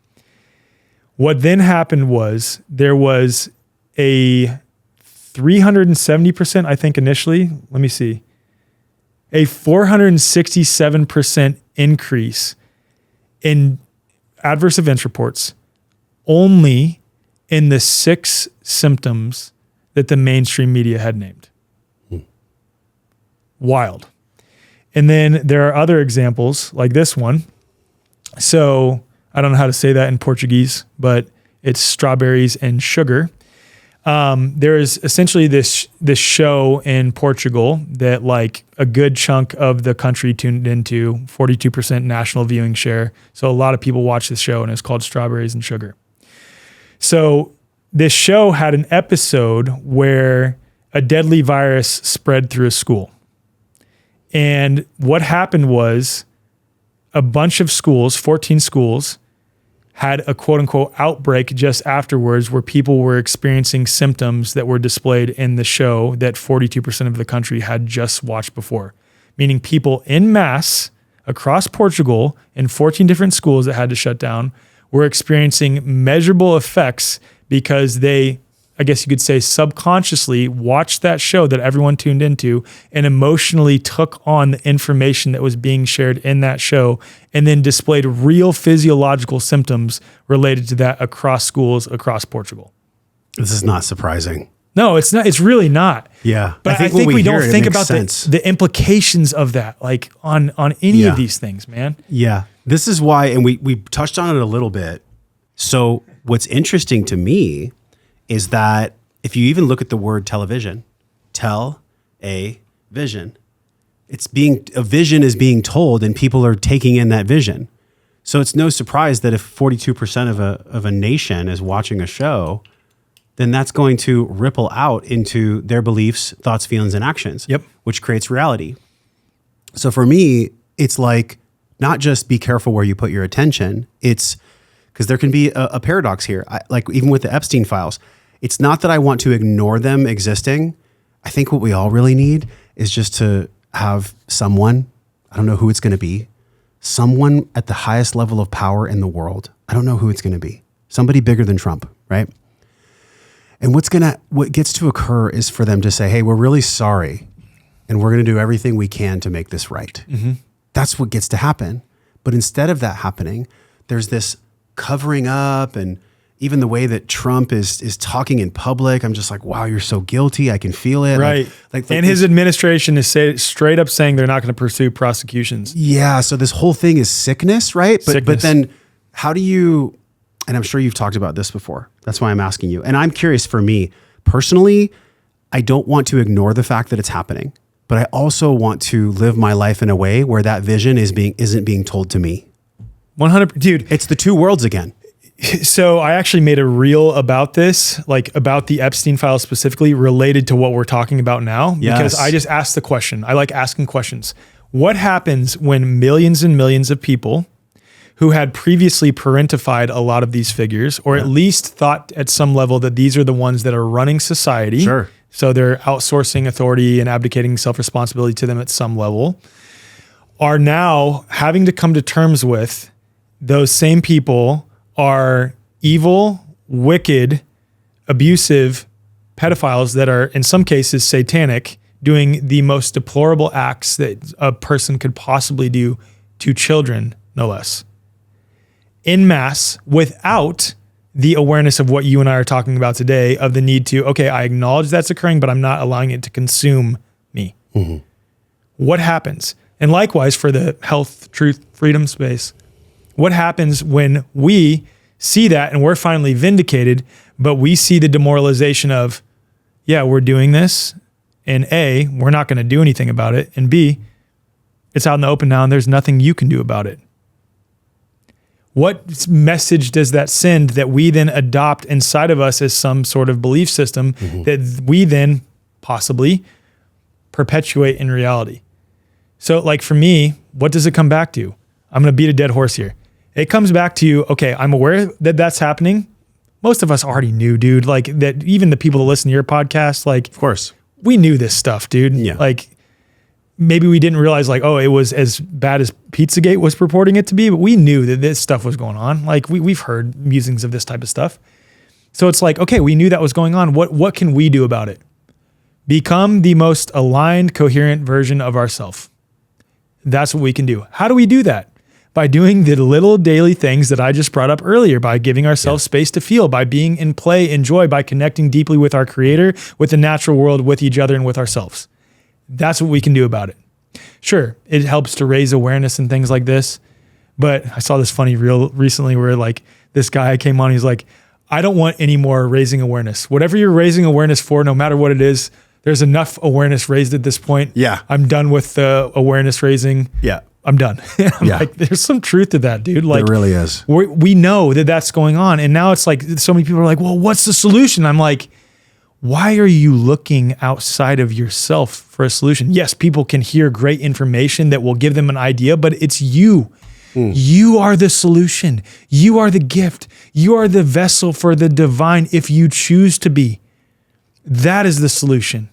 What then happened was there was a 370%, I think initially, let me see, a 467% increase in adverse events reports only in the 6 symptoms that the mainstream media had named. Wild. And then there are other examples like this one. So I don't know how to say that in Portuguese, but it's strawberries and sugar. There is essentially this show in Portugal that like a good chunk of the country tuned into, 42% national viewing share. So a lot of people watch this show, and it's called Strawberries and Sugar. So this show had an episode where a deadly virus spread through a school. And what happened was a bunch of schools, 14 schools, had a quote unquote outbreak just afterwards where people were experiencing symptoms that were displayed in the show that 42% of the country had just watched before. Meaning people en masse across Portugal in 14 different schools that had to shut down were experiencing measurable effects because they, I guess you could say, subconsciously watched that show that everyone tuned into and emotionally took on the information that was being shared in that show and then displayed real physiological symptoms related to that across schools across Portugal. This is not surprising. No, it's not. It's really not. Yeah. But I think we don't think about the implications of that, like on any of these things, man. Yeah. This is why, and we touched on it a little bit. So what's interesting to me is that if you even look at the word television, vision, a vision is being told and people are taking in that vision. So it's no surprise that if 42% of a nation is watching a show, then that's going to ripple out into their beliefs, thoughts, feelings, and actions, which creates reality. So for me, it's like, not just be careful where you put your attention. It's because there can be a paradox here. Like even with the Epstein files, it's not that I want to ignore them existing. I think what we all really need is just to have someone, I don't know who it's going to be, someone at the highest level of power in the world. I don't know who it's going to be. Somebody bigger than Trump, right? And what gets to occur is for them to say, hey, we're really sorry. And we're going to do everything we can to make this right. Mm-hmm. That's what gets to happen. But instead of that happening, there's this covering up, and even the way that Trump is talking in public, I'm just like, wow, you're so guilty. I can feel it. Right. And his administration is straight up saying they're not going to pursue prosecutions. Yeah. So this whole thing is sickness, right? But then how do you, and I'm sure you've talked about this before. That's why I'm asking you. And I'm curious, for me personally, I don't want to ignore the fact that it's happening, but I also want to live my life in a way where that vision isn't being told to me. 100, dude. It's the two worlds again. So I actually made a reel about this, like about the Epstein files specifically related to what we're talking about now, because I just asked the question. I like asking questions. What happens when millions and millions of people who had previously parentified a lot of these figures, or at least thought at some level that these are the ones that are running society? Sure. So they're outsourcing authority and abdicating self-responsibility to them at some level, are now having to come to terms with those same people are evil, wicked, abusive pedophiles that are in some cases satanic, doing the most deplorable acts that a person could possibly do to children, no less, in mass, without the awareness of what you and I are talking about today, of the need to, okay, I acknowledge that's occurring, but I'm not allowing it to consume me. Mm-hmm. What happens? And likewise for the health, truth, freedom space, what happens when we see that and we're finally vindicated, but we see the demoralization of, yeah, we're doing this, and A, we're not going to do anything about it, and B, it's out in the open now and there's nothing you can do about it. What message does that send that we then adopt inside of us as some sort of belief system that we then possibly perpetuate in reality? So like for me, what does it come back to? I'm going to beat a dead horse here. It comes back to, okay, I'm aware that that's happening. Most of us already knew, dude, like that. Even the people that listen to your podcast, like, of course, we knew this stuff, dude. Yeah. Like maybe we didn't realize like, oh, it was as bad as Pizzagate was purporting it to be, but we knew that this stuff was going on. Like we've heard musings of this type of stuff. So it's like, okay, we knew that was going on. What can we do about it? Become the most aligned, coherent version of ourselves. That's what we can do. How do we do that? By doing the little daily things that I just brought up earlier, by giving ourselves space to feel, by being in play, in joy, by connecting deeply with our creator, with the natural world, with each other, and with ourselves. That's what we can do about it. Sure, it helps to raise awareness and things like this, but I saw this funny reel recently where like this guy came on, he's like, I don't want any more raising awareness. Whatever you're raising awareness for, no matter what it is, there's enough awareness raised at this point. Yeah. I'm done with the awareness raising. Yeah. I'm done. I'm like, there's some truth to that, dude. Like, there really is. We know that that's going on. And now it's like, so many people are like, well, what's the solution? I'm like, why are you looking outside of yourself for a solution? Yes, people can hear great information that will give them an idea, but it's you. You are the solution. You are the gift. You are the vessel for the divine if you choose to be. That is the solution.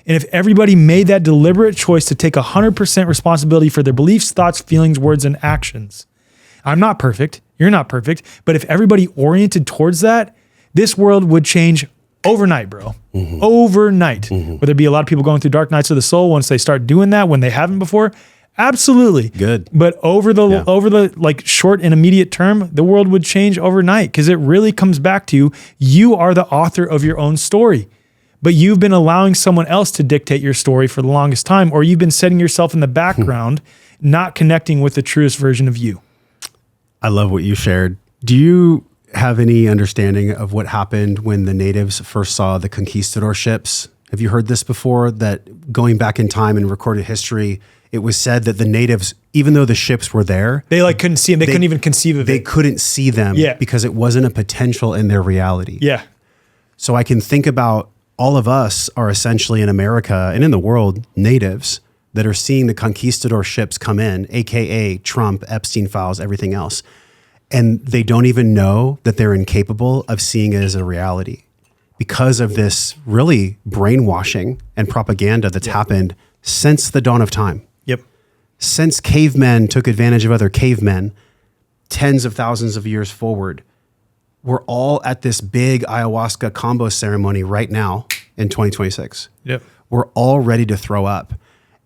And if everybody made that deliberate choice to take 100% responsibility for their beliefs, thoughts, feelings, words, and actions. I'm not perfect. You're not perfect. But if everybody oriented towards that, this world would change overnight, bro. Overnight. Would there be a lot of people going through dark nights of the soul once they start doing that when they haven't before? Absolutely. Good. But over the like short and immediate term, the world would change overnight, because it really comes back to you are the author of your own story. But you've been allowing someone else to dictate your story for the longest time, or you've been setting yourself in the background, not connecting with the truest version of you. I love what you shared. Do you have any understanding of what happened when the natives first saw the conquistador ships? Have you heard this before? That going back in time in recorded history, it was said that the natives, even though the ships were there, they like couldn't see them. They couldn't even conceive of it. They couldn't see them because it wasn't a potential in their reality. Yeah. So I can think about all of us are essentially in America and in the world natives that are seeing the conquistador ships come in, AKA Trump, Epstein files, everything else. And they don't even know that they're incapable of seeing it as a reality because of this really brainwashing and propaganda that's happened since the dawn of time. Yep. Since cavemen took advantage of other cavemen, tens of thousands of years forward, we're all at this big ayahuasca combo ceremony right now in 2026. Yep. We're all ready to throw up.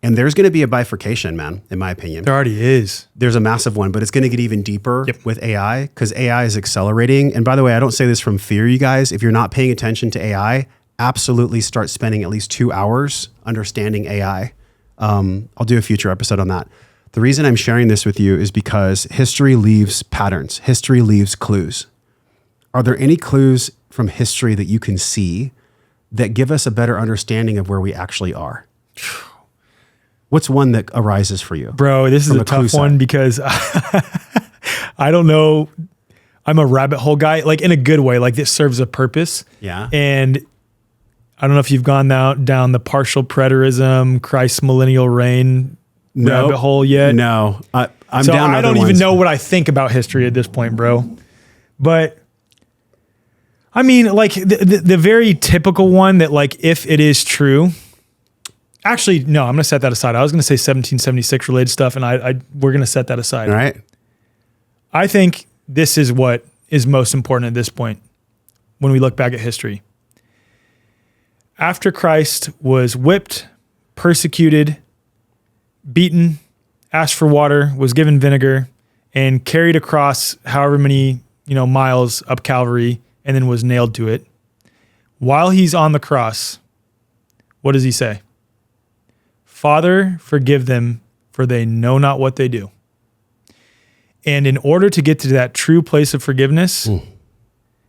And there's going to be a bifurcation, man, in my opinion. There already is. There's a massive one, but it's going to get even deeper with AI because AI is accelerating. And by the way, I don't say this from fear, you guys. If you're not paying attention to AI, absolutely start spending at least 2 hours understanding AI. I'll do a future episode on that. The reason I'm sharing this with you is because history leaves patterns. History leaves clues. Are there any clues from history that you can see that give us a better understanding of where we actually are? What's one that arises for you? Bro, this is a tough one because I don't know. I'm a rabbit hole guy, like in a good way, like this serves a purpose. Yeah. And I don't know if you've gone down the partial preterism, Christ's millennial reign rabbit hole yet. No, I'm so down. I don't even know what I think about history at this point, bro. But I mean, like the very typical one that like, if it is true, actually, no, I'm going to set that aside. I was going to say 1776 related stuff, and we're going to set that aside. All right. I think this is what is most important at this point when we look back at history. After Christ was whipped, persecuted, beaten, asked for water, was given vinegar, and carried across however many miles up Calvary, and then was nailed to it. While he's on the cross, what does he say? Father, forgive them, for they know not what they do. And in order to get to that true place of forgiveness,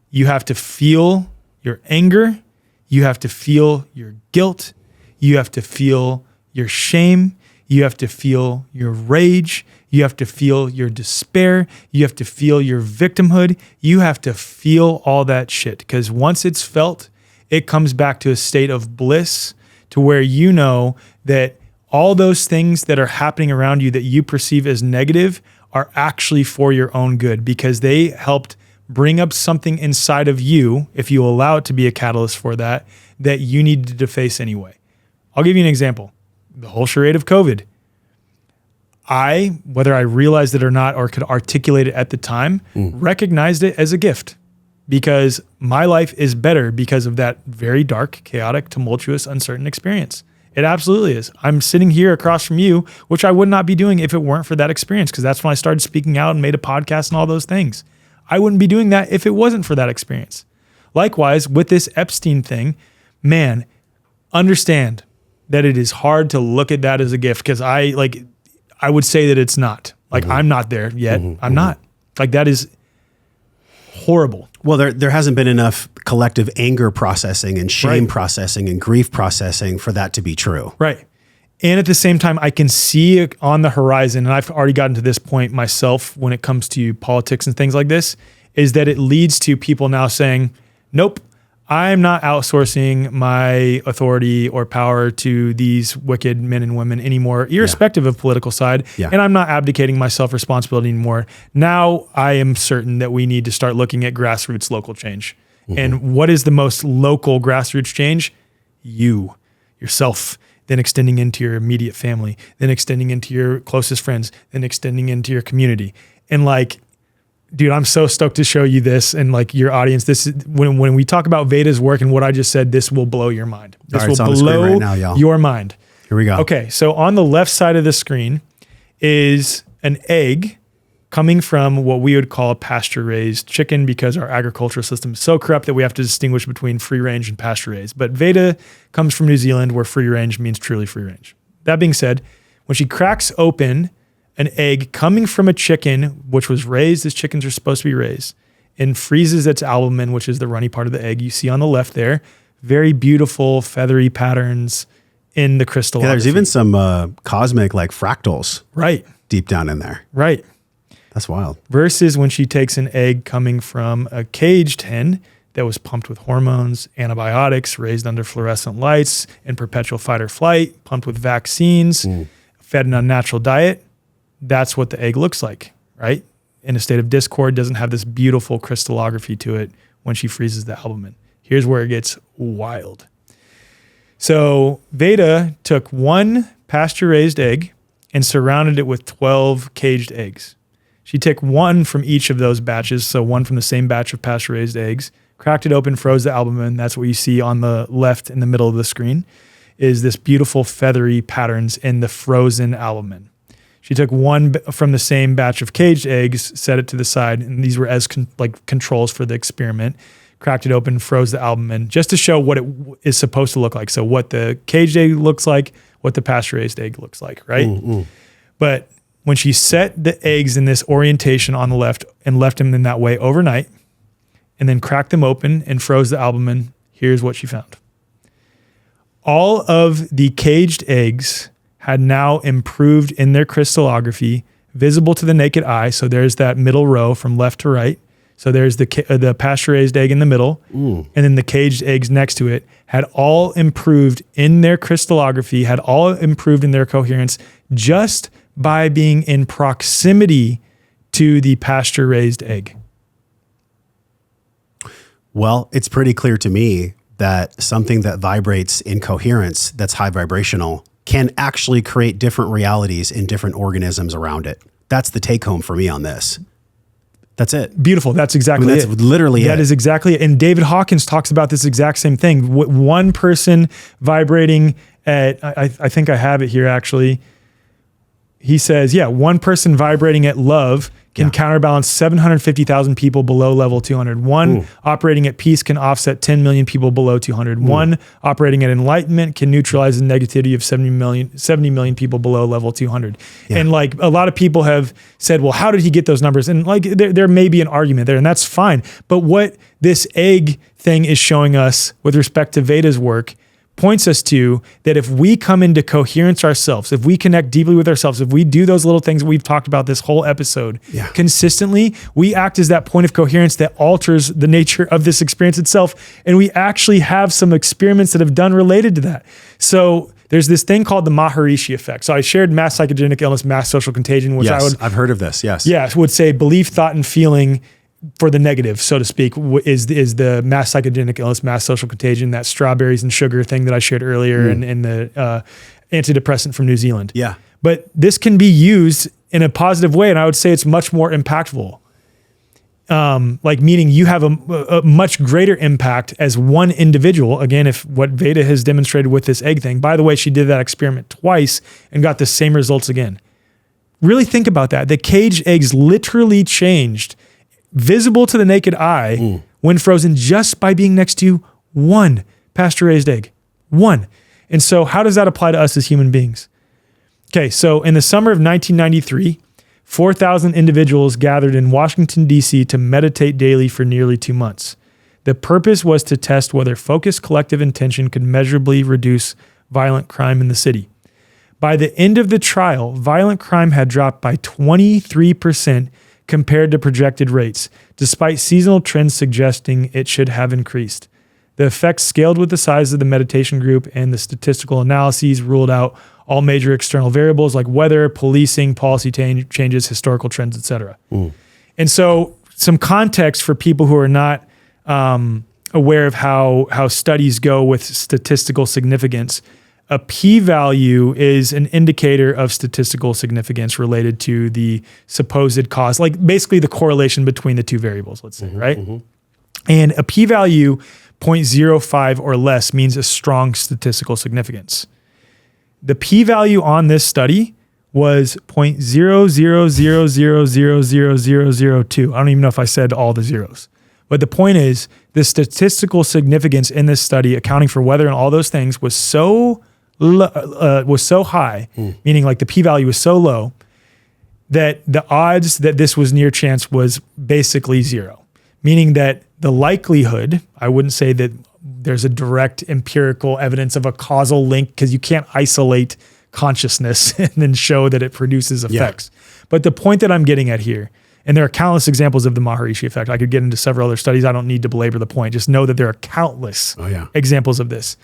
you have to feel your anger, you have to feel your guilt, you have to feel your shame, you have to feel your rage, you have to feel your despair, you have to feel your victimhood, you have to feel all that shit. Because once it's felt, it comes back to a state of bliss to where you know that all those things that are happening around you that you perceive as negative are actually for your own good because they helped bring up something inside of you, if you allow it to be a catalyst for that, that you needed to face anyway. I'll give you an example. The whole charade of COVID. Whether I realized it or not or could articulate it at the time, recognized it as a gift because my life is better because of that very dark, chaotic, tumultuous, uncertain experience. It absolutely is. I'm sitting here across from you, which I would not be doing if it weren't for that experience, because that's when I started speaking out and made a podcast and all those things. I wouldn't be doing that if it wasn't for that experience. Likewise, with this Epstein thing, man, understand that it is hard to look at that as a gift because I would say that it's not. Like, I'm not there yet. I'm not. Like, that is horrible. Well, there hasn't been enough collective anger processing and shame processing and grief processing for that to be true. Right. And at the same time, I can see it on the horizon, and I've already gotten to this point myself when it comes to politics and things like this, is that it leads to people now saying, nope, I'm not outsourcing my authority or power to these wicked men and women anymore, irrespective of political side. Yeah. And I'm not abdicating my self-responsibility anymore. Now I am certain that we need to start looking at grassroots local change. And what is the most local grassroots change? Yourself, then extending into your immediate family, then extending into your closest friends, then extending into your community. And like, dude, I'm so stoked to show you this and like your audience. This is when we talk about Veda's work and what I just said, this will blow your mind. This will blow your mind. Here we go. Okay, so on the left side of the screen is an egg coming from what we would call a pasture-raised chicken because our agricultural system is so corrupt that we have to distinguish between free-range and pasture-raised. But Veda comes from New Zealand where free-range means truly free-range. That being said, when she cracks open an egg coming from a chicken, which was raised as chickens are supposed to be raised, and freezes its albumin, which is the runny part of the egg. You see on the left there, very beautiful feathery patterns in the crystallography. Yeah, there's even some cosmic like fractals deep down in there. Right. That's wild. Versus when she takes an egg coming from a caged hen that was pumped with hormones, antibiotics, raised under fluorescent lights, and perpetual fight or flight, pumped with vaccines, fed an unnatural diet. That's what the egg looks like, right? In a state of discord, doesn't have this beautiful crystallography to it when she freezes the albumin. Here's where it gets wild. So Veda took one pasture-raised egg and surrounded it with 12 caged eggs. She took one from each of those batches, so one from the same batch of pasture-raised eggs, cracked it open, froze the albumin. That's what you see on the left in the middle of the screen. is this beautiful feathery patterns in the frozen albumin. She took one from the same batch of caged eggs, set it to the side, and these were as controls for the experiment. Cracked it open, froze the albumin, just to show what it is supposed to look like. So what the caged egg looks like, what the pasture-raised egg looks like, right? But when she set the eggs in this orientation on the left and left them in that way overnight, and then cracked them open and froze the albumin, here's what she found. All of the caged eggs had now improved in their crystallography, visible to the naked eye. So there's that middle row from left to right. So there's the pasture-raised egg in the middle, and then the caged eggs next to it had all improved in their crystallography, had all improved in their coherence just by being in proximity to the pasture-raised egg. Well, it's pretty clear to me that something that vibrates in coherence, that's high vibrational, can actually create different realities in different organisms around it. That's the take home for me on this. That's it. Beautiful. That's exactly that's it. Literally That is exactly it. And David Hawkins talks about this exact same thing. One person vibrating at, I think I have it here actually. He says, one person vibrating at love can counterbalance 750,000 people below level 200. One operating at peace can offset 10 million people below 200. One operating at enlightenment can neutralize the negativity of 70 million people below level 200. And like a lot of people have said, well, how did he get those numbers? And like there may be an argument there, and that's fine. But what this egg thing is showing us with respect to Veda's work points us to that if we come into coherence ourselves, if we connect deeply with ourselves, if we do those little things that we've talked about this whole episode consistently, we act as that point of coherence that alters the nature of this experience itself. And we actually have some experiments that have done related to that. So there's this thing called the Maharishi effect. So I shared mass psychogenic illness, mass social contagion, which I've heard of this. Would say belief, thought, and feeling for the negative, so to speak, is the mass psychogenic illness, mass social contagion, that strawberries and sugar thing that I shared earlier, and the antidepressant from New Zealand. Yeah. But this can be used in a positive way, and I would say it's much more impactful. Meaning you have a much greater impact as one individual. Again, if what Veda has demonstrated with this egg thing, by the way, she did that experiment twice and got the same results again. Really think about that. The caged eggs literally changed, visible to the naked eye when frozen, just by being next to one pasture-raised egg. One. And so how does that apply to us as human beings? Okay, so in the summer of 1993, 4,000 individuals gathered in Washington, D.C. to meditate daily for nearly 2 months. The purpose was to test whether focused collective intention could measurably reduce violent crime in the city. By the end of the trial, violent crime had dropped by 23% compared to projected rates, despite seasonal trends suggesting it should have increased. The effects scaled with the size of the meditation group, and the statistical analyses ruled out all major external variables like weather, policing, policy changes, historical trends, etc. And so some context for people who are not aware of how studies go with statistical significance. A p-value is an indicator of statistical significance related to the supposed cause, like basically the correlation between the two variables, let's say, right? And a p-value 0.05 or less means a strong statistical significance. The p-value on this study was 0.00000002. I don't even know if I said all the zeros. But the point is, the statistical significance in this study, accounting for weather and all those things, was so high, meaning like the p-value was so low, that the odds that this was near chance was basically zero. Meaning that the likelihood, I wouldn't say that there's a direct empirical evidence of a causal link, because you can't isolate consciousness and then show that it produces effects. But the point that I'm getting at here, and there are countless examples of the Maharishi effect. I could get into several other studies. I don't need to belabor the point. Just know that there are countless examples of this,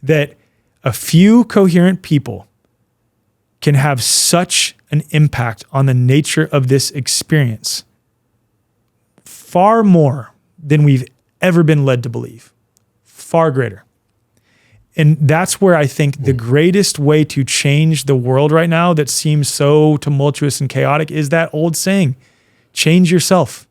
that a few coherent people can have such an impact on the nature of this experience, far more than we've ever been led to believe, far greater. And that's where I think the greatest way to change the world right now that seems so tumultuous and chaotic is that old saying, change yourself.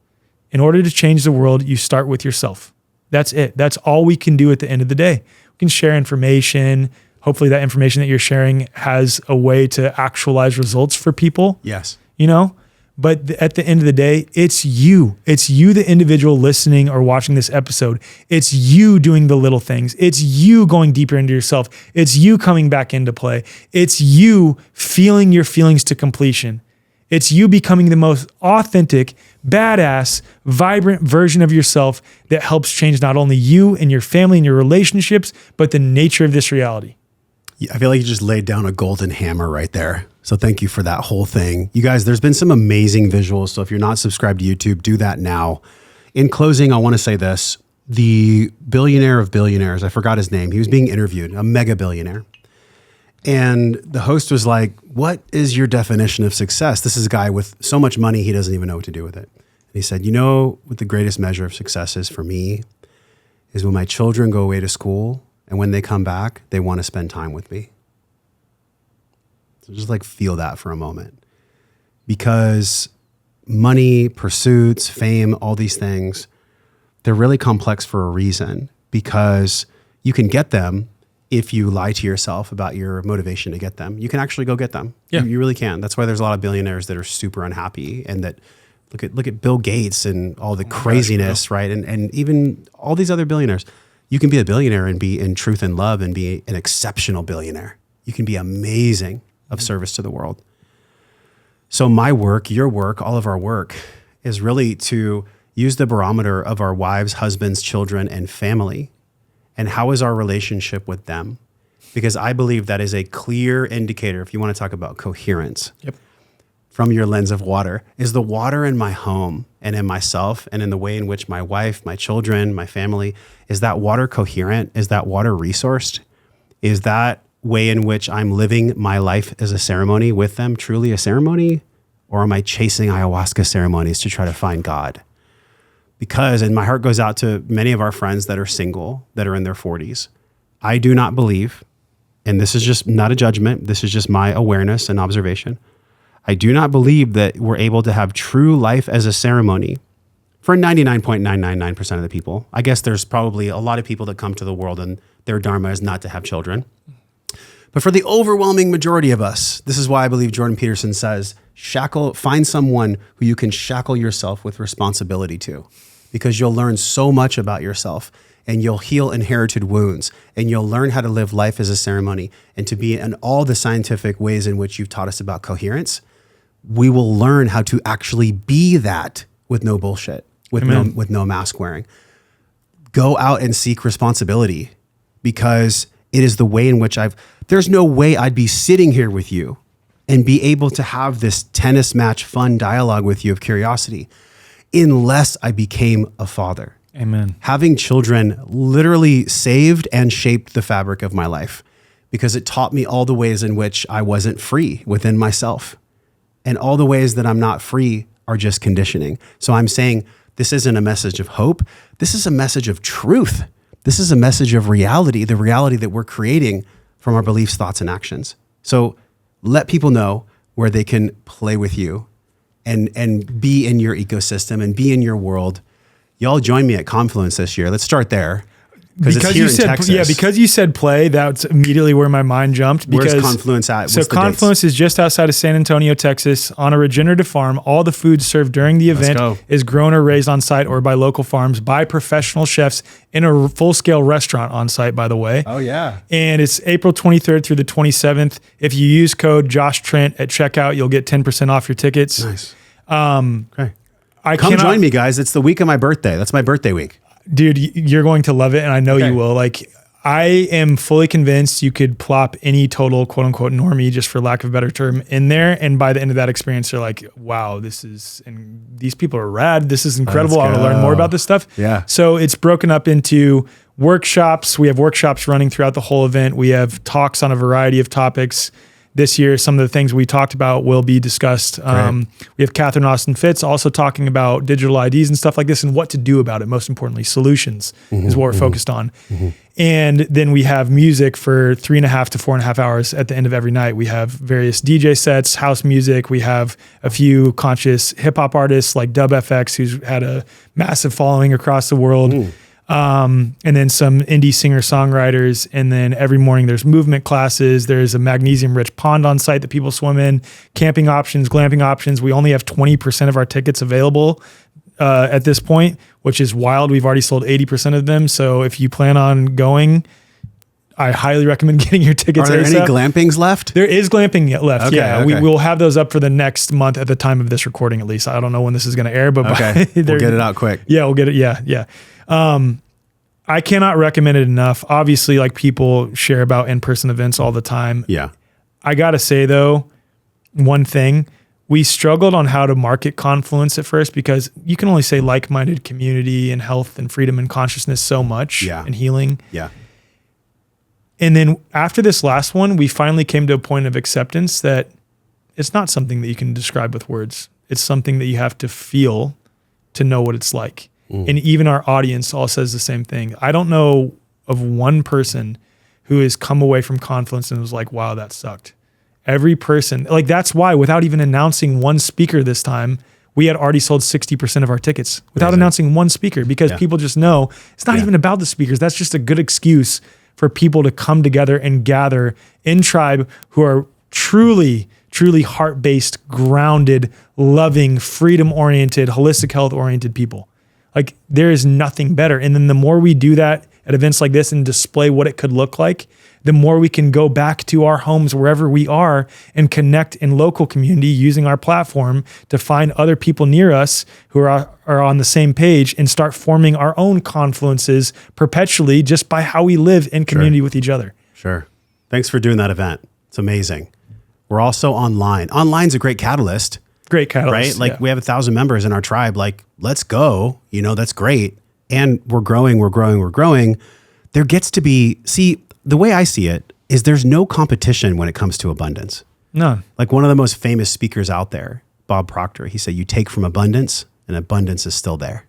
In order to change the world, you start with yourself. That's it. That's all we can do at the end of the day. We can share information, hopefully that information that you're sharing has a way to actualize results for people. Yes. You know, but at the end of the day, it's you, the individual listening or watching this episode. It's you doing the little things. It's you going deeper into yourself. It's you coming back into play. It's you feeling your feelings to completion. It's you becoming the most authentic, badass, vibrant version of yourself that helps change not only you and your family and your relationships, but the nature of this reality. I feel like you just laid down a golden hammer right there. So thank you for that whole thing. You guys, there's been some amazing visuals. So if you're not subscribed to YouTube, do that now. In closing, I want to say this. The billionaire of billionaires, I forgot his name. He was being interviewed, a mega billionaire. And the host was like, what is your definition of success? This is a guy with so much money, he doesn't even know what to do with it. And he said, you know what the greatest measure of success is for me is when my children go away to school and when they come back, they want to spend time with me. So just like feel that for a moment. Because money, pursuits, fame, all these things, they're really complex for a reason because you can get them if you lie to yourself about your motivation to get them. You can actually go get them. Yeah. You really can. That's why there's a lot of billionaires that are super unhappy and that look at Bill Gates and all the craziness, right? And even all these other billionaires. You can be a billionaire and be in truth and love and be an exceptional billionaire. You can be amazing of service to the world. So my work, your work, all of our work is really to use the barometer of our wives, husbands, children, and family. And how is our relationship with them? Because I believe that is a clear indicator, if you want to talk about coherence, from your lens of water, is the water in my home and in myself and in the way in which my wife, my children, my family, is that water coherent? Is that water resourced? Is that way in which I'm living my life as a ceremony with them truly a ceremony? Or am I chasing ayahuasca ceremonies to try to find God? Because, and my heart goes out to many of our friends that are single, that are in their 40s. I do not believe, and this is just not a judgment, this is just my awareness and observation. I do not believe that we're able to have true life as a ceremony for 99.999% of the people. I guess there's probably a lot of people that come to the world and their dharma is not to have children. But for the overwhelming majority of us, this is why I believe Jordan Peterson says, find someone who you can shackle yourself with responsibility to, because you'll learn so much about yourself and you'll heal inherited wounds and you'll learn how to live life as a ceremony and to be in all the scientific ways in which you've taught us about coherence. We will learn how to actually be that with no bullshit, with no mask wearing. Go out and seek responsibility because it is the way in which there's no way I'd be sitting here with you and be able to have this tennis match fun dialogue with you of curiosity unless I became a father. Amen. Having children literally saved and shaped the fabric of my life because it taught me all the ways in which I wasn't free within myself. And all the ways that I'm not free are just conditioning. So I'm saying this isn't a message of hope. This is a message of truth. This is a message of reality, the reality that we're creating from our beliefs, thoughts, and actions. So let people know where they can play with you and be in your ecosystem and be in your world. Y'all join me at Confluence this year. Let's start there. Because you said play, that's immediately where my mind jumped. Because, where's Confluence at? So Confluence is just outside of San Antonio, Texas, on a regenerative farm. All the food served during the event is grown or raised on site or by local farms by professional chefs in a full-scale restaurant on site, by the way. Oh, yeah. And it's April 23rd through the 27th. If you use code Josh Trent at checkout, you'll get 10% off your tickets. Nice. Okay. Come join me, guys. It's the week of my birthday. That's my birthday week. Dude, you're going to love it, and I know you will. Like, I am fully convinced you could plop any total quote unquote normie, just for lack of a better term, in there. And by the end of that experience, you're like, wow, these people are rad. This is incredible. I want to learn more about this stuff. Yeah. So it's broken up into workshops. We have workshops running throughout the whole event. We have talks on a variety of topics. This year, some of the things we talked about will be discussed. We have Catherine Austin Fitz also talking about digital IDs and stuff like this and what to do about it. Most importantly, solutions is what we're focused on. And then we have music for 3.5 to 4.5 hours at the end of every night. We have various DJ sets, house music. We have a few conscious hip hop artists like Dub FX, who's had a massive following across the world. And then some indie singer-songwriters. And then every morning there's movement classes. There's a magnesium-rich pond on site that people swim in, camping options, glamping options. We only have 20% of our tickets available at this point, which is wild. We've already sold 80% of them. So if you plan on going, I highly recommend getting your tickets. Are there ASAP. any glampings left? There is glamping left. Okay, Yeah, okay. we will have those up for the next month at the time of this recording, at least. I don't know when this is going to air, but Okay, we'll get it out quick. Yeah, we'll get it. Yeah. I cannot recommend it enough. Obviously, like, people share about in-person events all the time. Yeah. I got to say, though, one thing, we struggled on how to market Confluence at first because you can only say like-minded community and health and freedom and consciousness so much and healing. Yeah. And then after this last one, we finally came to a point of acceptance that it's not something that you can describe with words. It's something that you have to feel to know what it's like. And even our audience all says the same thing. I don't know of one person who has come away from Confluence and was like, wow, that sucked. Every person, like, that's why without even announcing one speaker this time, we had already sold 60% of our tickets without announcing one speaker, because people just know it's not even about the speakers. That's just a good excuse for people to come together and gather in tribe who are truly heart-based, grounded, loving, freedom-oriented, holistic health-oriented people. Like, there is nothing better. And then the more we do that at events like this and display what it could look like, the more we can go back to our homes wherever we are and connect in local community using our platform to find other people near us who are on the same page and start forming our own confluences perpetually just by how we live in community with each other. Sure. Thanks for doing that event. It's amazing. We're also online. Online's a great catalyst. Great catalyst. Right? Like, we have 1,000 members in our tribe. Like, let's go. That's great. And we're growing. There gets to be, the way I see it is there's no competition when it comes to abundance. None. Like, one of the most famous speakers out there, Bob Proctor, he said, you take from abundance and abundance is still there.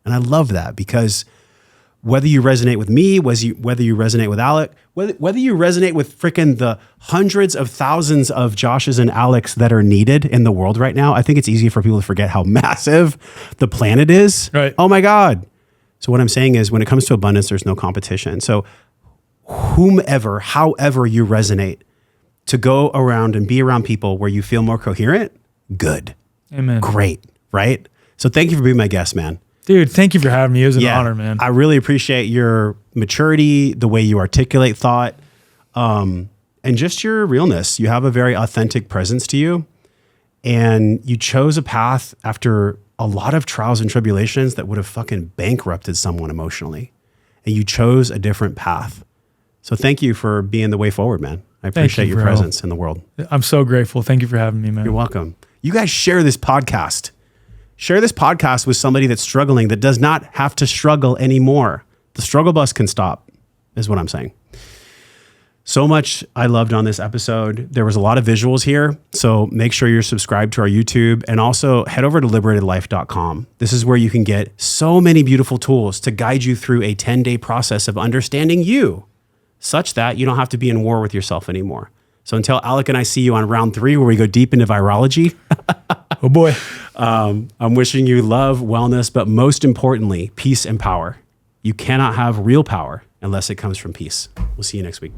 And I love that, because whether you resonate with me, whether you resonate with Alec, whether you resonate with freaking the hundreds of thousands of Joshes and Alecs that are needed in the world right now, I think it's easy for people to forget how massive the planet is. Right. Oh my God. So what I'm saying is, when it comes to abundance, there's no competition. So however you resonate, to go around and be around people where you feel more coherent, good. Amen. Great. Right? So thank you for being my guest, man. Dude, thank you for having me. It was an honor, man. I really appreciate your maturity, the way you articulate thought, and just your realness. You have a very authentic presence to you, and you chose a path after a lot of trials and tribulations that would have fucking bankrupted someone emotionally, and you chose a different path. So thank you for being the way forward, man. I appreciate your presence in the world. I'm so grateful. Thank you for having me, man. You're welcome. You guys share this podcast. Share this podcast with somebody that's struggling, that does not have to struggle anymore. The struggle bus can stop, is what I'm saying. So much I loved on this episode. There was a lot of visuals here, so make sure you're subscribed to our YouTube, and also head over to liberatedlife.com. This is where you can get so many beautiful tools to guide you through a 10-day process of understanding you, such that you don't have to be in war with yourself anymore. So until Alec and I see you on round 3, where we go deep into virology, oh boy. I'm wishing you love, wellness, but most importantly, peace and power. You cannot have real power unless it comes from peace. We'll see you next week.